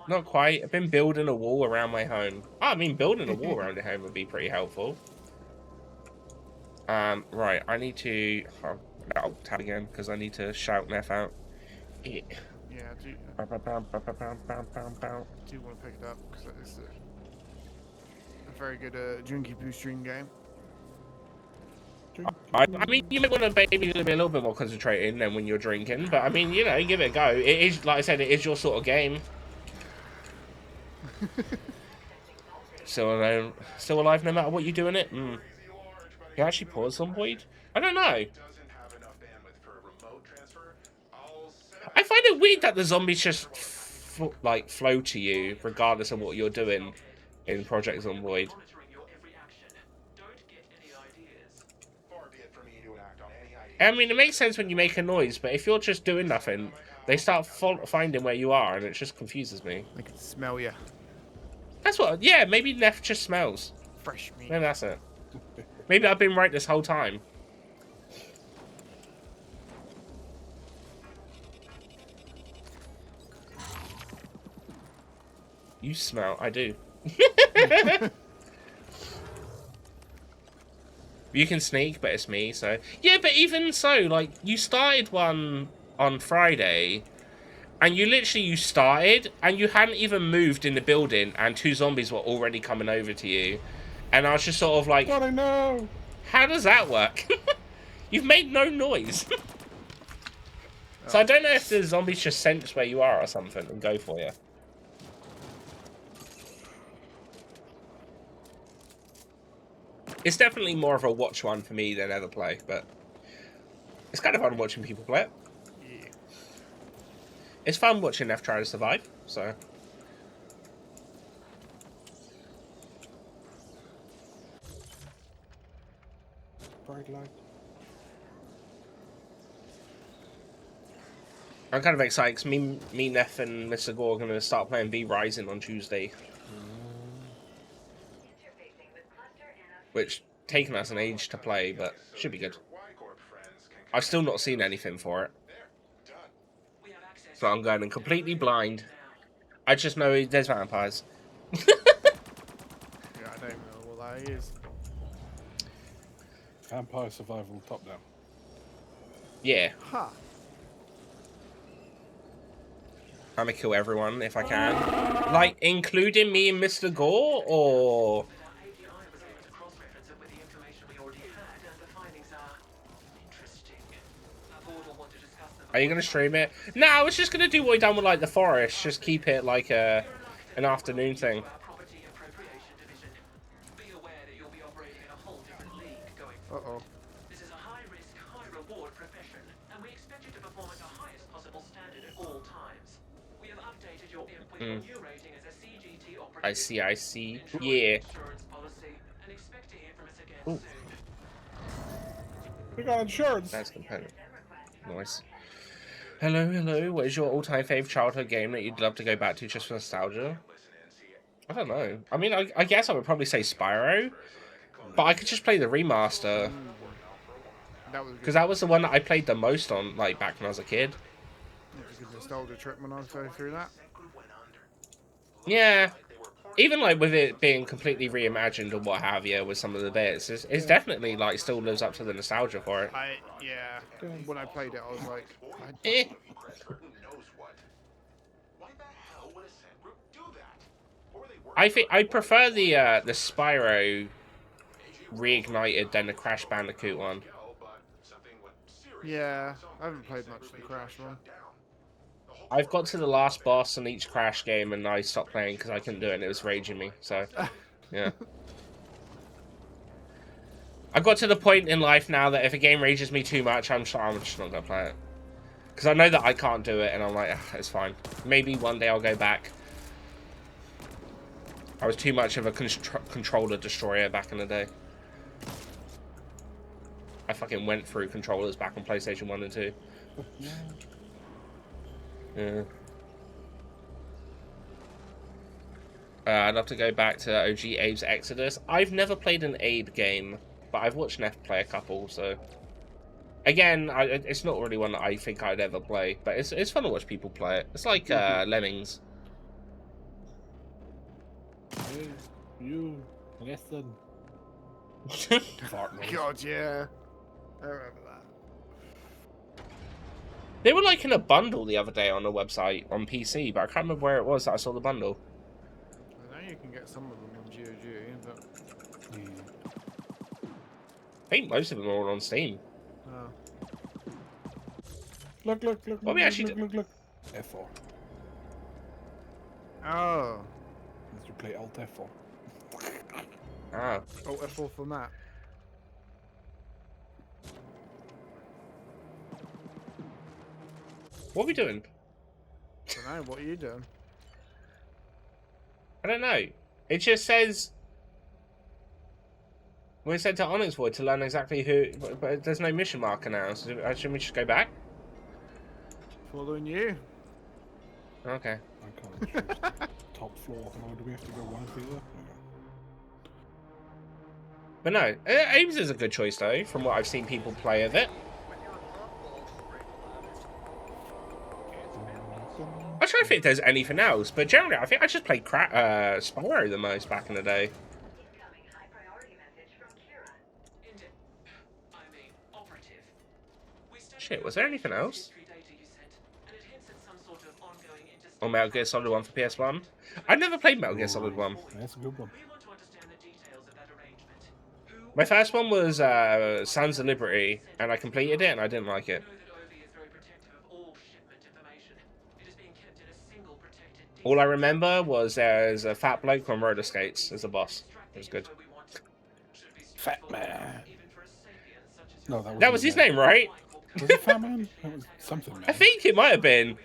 Not quite. I've been building a wall around my home. Oh, I mean, building a wall around the home would be pretty helpful. Right, I need to... I'll tab again, because I need to shout Neff out. Yeah. Yeah, I do want to pick it up, because it's a very good Junkie Poo stream game. I mean, you might want to maybe be a little bit more concentrating than when you're drinking, but I mean, you know, give it a go. It is, like I said, it is your sort of game. Still alive no matter what you do in it? You actually pause Zomboid? I don't know. I find it weird that the zombies just flow to you regardless of what you're doing in Project Zomboid. I mean, it makes sense when you make a noise, but if you're just doing nothing, they start finding where you are, and it just confuses me. They can smell you. That's what... Yeah, maybe Neff just smells. Fresh meat. Maybe that's it. Maybe I've been right this whole time. You smell. I do. You can sneak, but it's me, so... Yeah, but even so, like, you started one on Friday, and you started, and you hadn't even moved in the building, and 2 zombies were already coming over to you. And I was just sort of like... Oh, no! How does that work? You've made no noise. So I don't know if the zombies just sense where you are or something and go for you. It's definitely more of a watch one for me than ever play, but it's kind of fun watching people play it. Yeah. It's fun watching F try to survive, so. Bright light. I'm kind of excited because me, Neff, and Mr. Gore are going to start playing V Rising on Tuesday. Which, taken us an age to play, but should be good. I've still not seen anything for it. So I'm going in completely blind. I just know there's vampires. Yeah, I don't know what that is. Vampire survival top down. Yeah. Huh. I'm gonna kill everyone if I can. Like, including me and Mr. Gore, or... Are you gonna stream it? No, I was just gonna do what we done with, like, the forest. Just keep it, like, an afternoon thing. Uh-oh. This is a high-risk, high-reward profession, and we expect you to perform at the highest possible standard at all times. We have updated your imp with your new rating as a CGT operative. I see. Yeah. Insurance policy, and expect to hear from us again Ooh. soon. We got insurance. That's competitive. Nice. Hello. What is your all-time favorite childhood game that you'd love to go back to just for nostalgia? I don't know. I mean, I guess I would probably say Spyro, but I could just play the remaster. Because that was the one that I played the most on, like, back when I was a kid. Because I stole the trip when I was going through that. Yeah. Even, like, with it being completely reimagined and what have you with some of the bits, it's definitely, like, still lives up to the nostalgia for it. Yeah. When I played it, I was like... Eh. I think I prefer the Spyro reignited than the Crash Bandicoot one. Yeah, I haven't played much of the Crash one. I've got to the last boss in each Crash game and I stopped playing because I couldn't do it and it was raging me, so, yeah. I've got to the point in life now that if a game rages me too much, I'm just not going to play it. Because I know that I can't do it and I'm like, it's fine. Maybe one day I'll go back. I was too much of a controller destroyer back in the day. I fucking went through controllers back on PlayStation 1 and 2. Yeah. I'd love to go back to OG Abe's Exodus. I've never played an Abe game, but I've watched Neff play a couple, so... Again, it's not really one that I think I'd ever play, but it's fun to watch people play it. It's like Lemmings. Hey, you, listen. God, yeah. I remember that. They were like in a bundle the other day on the website on PC, but I can't remember where it was that I saw the bundle. I know you can get some of them on GOG, but... I think most of them are on Steam. Oh. Look. What we actually look. F4. Oh. Let's play Alt F4. Ah. Oh, F4 for that. What are we doing? I don't know, what are you doing? I don't know. It just says... We're sent to Onyx Void to learn exactly who... But there's no mission marker now, so shouldn't we just go back? Following you. Okay. I can't choose top floor. No, do we have to go one further? But no, Ames is a good choice though, from what I've seen people play of it. I try to think if there's anything else, but generally I think I just played Spyro the most back in the day. Shit, was there anything else? Or Metal Gear Solid 1 for PS1? I've never played Metal Gear Solid 1. That's a good one. My first one was Sons of Liberty, and I completed it, and I didn't like it. All I remember was there's a fat bloke on roller skates as a boss. It was good. Fat Man. No, that was That was his name, right? Was it Fat Man? That was something, man. I think it might have been.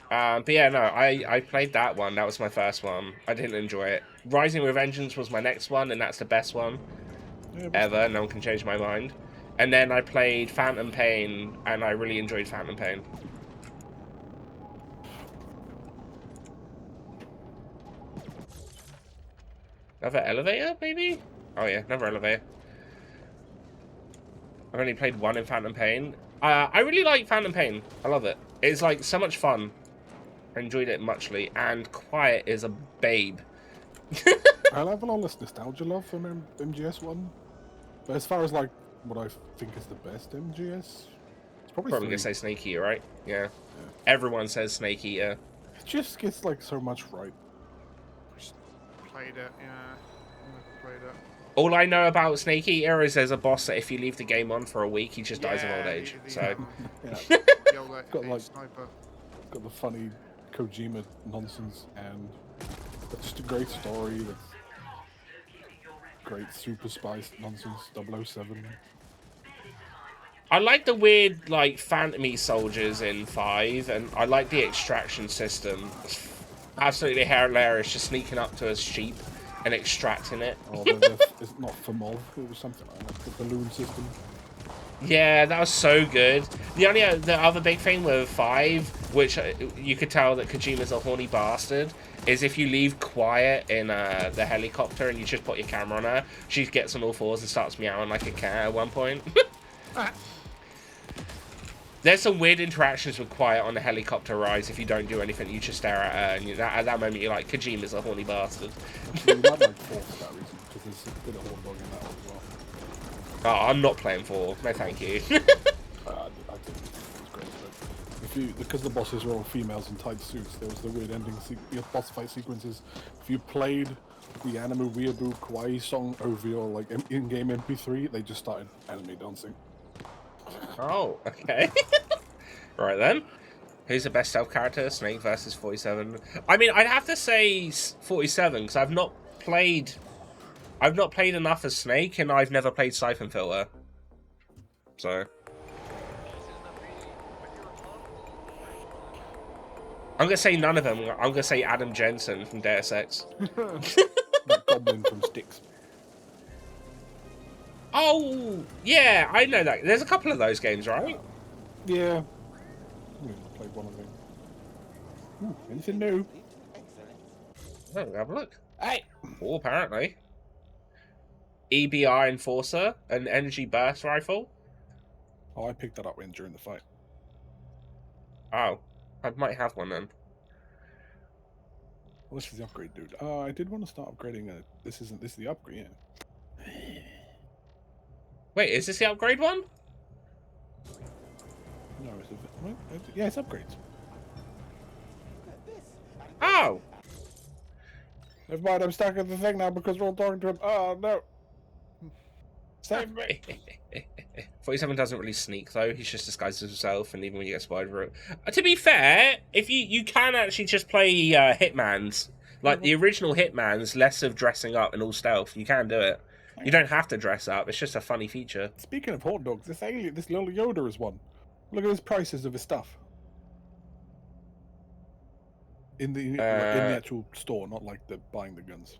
But yeah, no, I played that one. That was my first one. I didn't enjoy it. Rising with Vengeance was my next one, and that's the best one ever. No one can change my mind. And then I played Phantom Pain, and I really enjoyed Phantom Pain. Another elevator, maybe? Oh yeah, another elevator. I've only played one in Phantom Pain. I really like Phantom Pain. I love it. It's like so much fun. I enjoyed it muchly, and Quiet is a babe. I have all this nostalgia love from MGS one, but as far as like what I think is the best MGS, it's probably Probably 3. gonna say Snake Eater, right? Yeah. Everyone says Snake Eater. It just gets like so much right. Played it, yeah. Never played it. All I know about Snake Eater is there's a boss that if you leave the game on for a week, he just dies of old age. So. Yeah. Got like sniper. got the funny Kojima nonsense and just a great story. That's great super spice nonsense. 007. I like the weird, like, phantomy soldiers in 5, and I like the extraction system. Absolutely hilarious, just sneaking up to a sheep and extracting it. Oh, it's not Famov. It was something like that. The balloon system. Yeah, that was so good. The other big thing with 5, which you could tell that Kojima's a horny bastard, is if you leave Quiet in the helicopter and you just put your camera on her, she gets on all fours and starts meowing like a cat at one point. There's some weird interactions with Quiet on the helicopter rides. If you don't do anything, you just stare at her, and at that moment you're like, Kojima's a horny bastard. You might like 4 for that reason, because there's a bit of horn dog in that one as well. Oh, I'm not playing 4. No, thank you. I think it's great, but because the bosses were all females in tight suits, there was the weird ending boss fight sequences. If you played the Anime Weeaboo Kawaii song over your like in-game MP3, they just started anime dancing. Oh, okay. Right then. Who's the best stealth character? Snake versus 47. I mean, I'd have to say 47 because I've not played enough as Snake, and I've never played Siphon Filter. So I'm gonna say none of them. I'm gonna say Adam Jensen from Deus Ex. That goblin from Styx. Oh, yeah, I know that. There's a couple of those games, right? Yeah. I played one of them. Ooh, anything new? Oh, have a look. Hey! Oh, apparently. EBI Enforcer, an energy burst rifle. Oh, I picked that up during the fight. Oh, I might have one then. Well, this is the upgrade, dude. I did want to start upgrading. This is the upgrade, yeah. Wait, is this the upgrade one? No, yeah, it's upgrades. Oh! Never mind, I'm stuck at the thing now because we're all talking to him. Oh, no. Save me. 47 doesn't really sneak, though. He's just disguised as himself, and even when you get spotted for it. To be fair, if you can actually just play Hitman's. Like, the original Hitman's, less of dressing up and all stealth. You can do it. You don't have to dress up. It's just a funny feature. Speaking of hot dogs, this little Yoda is one. Look at his prices of his stuff. In the actual store, not like buying the guns.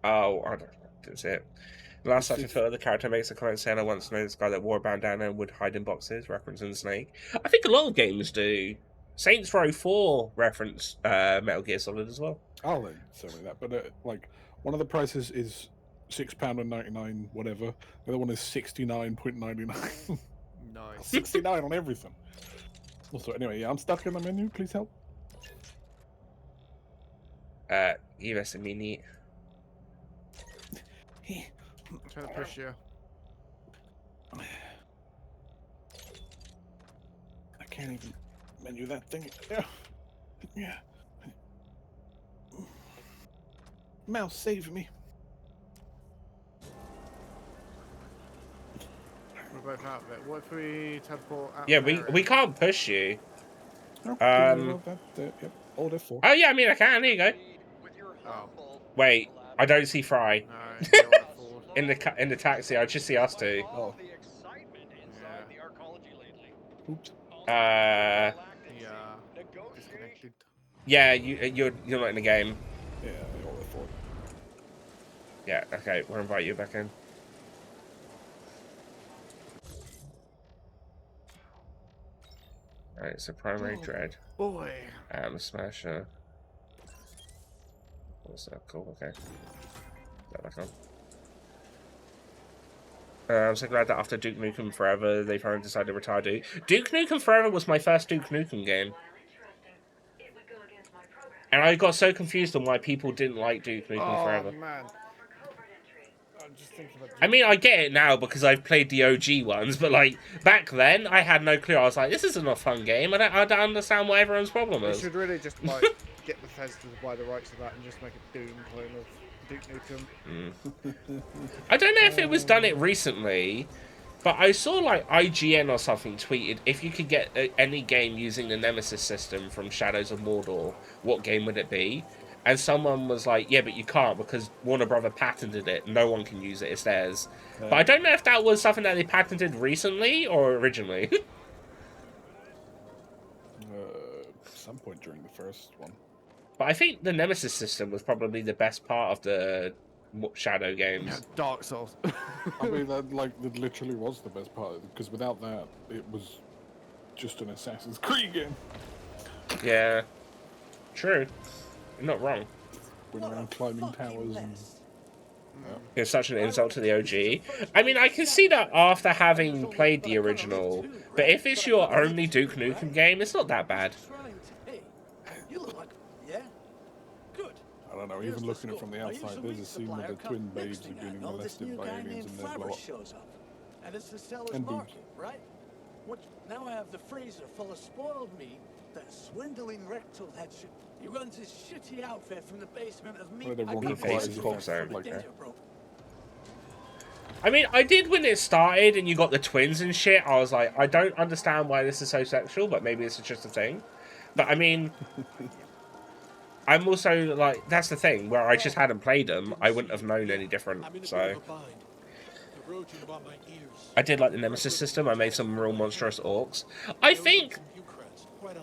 Oh, I didn't see it. Last Siphon Filter, the character makes a comment saying, I once know this guy that wore a bandana and would hide in boxes, referencing Snake. I think a lot of games do. Saints Row 4 reference Metal Gear Solid as well. I'll then say that, but like one of the prices is £6.99, whatever. The other one is £69.99. Nice. 69 on everything. Also, anyway, yeah, I'm stuck in the menu. Please help. Give us a minute. I'm trying to push you. I can't even menu that thing. Yeah. Yeah. Mouse, save me. We're both out of it. What if we teleport out? Yeah, of the area? we can't push you. Yep. Hold F4. Oh yeah, I mean I can. Here you go. Oh. Wait, I don't see Fry. No. you're on a Ford. in the taxi. I just see us two. Oh. The excitement inside the arcology lately. Oops. Yeah. Negotiate. Disconnected. Yeah, you're not in the game. Yeah, all the Ford. Yeah, okay, we'll invite you back in. Alright, so primary dread. Boy. Smasher. What's that? Cool, okay. Put that back on. I'm so glad that after Duke Nukem Forever, they finally decided to retire Duke. Duke Nukem Forever was my first Duke Nukem game. While interesting, it would go against my program. And I got so confused on why people didn't like Duke Nukem Oh Forever. man. Call for covert entry. I'm just thinking about. I mean, I get it now because I've played the OG ones, but like back then, I had no clue. I was like, "This isn't a fun game." I don't understand what everyone's problem They is. should really just like get Bethesda to buy the rights to that and just make a Doom clone of Duke Nukem. I don't know if it was done it recently, but I saw like IGN or something tweeted if you could get any game using the Nemesis system from Shadows of Mordor, what game would it be? And someone was like, yeah, but you can't because Warner Brother patented it. No one can use it. It's theirs. But I don't know if that was something that they patented recently or originally. Some point during the first one. But I think the Nemesis system was probably the best part of the Shadow games. Dark Souls. I mean, that literally was the best part because without that, it was just an Assassin's Creed game. Yeah. True. You're not wrong. Went around climbing towers and. It's such an insult to the OG. I mean, I can see that after having played the original, but if it's your only Duke Nukem game, it's not that bad. Hey, you look like, yeah? Good. I don't know, even looking at it from the outside, there's a scene where the twin babes are getting molested by aliens and they blow up. Shows up. And it's the seller's And market, right? What? Now I have the freezer full of spoiled meat, that swindling rectal head shit. He runs his shitty outfit from the basement of meat. Where they I want got Meat faces, the corpse from like the that. danger, bro. I mean, I did when it started and you got the twins and shit. I was like, I don't understand why this is so sexual, but maybe this is just a thing. But I mean, I'm also like, that's the thing, where I just hadn't played them, I wouldn't have known any different. So I did like the Nemesis system. I made some real monstrous orcs. I think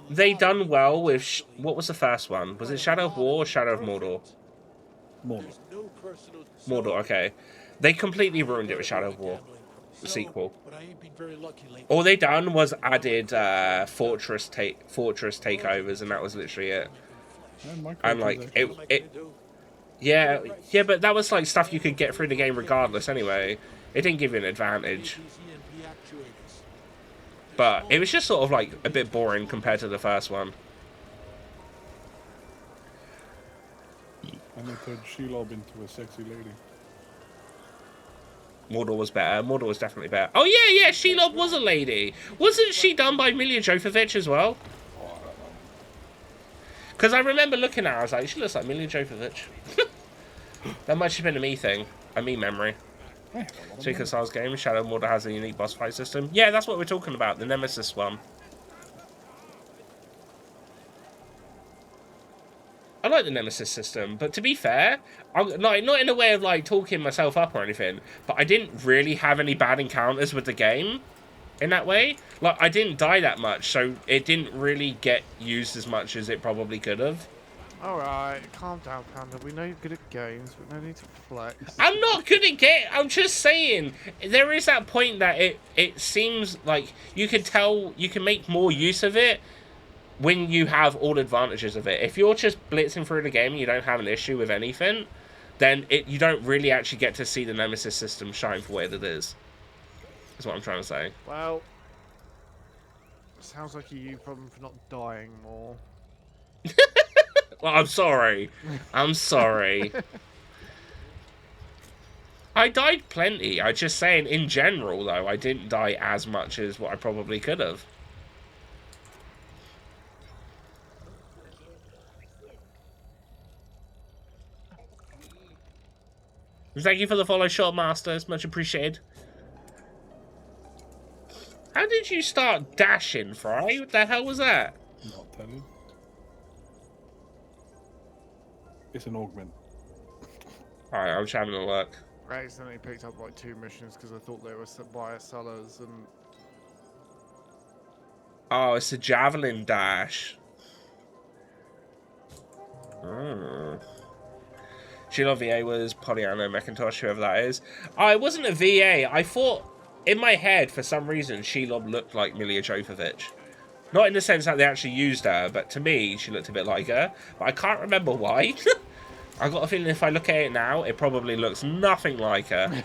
they done well with what was the first one? Was it Shadow of War or Shadow of Mordor? Mordor. Mordor, okay. They completely ruined it with Shadow of War, the sequel. All they done was added fortress takeovers, and that was literally it. I'm like, yeah, but that was like stuff you could get through the game regardless anyway. It didn't give you an advantage. But it was just sort of like a bit boring compared to the first one. And they turned Shelob into a sexy lady. Mordor was better. Mordor was definitely better. Oh yeah, Shelob was a lady. Wasn't she done by Mila Jovovich as well? Because I remember looking at her, I was like, she looks like Mila Jovovich. That might have been a me thing. A me memory. Suika Styles game, Shadow of Mordor has a unique boss fight system. Yeah, that's what we're talking about, the Nemesis one. I like the Nemesis system, but to be fair, I'm not in a way of like talking myself up or anything, but I didn't really have any bad encounters with the game in that way. Like, I didn't die that much, so it didn't really get used as much as it probably could have. Alright, calm down, Panda. We know you're good at games, but no need to flex. I'm not good at I'm just saying, there is that point that it seems like you can tell you can make more use of it when you have all advantages of it. If you're just blitzing through the game and you don't have an issue with anything, then you don't really actually get to see the Nemesis system shine for what it is. That's what I'm trying to say. Well, sounds like a you problem for not dying more. Well, I'm sorry. I'm sorry. I died plenty. I'm just saying, in general, though, I didn't die as much as what I probably could have. Thank you for the follow, Shot Master. It's much appreciated. How did you start dashing, Fry? What the hell was that? Not telling. It's an augment. Alright, I'm just having a look. I accidentally picked up like 2 missions because I thought they were buyer sellers, and Oh, it's a javelin dash. Oh. Sheila VA was Pollyanna McIntosh, whoever that is. Oh, it wasn't a VA. I thought, in my head, for some reason, Shelob looked like Mila Jovovich. Not in the sense that they actually used her, but to me, she looked a bit like her. But I can't remember why. I got a feeling if I look at it now, it probably looks nothing like her.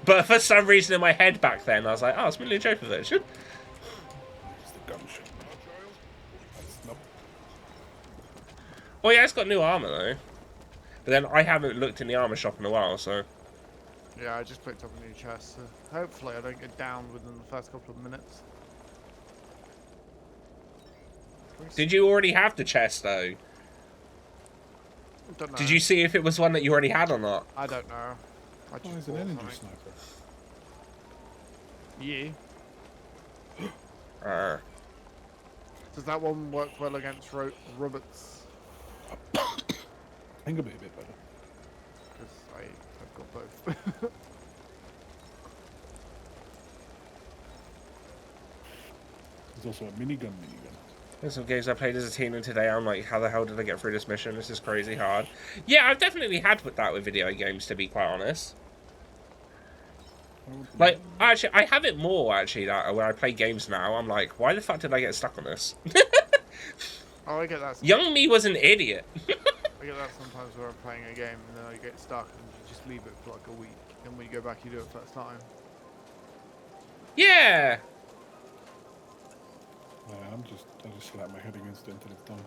But for some reason in my head back then, I was like, oh, it's Mila Jovovich. It's the gun shop. That's not... Oh yeah, it's got new armor though. But then I haven't looked in the armor shop in a while, so... yeah, I just picked up a new chest. So hopefully I don't get downed within the first couple of minutes. Did you already have the chest though? Don't know. Did you see if it was one that you already had or not? I don't know. I Oh, just it's an bought energy something. sniper. Yeah. Does that one work well against robots? I think it'll be a bit better. Because I've got both. There's also a minigun. There's some games I played as a teen, and today I'm like, how the hell did I get through this mission? This is crazy hard. Yeah, I've definitely had with that with video games, to be quite honest. Like, actually, I have it more, actually, that when I play games now, I'm like, why the fuck did I get stuck on this? Oh, I get that. Young me was an idiot. I get that sometimes where I'm playing a game and then I get stuck and you just leave it for like a week. Then when you go back, you do it first time. Yeah. Yeah, I just slap my head against it until it's done.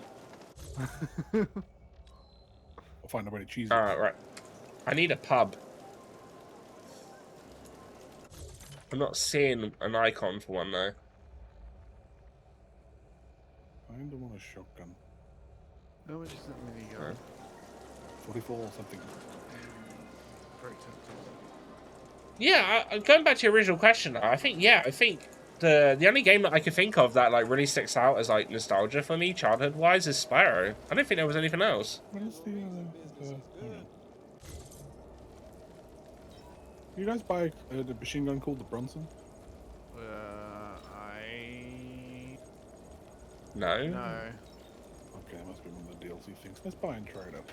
I'll find a way to cheese it. Alright, right. I need a pub. I'm not seeing an icon for one, though. I don't want a shotgun. No, it's just a minigun. 44 or something. Very tempting. Yeah, going back to your original question, I think the only game that I could think of that like really sticks out as like nostalgia for me, childhood-wise, is Spyro. I don't think there was anything else. What is the hang on. You guys buy the machine gun called the Bronson? No. No. Okay, it must be one of the DLC things. Let's buy and try it out.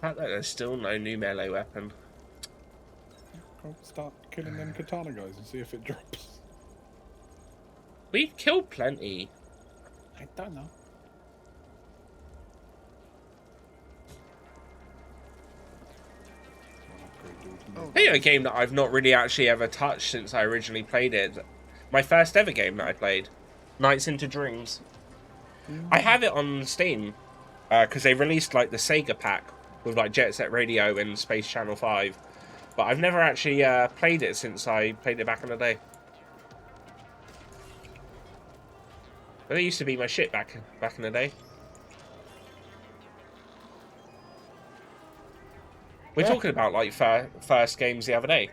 Fact that there's still no new melee weapon. Go start killing them katana guys and see if it drops. We've killed plenty. I don't know. Video game that I've not really actually ever touched since I originally played it. My first ever game that I played, Nights into Dreams. I have it on Steam because they released like the Sega pack with like Jet Set Radio and Space Channel 5, but I've never actually played it since I played it back in the day. But it used to be my shit back in the day. We're talking about like first games the other day.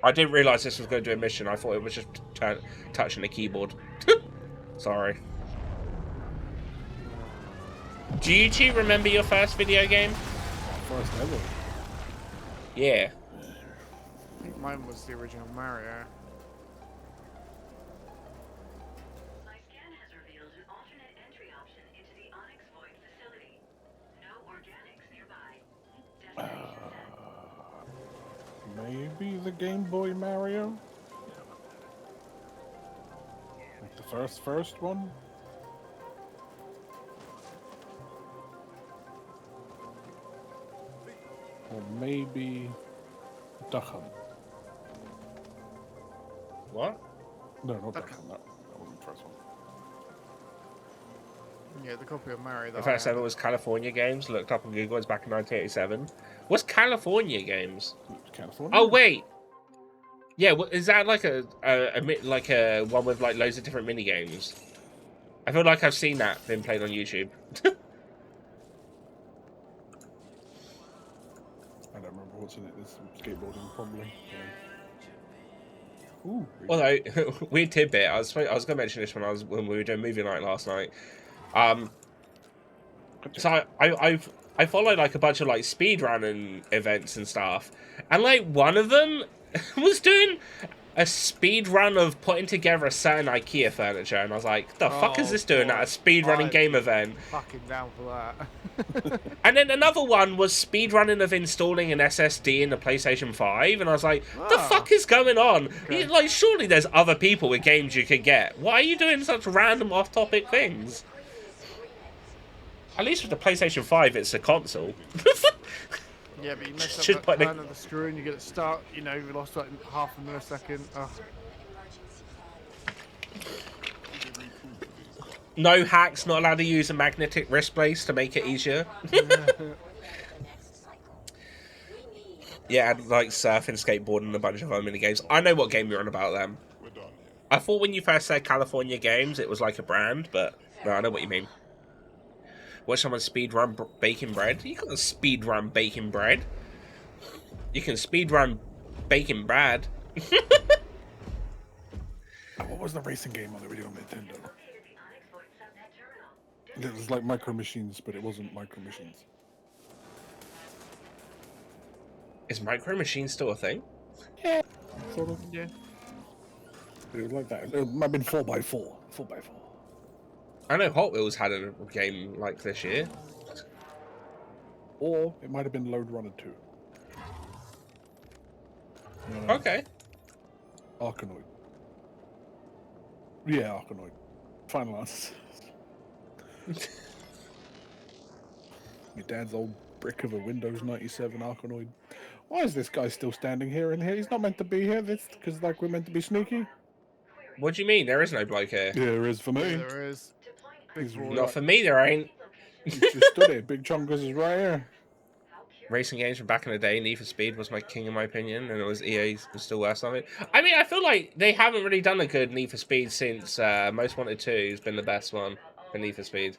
I didn't realise this was going to do a mission. I thought it was just touching the keyboard. Sorry. Do you two remember your first video game? First ever. Yeah. I think mine was the original Mario. My scan has revealed an alternate entry option into the Onyx Void facility. No organics nearby. Destination set. Maybe the Game Boy Mario? Like the first one? Or maybe Duck Hunt. What? No, not Duck Hunt. That wasn't the first one. Yeah, the copy of Mario that The first I had. ever was California Games. Looked up on Google. It's back in 1987. What's California Games? California? Oh wait. Yeah, is that like a one with like loads of different mini games? I feel like I've seen that being played on YouTube. I don't remember what's in it. There's some skateboarding, probably. Yeah. Ooh. Although weird tidbit, I was going to mention this when we were doing movie night last night. So I followed like a bunch of like speedrunning events and stuff, and like one of them was doing a speed run of putting together a certain IKEA furniture, and I was like, "The fuck is this doing at a speedrunning game event?" Fucking down for that. And then another one was speedrunning of installing an SSD in the PlayStation 5, and I was like, "The fuck is going on?" Okay. Like, surely there's other people with games you could get. Why are you doing such random off-topic things? At least with the PlayStation 5, it's a console. Yeah, but you mess Should up put that the- turn of the screw and you get it start, you know, you lost like half a millisecond. Ugh. No hacks, not allowed to use a magnetic wrist brace to make it easier. Yeah, and like surfing, skateboarding, and a bunch of other mini games. I know what game you're on about them. I thought when you first said California Games, it was like a brand, but no, I know what you mean. Watch someone speedrun baking bread? You can't speedrun baking bread. You can speedrun baking bread. What was the racing game on the video on Nintendo? It was like Micro Machines, but it wasn't Micro Machines. Is Micro Machines still a thing? Sort of. Yeah. It was like that. It might have been 4x4. 4x4. I know Hot Wheels had a game like this year. Or it might have been Load Runner 2. Okay. Arkanoid. Yeah, Arkanoid. Final answer. Your dad's old brick of a Windows 97 Arkanoid. Why is this guy still standing here and here? He's not meant to be here. This because like we're meant to be sneaky. What do you mean? There is no bloke here. Yeah, there is for me. Yeah, there is. Big boy. Not for me, there ain't. He's just stood here. Big Chungus is right here. Racing games from back in the day, Need for Speed was my king in my opinion, and it was EA was still worse on it. I mean, I feel like they haven't really done a good Need for Speed since Most Wanted 2 has been the best one for Need for Speed.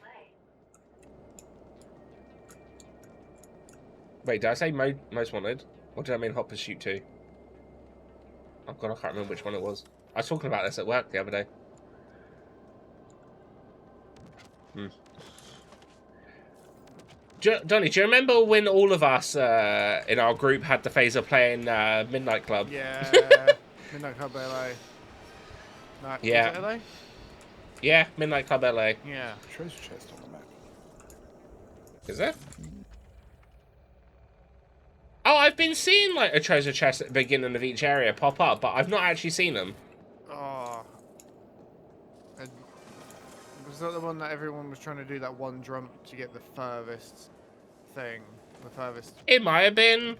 Wait, did I say Most Wanted? Or did I mean Hot Pursuit 2? Oh god, I can't remember which one it was. I was talking about this at work the other day. Donny, do you remember when all of us in our group had the phase of playing Midnight Club? Yeah. Midnight Club LA. No, Yeah. Was it LA? Yeah, Midnight Club LA. Yeah. Treasure chest on the map. Is there? Oh, I've been seeing like a treasure chest at the beginning of each area pop up, but I've not actually seen them. Oh. And was that the one that everyone was trying to do that one jump to get the furthest thing? The furthest. It might have been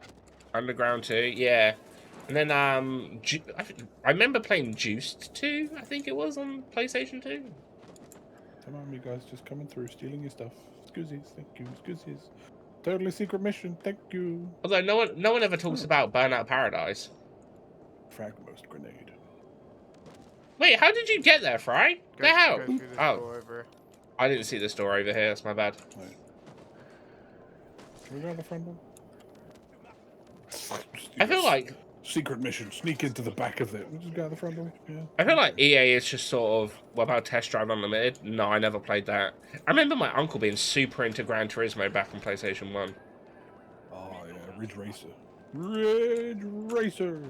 Underground 2, yeah. And then I remember playing Juiced 2, I think it was on PlayStation 2. Come on, you guys, just coming through, stealing your stuff. Excuses, thank you, excuses. Totally secret mission, thank you. Although no one ever talks about Burnout Paradise. Fragmost grenade. Wait, how did you get there, Fry? Go, The hell? go through this Oh, door over. I didn't see the store over here. That's my bad. Right. Can we go on the front door? I feel like Secret mission, sneak into the back of it. We'll just go out the front door. Yeah. I feel like EA is just sort of, what about Test Drive Unlimited? No, I never played that. I remember my uncle being super into Gran Turismo back on PlayStation 1. Oh yeah, Ridge Racer. Ridge Racer.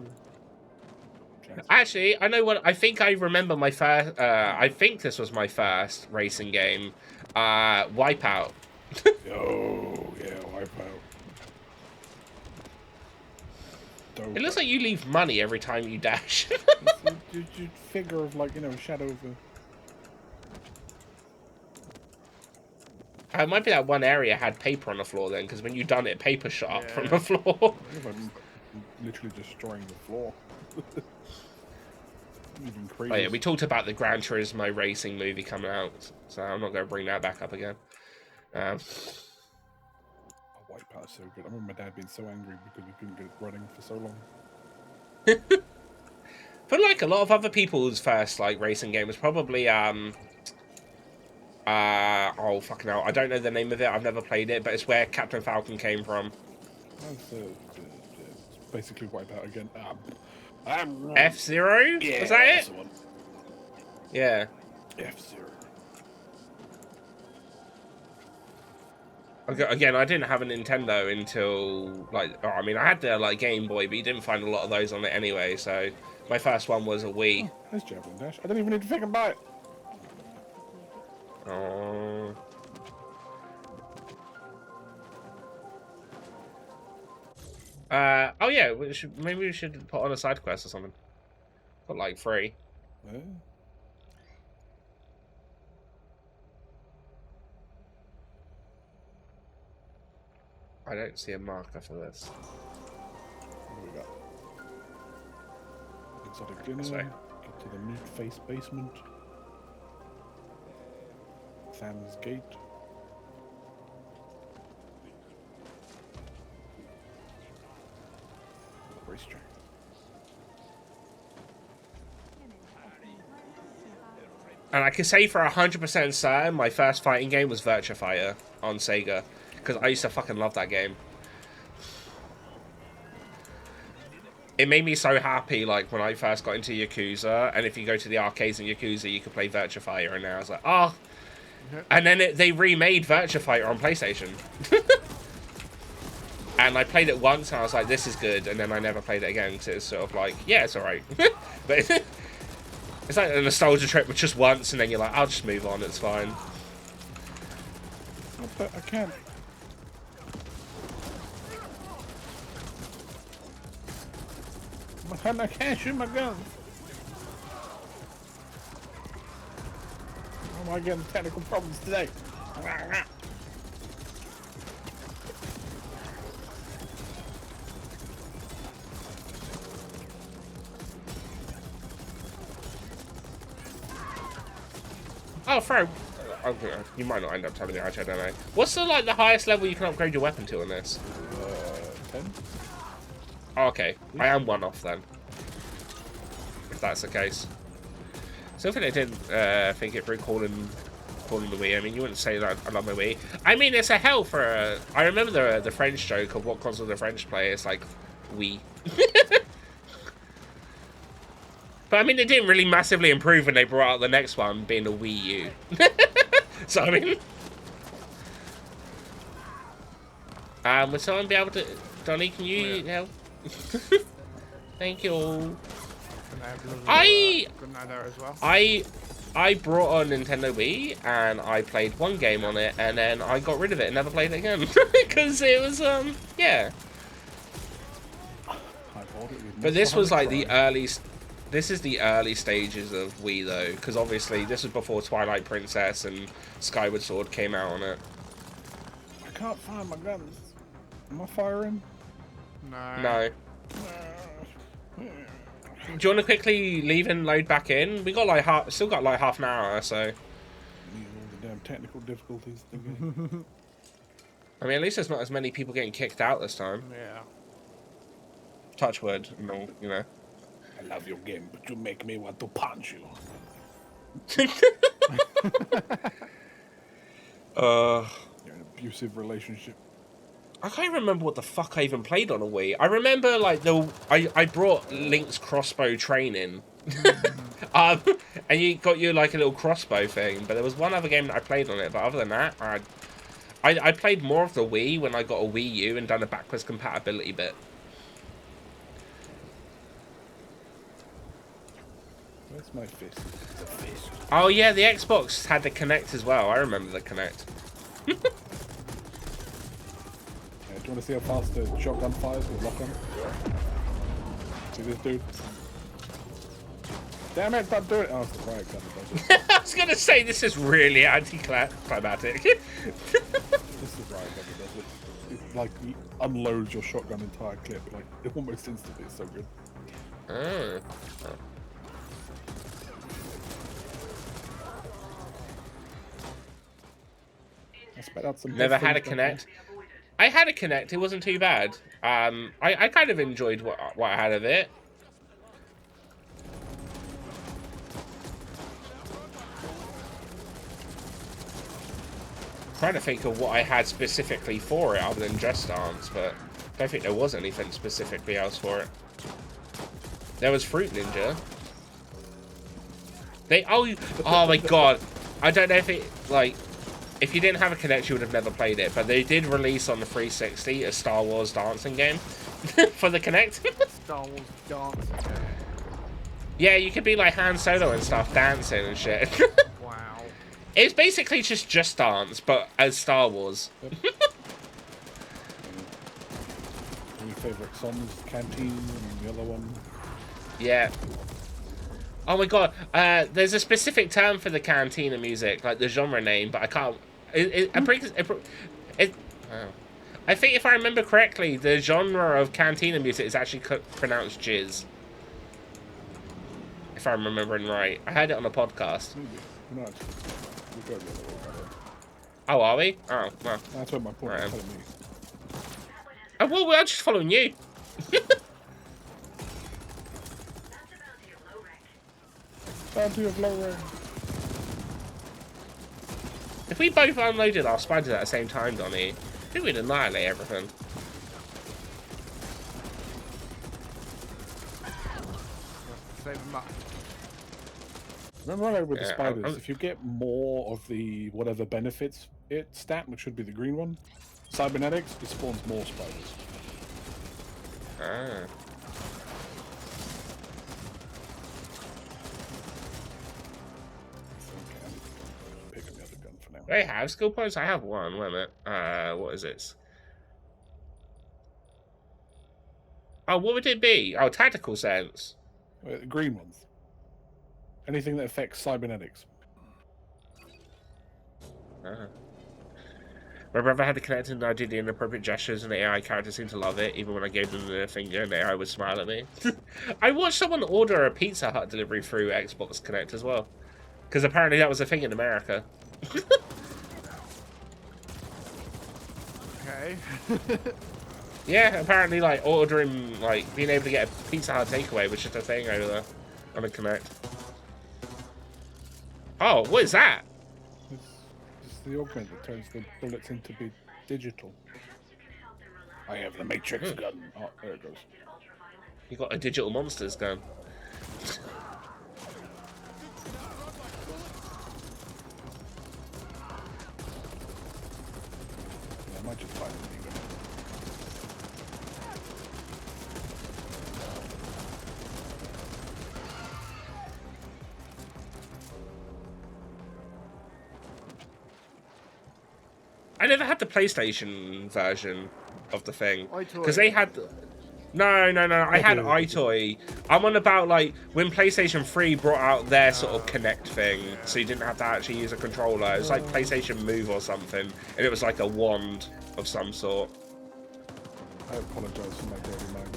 Actually, I know what, I think I remember my first, I think this was my first racing game. Wipeout. Oh yeah, Wipeout. Dope. It looks like you leave money every time you dash. You figure of like, you know, shadow of a... It might be that one area had paper on the floor then, because when you done it, paper shot up from Yeah. the floor. I'm literally destroying the floor. Even crazy. Oh yeah, we talked about the Gran Turismo racing movie coming out, so I'm not going to bring that back up again. Wipeout's so good. I remember my dad being so angry because we couldn't get it running for so long. But like a lot of other people's first like racing game was probably oh fucking hell, I don't know the name of it. I've never played it, but it's where Captain Falcon came from. That's, it's basically Wipeout again. F-Zero? Yeah, Was that that's it? the one. Yeah. F-Zero. Again, I didn't have a Nintendo until, like, oh, I mean, I had the, like, Game Boy, but you didn't find a lot of those on it anyway, so my first one was a Wii. Oh, there's Javelin Dash. I don't even need to fucking buy it. Oh. Oh yeah, maybe we should put on a side quest or something. Got like 3. Yeah. I don't see a marker for this. What do we got? Exotic dinner. This way. Get to the meat face basement. Sam's Gate. Racetrack. And I can say for 100% certain, my first fighting game was Virtua Fighter on Sega, because I used to fucking love that game. It made me so happy, like, when I first got into Yakuza, and if you go to the arcades in Yakuza, you could play Virtua Fighter, and I was like, oh. And then they remade Virtua Fighter on PlayStation. And I played it once, and I was like, this is good, and then I never played it again, because it was sort of like, yeah, it's alright. But it's like a nostalgia trip with just once, and then you're like, I'll just move on, it's fine. I can't. I can't shoot my gun. How am I getting technical problems today? Oh, Fro, you might not end up having the archer, I don't know. What's the like the highest level you can upgrade your weapon to on this? 10? Oh, okay, I am 1 off then. If that's the case. Something I didn't think it through calling the Wii. I mean, you wouldn't say that I love my Wii. I mean, it's a hell for a... I remember the French joke of what console the French play. It's like, Wii. But I mean, it didn't really massively improve when they brought out the next one, being a Wii U. So, I mean... would someone be able to... Donny, can you help? Thank you. I brought a Nintendo Wii and I played 1 game on it and then I got rid of it and never played it again because it was yeah. But this was like the early. This is the early stages of Wii though, because obviously this was before Twilight Princess and Skyward Sword came out on it. I can't find my guns. Am I firing? No. Do you want to quickly leave and load back in? We got like still got like half an hour, so. All the damn technical difficulties. I mean, at least there's not as many people getting kicked out this time. Yeah. Touch wood, no, you know. I love your game, but you make me want to punch you. You're in an abusive relationship. I can't remember what the fuck I even played on a Wii. I remember like I brought Link's crossbow training, and you got your like a little crossbow thing. But there was one other game that I played on it. But other than that, I played more of the Wii when I got a Wii U and done a backwards compatibility bit. Where's my fist? The fist. Oh yeah, the Xbox had the Kinect as well. I remember the Kinect. Do you want to see how fast the shotgun fires with lock on? See this dude? Damn it, stop doing it! Oh, it's the riot gun that does it. I was gonna say this is really anticlimactic. This is the riot gun that does it. It like unloads your shotgun entire clip, like almost instantly. It's so good. Oh. I spat out some. Never had a Kinect. I had a Kinect. It wasn't too bad. I kind of enjoyed what I had of it. Trying to think of what I had specifically for it other than Just Dance, but I don't think there was anything specifically else for it. There was Fruit Ninja. Oh my god. I don't know if it, like, if you didn't have a Kinect, you would have never played it, but they did release on the 360 a Star Wars dancing game for the Kinect. Star Wars dancing game. Yeah, you could be like Han Solo and stuff, dancing and shit. Wow. It's basically just Dance, but as Star Wars. Yep. Any favourite songs? Canteen and the other one? Yeah. Oh my god, there's a specific term for the Cantina music, like the genre name, but I can't... I think if I remember correctly, the genre of Cantina music is actually pronounced jizz. If I'm remembering right. I heard it on a podcast. No, we go the other way about it. Oh, are we? Oh, well. That's what my point is telling me. Oh, well, we're just following you. Bounty of low rank. If we both unloaded our spiders at the same time, Donny, I think we'd annihilate everything. Save them up. Remember with the spiders, if you get more of the whatever benefits it stat, which should be the green one, cybernetics, it spawns more spiders. Ah. Pick up the other gun for now. Do I have skill points? I have one, wait a minute. What is it? Oh, what would it be? Oh, tactical sense. Green ones. Anything that affects cybernetics. My brother had to connect and I did the inappropriate gestures and the AI character seemed to love it, even when I gave them the finger and the AI would smile at me. I watched someone order a Pizza Hut delivery through Xbox Connect as well. Because apparently that was a thing in America. Okay. Yeah, apparently like ordering, like being able to get a Pizza Hut takeaway was just a thing over there on the Connect. Oh, what is that? It's the augment that turns the bullets into be digital. I have the Matrix gun. Oh, there it goes. You got a digital monsters gun. Yeah, I might just buy the new gun. I never had the PlayStation version of the thing because iToy. they had. No. I had iToy. I'm on about like when PlayStation 3 brought out their sort of Connect thing, so you didn't have to actually use a controller. It was like PlayStation Move or something, and it was like a wand of some sort. I apologize for my dirty mind.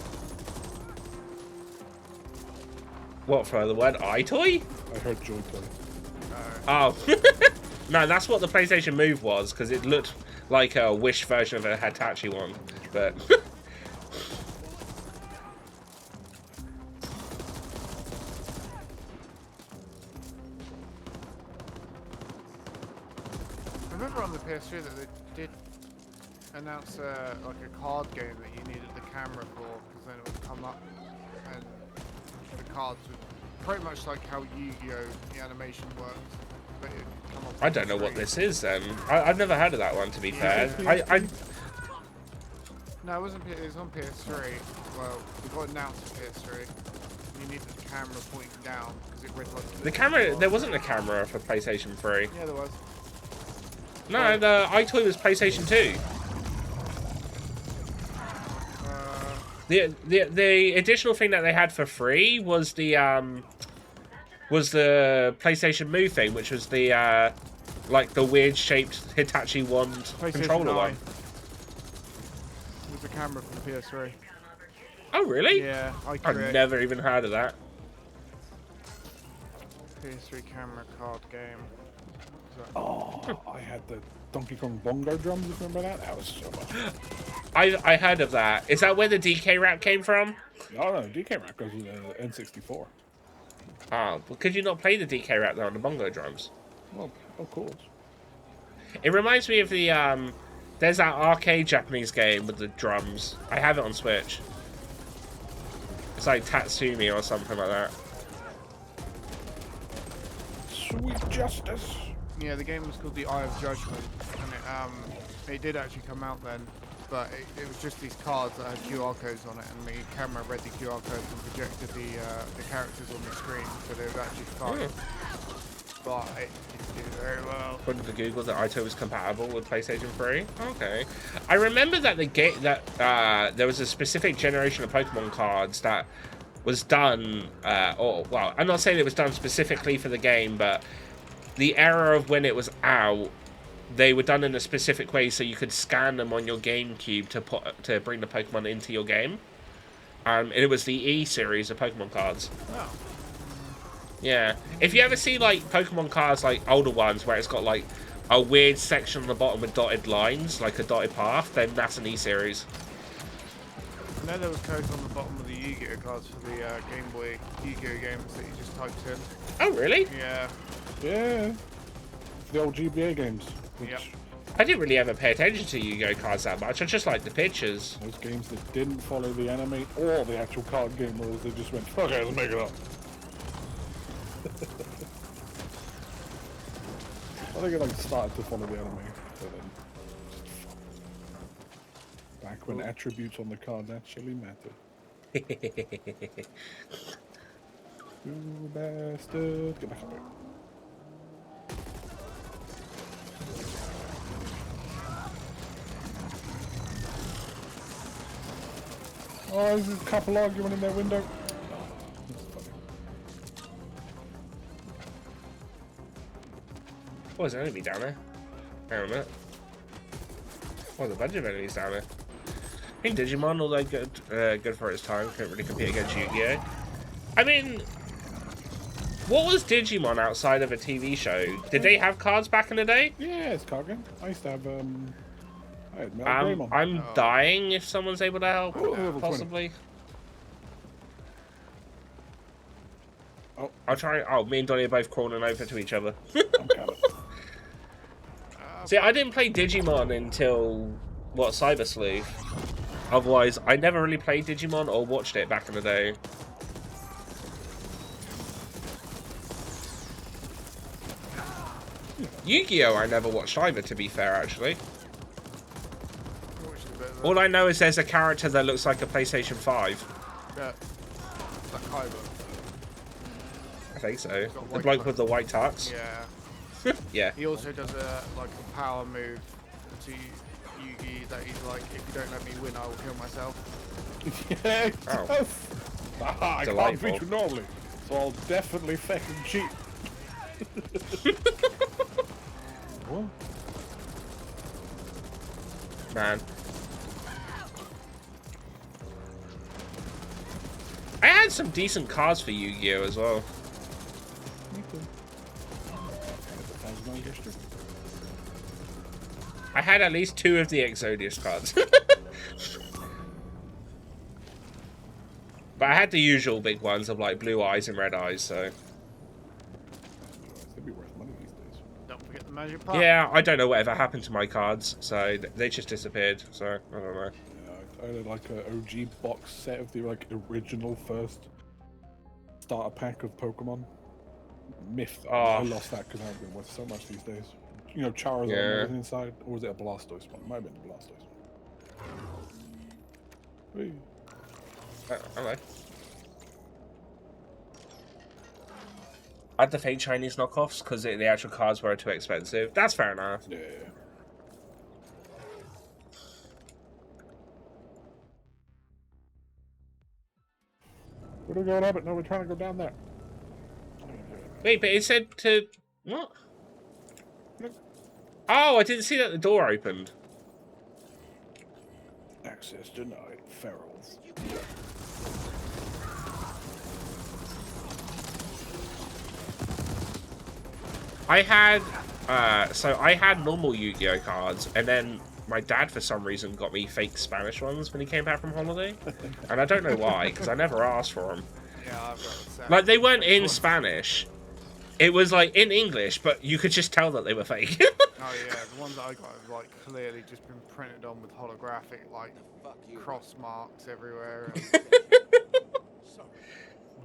What for the word iToy? I heard joy toy. Oh. No, that's what the PlayStation Move was, because it looked like a Wish version of a Hitachi one. But I remember on the PS3 that they did announce like a card game that you needed the camera for, because then it would come up and the cards would pretty much like how Yu-Gi-Oh! The animation works. But it would come up I don't know what this is then. I've never heard of that one, to be fair. I No, it wasn't. It was on PS3. Well, it got announced on PS3. You needed the camera pointing down because it read like the camera. There wasn't a camera for PlayStation 3. Yeah, there was. No, the iToy was PlayStation 2. The additional thing that they had for free was the PlayStation Move thing, which was the like the weird shaped Hitachi wand controller one. With the camera from PS3. Oh really? Yeah, I've never even heard of that. PS3 camera card game. Oh, I had the Donkey Kong bongo drums. Remember that? That was so much fun. I heard of that. Is that where the DK rap came from? Oh no, DK Rap goes with the N64. Oh, well, could you not play the DK rap there on the bongo drums? Well, of course. It reminds me of the there's that arcade Japanese game with the drums. I have it on Switch. It's like Tatsumi or something like that. Sweet justice. Yeah, the game was called The Eye of Judgment, and it did actually come out then, but it was just these cards that had QR codes on it, and the camera read the QR codes and projected the characters on the screen, so they would actually fight. But it didn't do very well. According to Google, that Ito was compatible with PlayStation 3. Okay, I remember that the game that there was a specific generation of Pokemon cards that was done, or well, I'm not saying it was done specifically for the game, but the era of when it was out, they were done in a specific way so you could scan them on your GameCube to bring the Pokemon into your game. And it was the E series of Pokemon cards. Oh. Yeah. If you ever see like Pokemon cards, like older ones, where it's got like a weird section on the bottom with dotted lines, like a dotted path, then that's an E series. I know there was codes on the bottom of the Yu-Gi-Oh cards for the Game Boy Yu-Gi-Oh games that you just typed in. Oh, really? Yeah. Yeah. The old GBA games. Which, Yep. I didn't really ever pay attention to Yu-Gi-Oh cards that much. I just liked the pictures. Those games that didn't follow the anime or the actual card game rules, they just went, okay, let's make it up. I think it like started to follow the anime, but then back when attributes on the card actually mattered. You bastard! Get back up here. Oh, there's a couple arguing in their window. What was an enemy down there? Hang on a minute. Oh, there's a bunch of enemies down there. I think Digimon, although good for its time, couldn't really compete against Yu-Gi-Oh. I mean, what was Digimon outside of a TV show? Did they have cards back in the day? Yeah, it's card game. I used to have I had Metal Greymon. I'm dying if someone's able to help, level 20. possibly. Oh. I'll try. Oh, me and Donny are both crawling over to each other. I'm coming. See, I didn't play Digimon until, what, Cyber Sleuth. Otherwise, I never really played Digimon or watched it back in the day. Yu-Gi-Oh! I never watched either, to be fair, actually. All I know is there's a character that looks like a PlayStation 5. Yeah. Like Kyber. I think so. The bloke with the white tux. Yeah. Yeah. He also does a power move to Yugi that he's like, if you don't let me win, I will kill myself. Yeah, it Oh. does. I can't Delightful. beat you normally, so I'll definitely fucking cheat. What? Man. I had some decent cards for Yu-Gi-Oh! As well. I had at least 2 of the Exodius cards. But I had the usual big ones of like blue eyes and red eyes, so. They'd be worth money these days. Don't forget the magic part. Yeah, I don't know whatever happened to my cards, so they just disappeared, so I don't know. Yeah, I had like an OG box set of the like original first starter pack of Pokemon. Myth. Oh. I lost that because I've been worth so much these days. You know, Charizard Yeah. and everything inside, or was it a Blastoise one? It might have been a Blastoise one. Whee. Hello. I had the fake Chinese knockoffs because the actual cards were too expensive. That's fair enough. Yeah. Where do we go, Rabbit? No, we're trying to go down there. Wait, but it said to... What? Oh, I didn't see that the door opened. Access denied. Ferals. I had... so I had normal Yu-Gi-Oh cards, and then my dad, for some reason, got me fake Spanish ones when he came back from holiday. And I don't know why, because I never asked for them. Yeah, I've got the set. Like, they weren't in Spanish. It was, like, in English, but you could just tell that they were fake. Oh yeah, the ones that I got have like clearly just been printed on with holographic like cross marks everywhere. And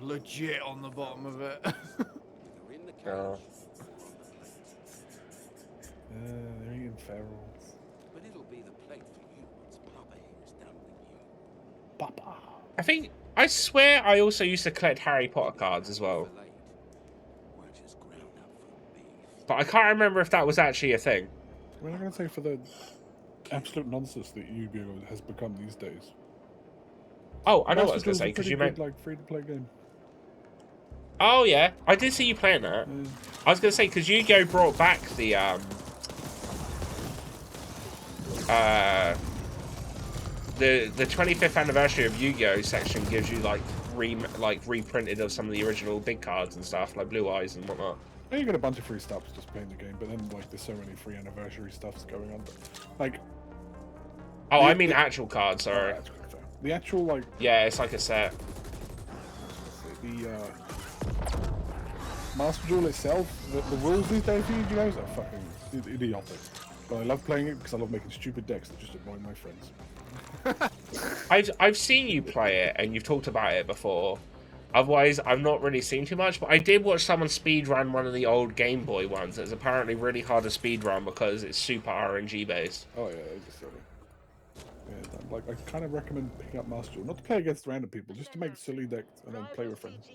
legit on the bottom of it. They're in the Oh. carriage. They're eating feral. But it'll be the plate for you once Papa here's done with you. Papa. I swear I also used to collect Harry Potter cards as well. For late. We're just ground up for beef. But I can't remember if that was actually a thing. What am I going to say for the absolute nonsense that Yu-Gi-Oh has become these days? Oh, I know what I was Master going to Duel's say, a because pretty you good, meant... like free-to-play game. Oh, yeah. I did see you playing that. Yeah. I was going to say, because Yu-Gi-Oh brought back the, the 25th anniversary of Yu-Gi-Oh section gives you, like, reprinted of some of the original big cards and stuff, like Blue Eyes and whatnot. Yeah, you get a bunch of free stuff just playing the game, but then like there's so many free anniversary stuffs going on. But, like, Oh, I mean actual cards, sorry. that's quite fair. The actual like Yeah, it's like a set. the Master Duel itself, the rules these days for Yu-Gi-Oh are fucking idiotic. But I love playing it because I love making stupid decks that just annoy my friends. I've seen you play it, and you've talked about it before. Otherwise, I've not really seen too much, but I did watch someone speedrun one of the old Game Boy ones. It's apparently really hard to speedrun because it's super RNG based. Oh yeah, it's just silly. Yeah, like I kind of recommend picking up Master Duel, not to play against random people, just to make silly decks and then play with friends.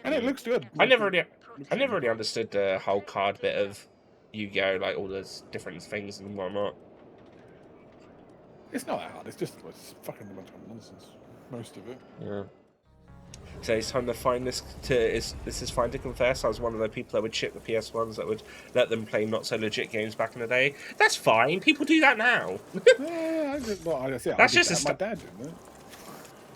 And it looks good. I never really understood the whole card bit of Yu-Gi-Oh, like all those different things and whatnot. It's not that hard. It's fucking a bunch of nonsense. Most of it. Yeah. So it's time to find this is fine to confess. I was one of the people that would chip the PS1s that would let them play not so legit games back in the day. That's fine. People do that now. Yeah, That's just my dad did that.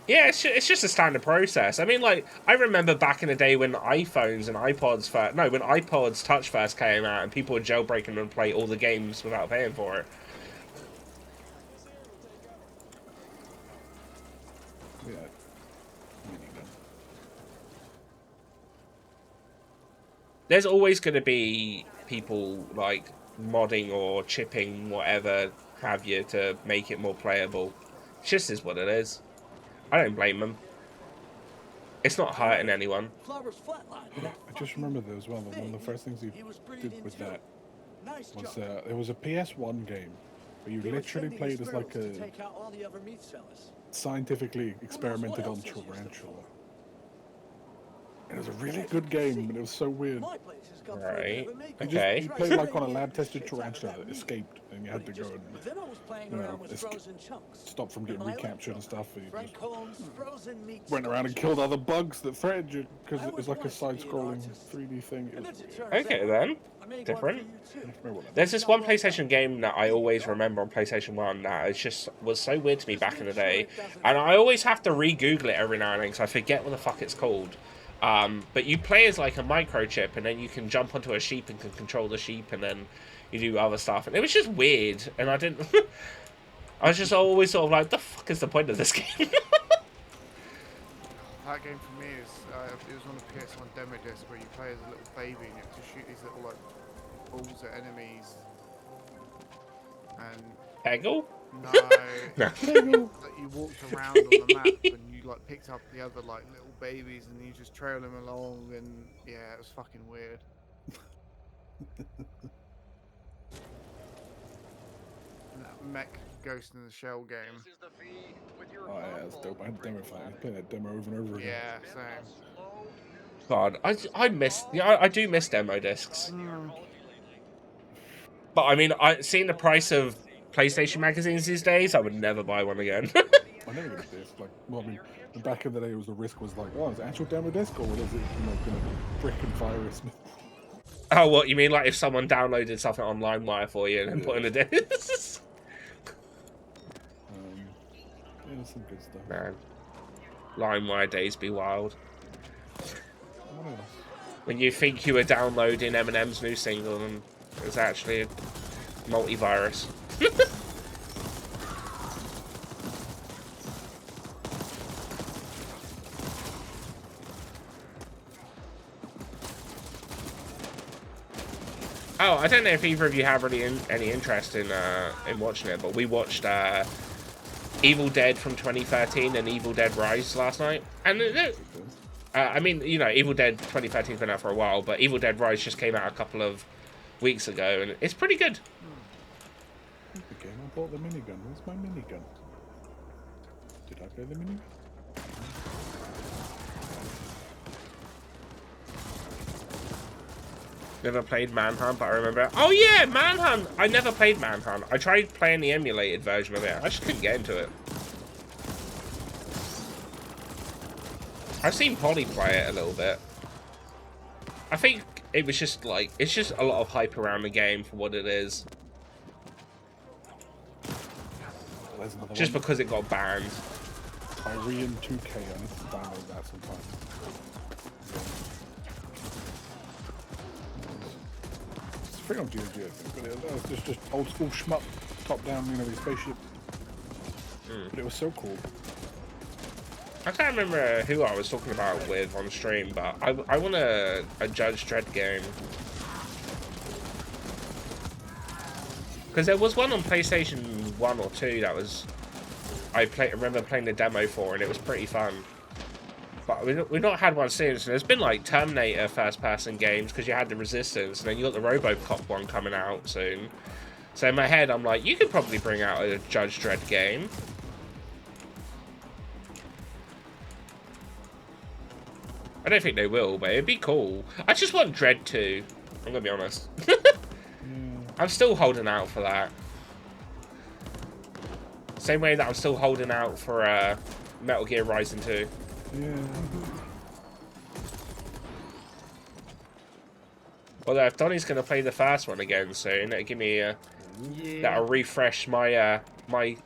Yeah, it's just a standard process. I mean, like, I remember back in the day when iPhones and iPods when iPods Touch first came out and people would jailbreak them and play all the games without paying for it. Yeah. There's always going to be people, like, modding or chipping whatever have you to make it more playable. It just is what it is. I don't blame them. It's not hurting anyone. Flowers flatlined. I just remember there as well that one of the first things he did with that was there was a PS1 game where you literally played as like a take out all the other meat sellers. scientifically experimented on tarantula. It was a really good game, but it was so weird. My place has got Right. You Okay. played like on a lab-tested tarantula that escaped, and you had to go and Then I was playing you know, around with it's- frozen chunks. stop from getting In my recaptured and laptop. stuff. And you Frank just Combs, frozen meat went around and sellers. killed other bugs that threatened you because I it was always like a wanted to be an side-scrolling artist. 3D thing. It And was as it weird. turns Okay, out, then. I made Different. one for you too. Remember what that There's this one PlayStation game that I always remember on PlayStation 1 that it just was so weird to me back in the day. And I always have to re-Google it every now and then because I forget what the fuck it's called. But you play as like a microchip and then you can jump onto a sheep and can control the sheep and then you do other stuff. And it was just weird. And I didn't... I was just always sort of like, the fuck is the point of this game? That game for me is it was on a PS1 demo disc where you play as a little baby and you have to shoot these little like balls at enemies. And Peggle? no, No. that you walked around on the map and you like picked up the other like little babies and you just trail them along and yeah, it was fucking weird. And that mech Ghost in the Shell game. This is the fee with your Oh yeah, that's dope. I had a demo for that. I played that demo over and over again. Yeah, same. God, I miss... Yeah, I do miss demo discs. But I mean, seeing the price of PlayStation magazines these days, I would never buy one again. I never got this. Like, well, I mean, back in the day, it was the risk was like, oh, is it actual demo disc or is it, gonna brick and virus me? Oh, what, you mean like if someone downloaded something on LimeWire for you and then put in a disc? Yeah, some good stuff. Man. LimeWire days be wild. What else? When you think you were downloading Eminem's new single and it was actually a multivirus. Oh, I don't know if either of you have really any interest in watching it, but we watched Evil Dead from 2013 and Evil Dead Rise last night, and I mean, you know, Evil Dead 2013's been out for a while, but Evil Dead Rise just came out a couple of weeks ago, and it's pretty good. The game, I bought the minigun. Where's my minigun? Did I play the minigun? Never played Manhunt, but I remember. Oh yeah, Manhunt! I never played Manhunt. I tried playing the emulated version of it. I just couldn't get into it. I've seen Polly play it a little bit. I think it was just like, it's just a lot of hype around the game for what it is. Just because it got banned. Tyrian 2K, I need to download that sometime. It's free on GOG, but it's just old school shmup, top down, you know, with a spaceship. But it was so cool. I can't remember who I was talking about with on stream, but I want a Judge Dredd game. Because there was one on PlayStation 1 or 2 that was... I remember playing the demo for, and it was pretty fun. But we've not had one since. And there's been like Terminator first-person games, because you had the Resistance, and then you got the RoboCop one coming out soon. So in my head, I'm like, you could probably bring out a Judge Dredd game. I don't think they will, but it'd be cool. I just want Dredd 2. I'm gonna be honest. I'm still holding out for that. Same way that I'm still holding out for Metal Gear Rising 2. Yeah. Although if Donny's gonna play the first one again soon, it'll give me that'll refresh my my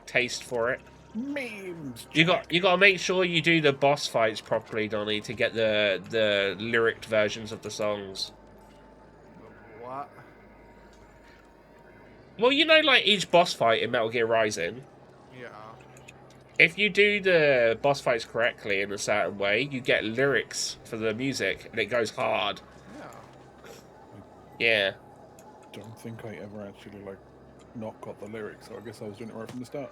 taste for it. Memes. You gotta make sure you do the boss fights properly, Donny, to get the lyric versions of the songs. What? Well, you know, like each boss fight in Metal Gear Rising. Yeah. If you do the boss fights correctly in a certain way, you get lyrics for the music, and it goes hard. Yeah. Don't think I ever actually like not got the lyrics, so I guess I was doing it right from the start.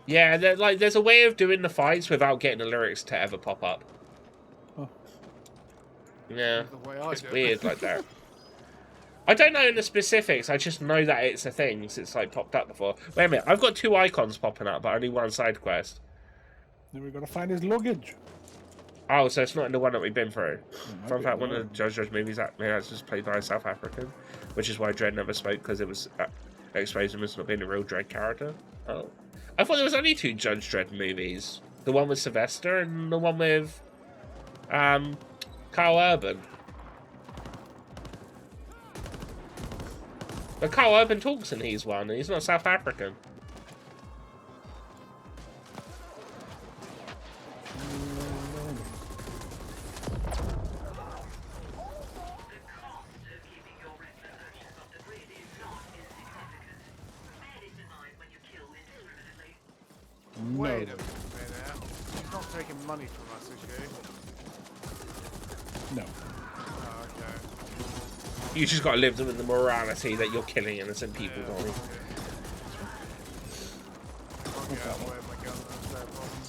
Yeah, there's a way of doing the fights without getting the lyrics to ever pop up. Oh. Yeah, The way I it's do it. weird like that. I don't know in the specifics, I just know that it's a thing, since it's like popped up before. Wait a minute, I've got 2 icons popping up, but only one side quest. Then we gotta find his luggage. Oh, so it's not in the one that we've been through. might Fun be fact, one another of the Judge Dredd movies that that's just played by a South African, which is why Dredd never spoke, because it was exposed him as not being a real Dredd character. Oh. I thought there was only 2 Judge Dredd movies. The one with Sylvester and the one with Carl Urban. But Carl Urban talks in he's one, and he's not South African. Wait a minute. He's not taking money from us, is he? No. Oh, okay. You just got to live with the morality that you're killing innocent people, Donny. I'll get out of the way of my gun, that's their problem.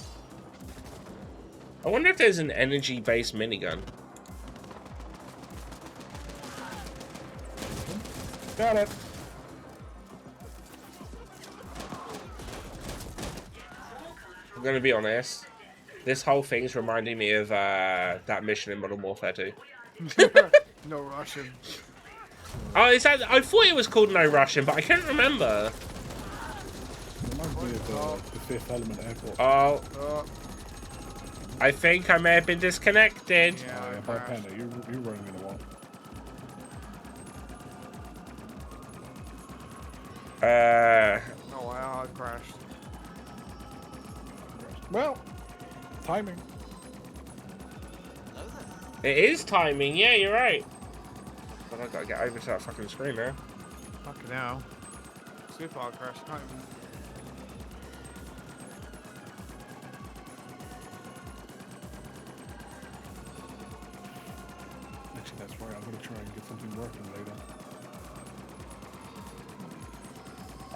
I wonder if there's an energy-based minigun. Got it. I'm gonna be honest. This whole thing's reminding me of that mission in Modern Warfare 2. No Russian. Oh, is that? I thought it was called No Russian, but I can't remember. Reminds me of the Fifth Element airport. Oh, Oh, I think I may have been disconnected. yeah, I If I crashed. panic, you're running in a while. No, I crashed. Well, timing. It is timing. Yeah, you're right. But I gotta get over to that fucking screen now. Fucking hell. See if I crash. Can't even... Actually, that's right. I'm gonna try and get something working later.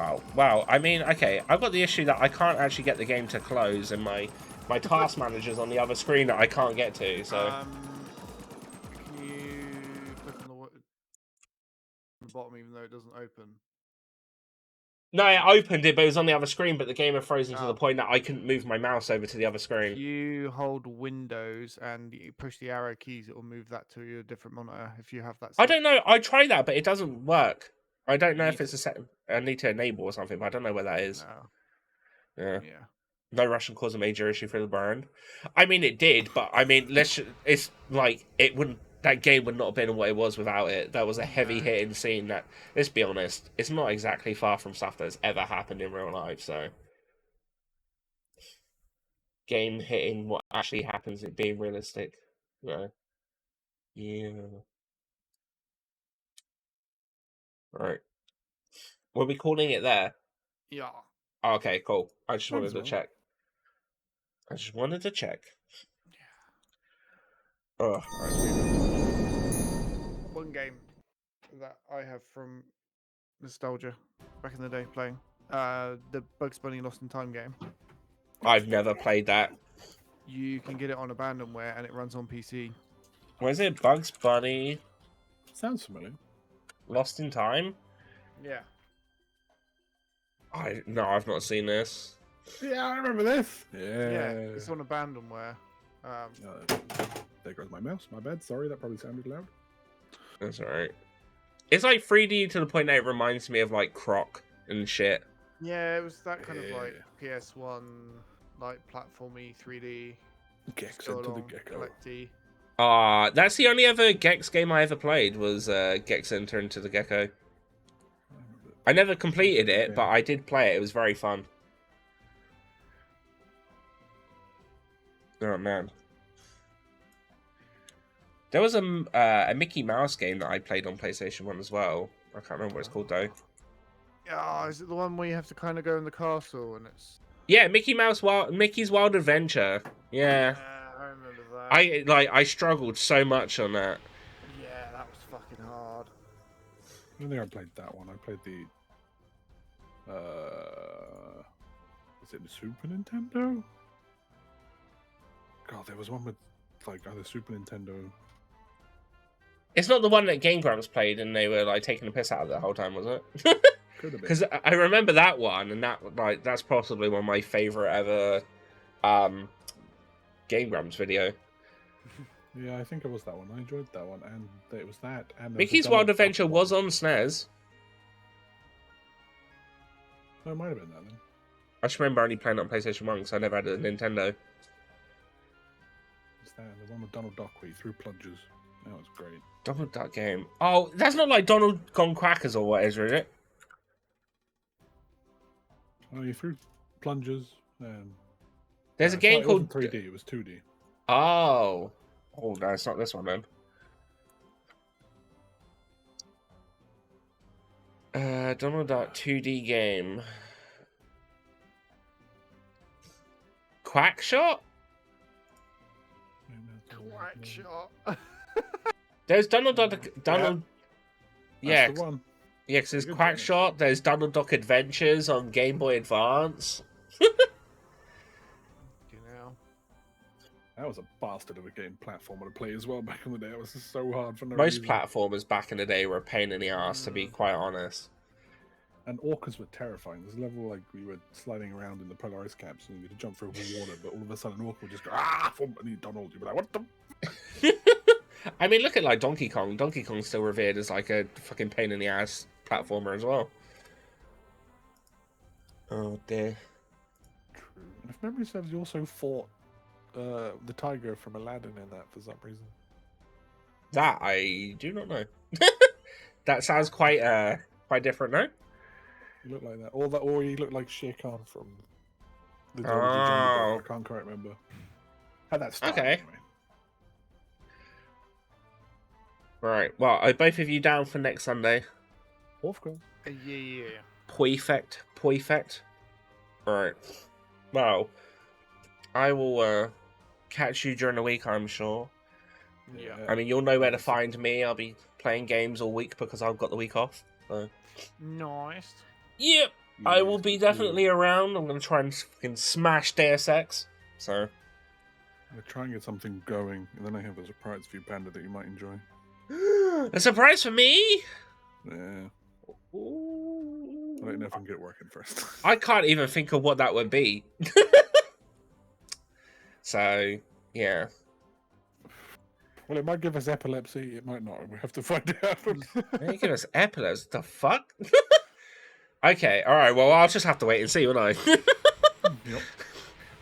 Oh, wow. I mean, okay. I've got the issue that I can't actually get the game to close in my My task manager's on the other screen that I can't get to, so... Can you click on the bottom even though it doesn't open? No, I opened it, but it was on the other screen, but the game had frozen to Oh. the point that I couldn't move my mouse over to the other If screen. you hold Windows and you push the arrow keys, it will move that to your different monitor if you have that I set. don't know. I tried that, but it doesn't work. I don't know You if it's a set. I need to enable or something, but I don't know where that is. No. Yeah. Yeah. No Russian cause a major issue for the brand. I mean, it did, but I mean, it's like it wouldn't. That game would not have been what it was without it. That was a heavy hitting scene. That, let's be honest, it's not exactly far from stuff that's ever happened in real life. So, game hitting what actually happens, it being realistic. Yeah. Yeah. Right. Were we calling it there? Yeah. Oh, okay, cool. I just Might wanted as to well. check. I just wanted to check. Oh, One game that I have from nostalgia back in the day playing the Bugs Bunny Lost in Time game. I've never played that. You can get it on abandonware and it runs on PC. What is it? Bugs Bunny Sounds familiar. Lost in Time? Yeah. No, I've not seen this. Yeah, I remember this. Yeah, Yeah. it's on abandonware. There goes my mouse. My bad. Sorry, that probably sounded loud. That's alright. It's like 3D to the point that it reminds me of like Croc and shit. Yeah, it was that kind of like PS1, like platformy 3D. Gex Go into the along, gecko. collecty. That's the only other Gex game I ever played was Gex Enter into the Gecko. I never completed it, but I did play it. It was very fun. Oh man. There was a Mickey Mouse game that I played on PlayStation 1 as well. I can't remember what it's called though. Yeah, is it the one where you have to kind of go in the castle and it's... Yeah, Mickey's Wild Adventure. Yeah. I remember that. I struggled so much on that. Yeah, that was fucking hard. I don't think I played that one. I played the. Is it the Super Nintendo? God, there was one with like either Super Nintendo. It's not the one that Game Grumps played and they were like taking the piss out of it the whole time, was it? Could have been. Because I remember that one, and that's possibly one of my favorite ever Game Grumps video. Yeah, I think it was that one. I enjoyed that one, and it was that. And Mickey's Wild Adventure was on SNES. Oh, it might have been that then. I just remember only playing it on PlayStation 1 because I never had a Nintendo. It's that the one with Donald Duck where he threw plungers. That was great. Donald Duck game. Oh, that's not like Donald Gone Crackers or what is it? Oh, he threw plungers. And... There's a game called... It wasn't 3D, it was 2D. Oh. Oh, no, it's not this one then. Donald Duck 2D game. Quackshot? Quackshot. There's Donald Duck... Yeah. That's the one. Yeah, because there's Quackshot, there's Donald Duck Adventures on Game Boy Advance. That was a bastard of a game platformer to play as well back in the day. It was just so hard for no Most reason. platformers back in the day were a pain in the ass, to be quite honest. And orcas were terrifying. There's a level like we were sliding around in the polar ice caps and we had to jump through water, but all of a sudden an orca would just go, ah, and he'd Donald. You'd be like, what the? I mean, look at like Donkey Kong. Donkey Kong's still revered as like a fucking pain in the ass platformer as well. Oh dear. True. And if memory serves, you also fought the tiger from Aladdin in that for some reason. That I do not know. That sounds quite different, no? You look like that, or you look like Shere Khan from the Jungle Book. I can't quite remember. Had that style, Okay. Anyway. Right. Well, are both of you down for next Sunday? Of course. Yeah. Perfect. Right. Well, I will catch you during the week, I'm sure. Yeah. I mean, you'll know where to find me. I'll be playing games all week because I've got the week off. So. Nice. Yep. I will be definitely around. I'm going to try and fucking smash Deus Ex. So. I'm gonna try and get something going, and then I have a surprise for you, Panda, that you might enjoy. A surprise for me? Yeah. Ooh. I'll let you know if I can get it working first. I can't even think of what that would be. So, yeah. Well, it might give us epilepsy. It might not. We have to find out. They give us epilepsy. The fuck? Okay, alright, well, I'll just have to wait and see, won't I? Yep.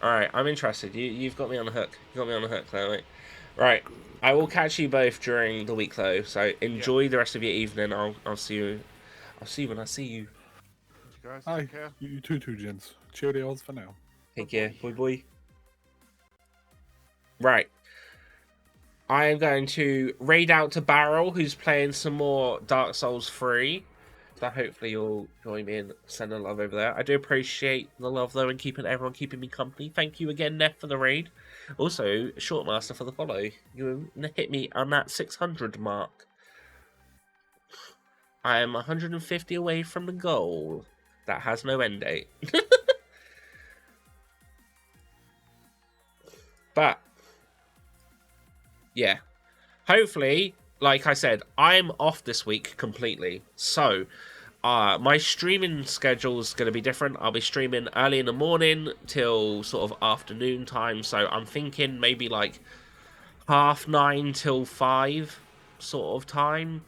Alright, I'm interested. You've got me on the hook. You got me on the hook, though, mate. Right, I will catch you both during the week, though, so enjoy the rest of your evening. I'll see you. I'll see you when I see you. You guys, Hi. take care. You too, gents. Cheerios for now. Take care. Boy. Right. I am going to raid out to Barrel, who's playing some more Dark Souls 3. So hopefully you'll join me and send a love over there. I do appreciate the love, though, and everyone keeping me company. Thank you again, Neff, for the raid. Also, Shortmaster for the follow. You hit me on that 600 mark. I am 150 away from the goal. That has no end date. But, yeah. Hopefully, like I said, I'm off this week completely. So, my streaming schedule is going to be different. I'll be streaming early in the morning till sort of afternoon time. So, I'm thinking maybe like 9:30 till 5 sort of time.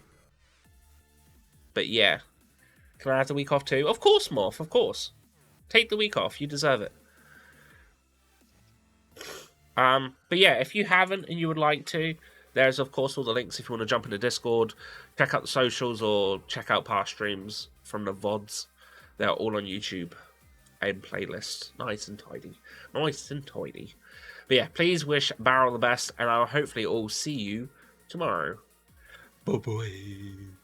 But yeah. Can I have the week off too? Of course, Morph, of course. Take the week off. You deserve it. But yeah, if you haven't and you would like to, there's of course all the links if you want to jump into Discord, check out the socials, or check out past streams from the VODs. They're all on YouTube and playlists. Nice and tidy. Nice and tidy. But yeah, please wish Barrel the best, and I'll hopefully all see you tomorrow. Bye-bye.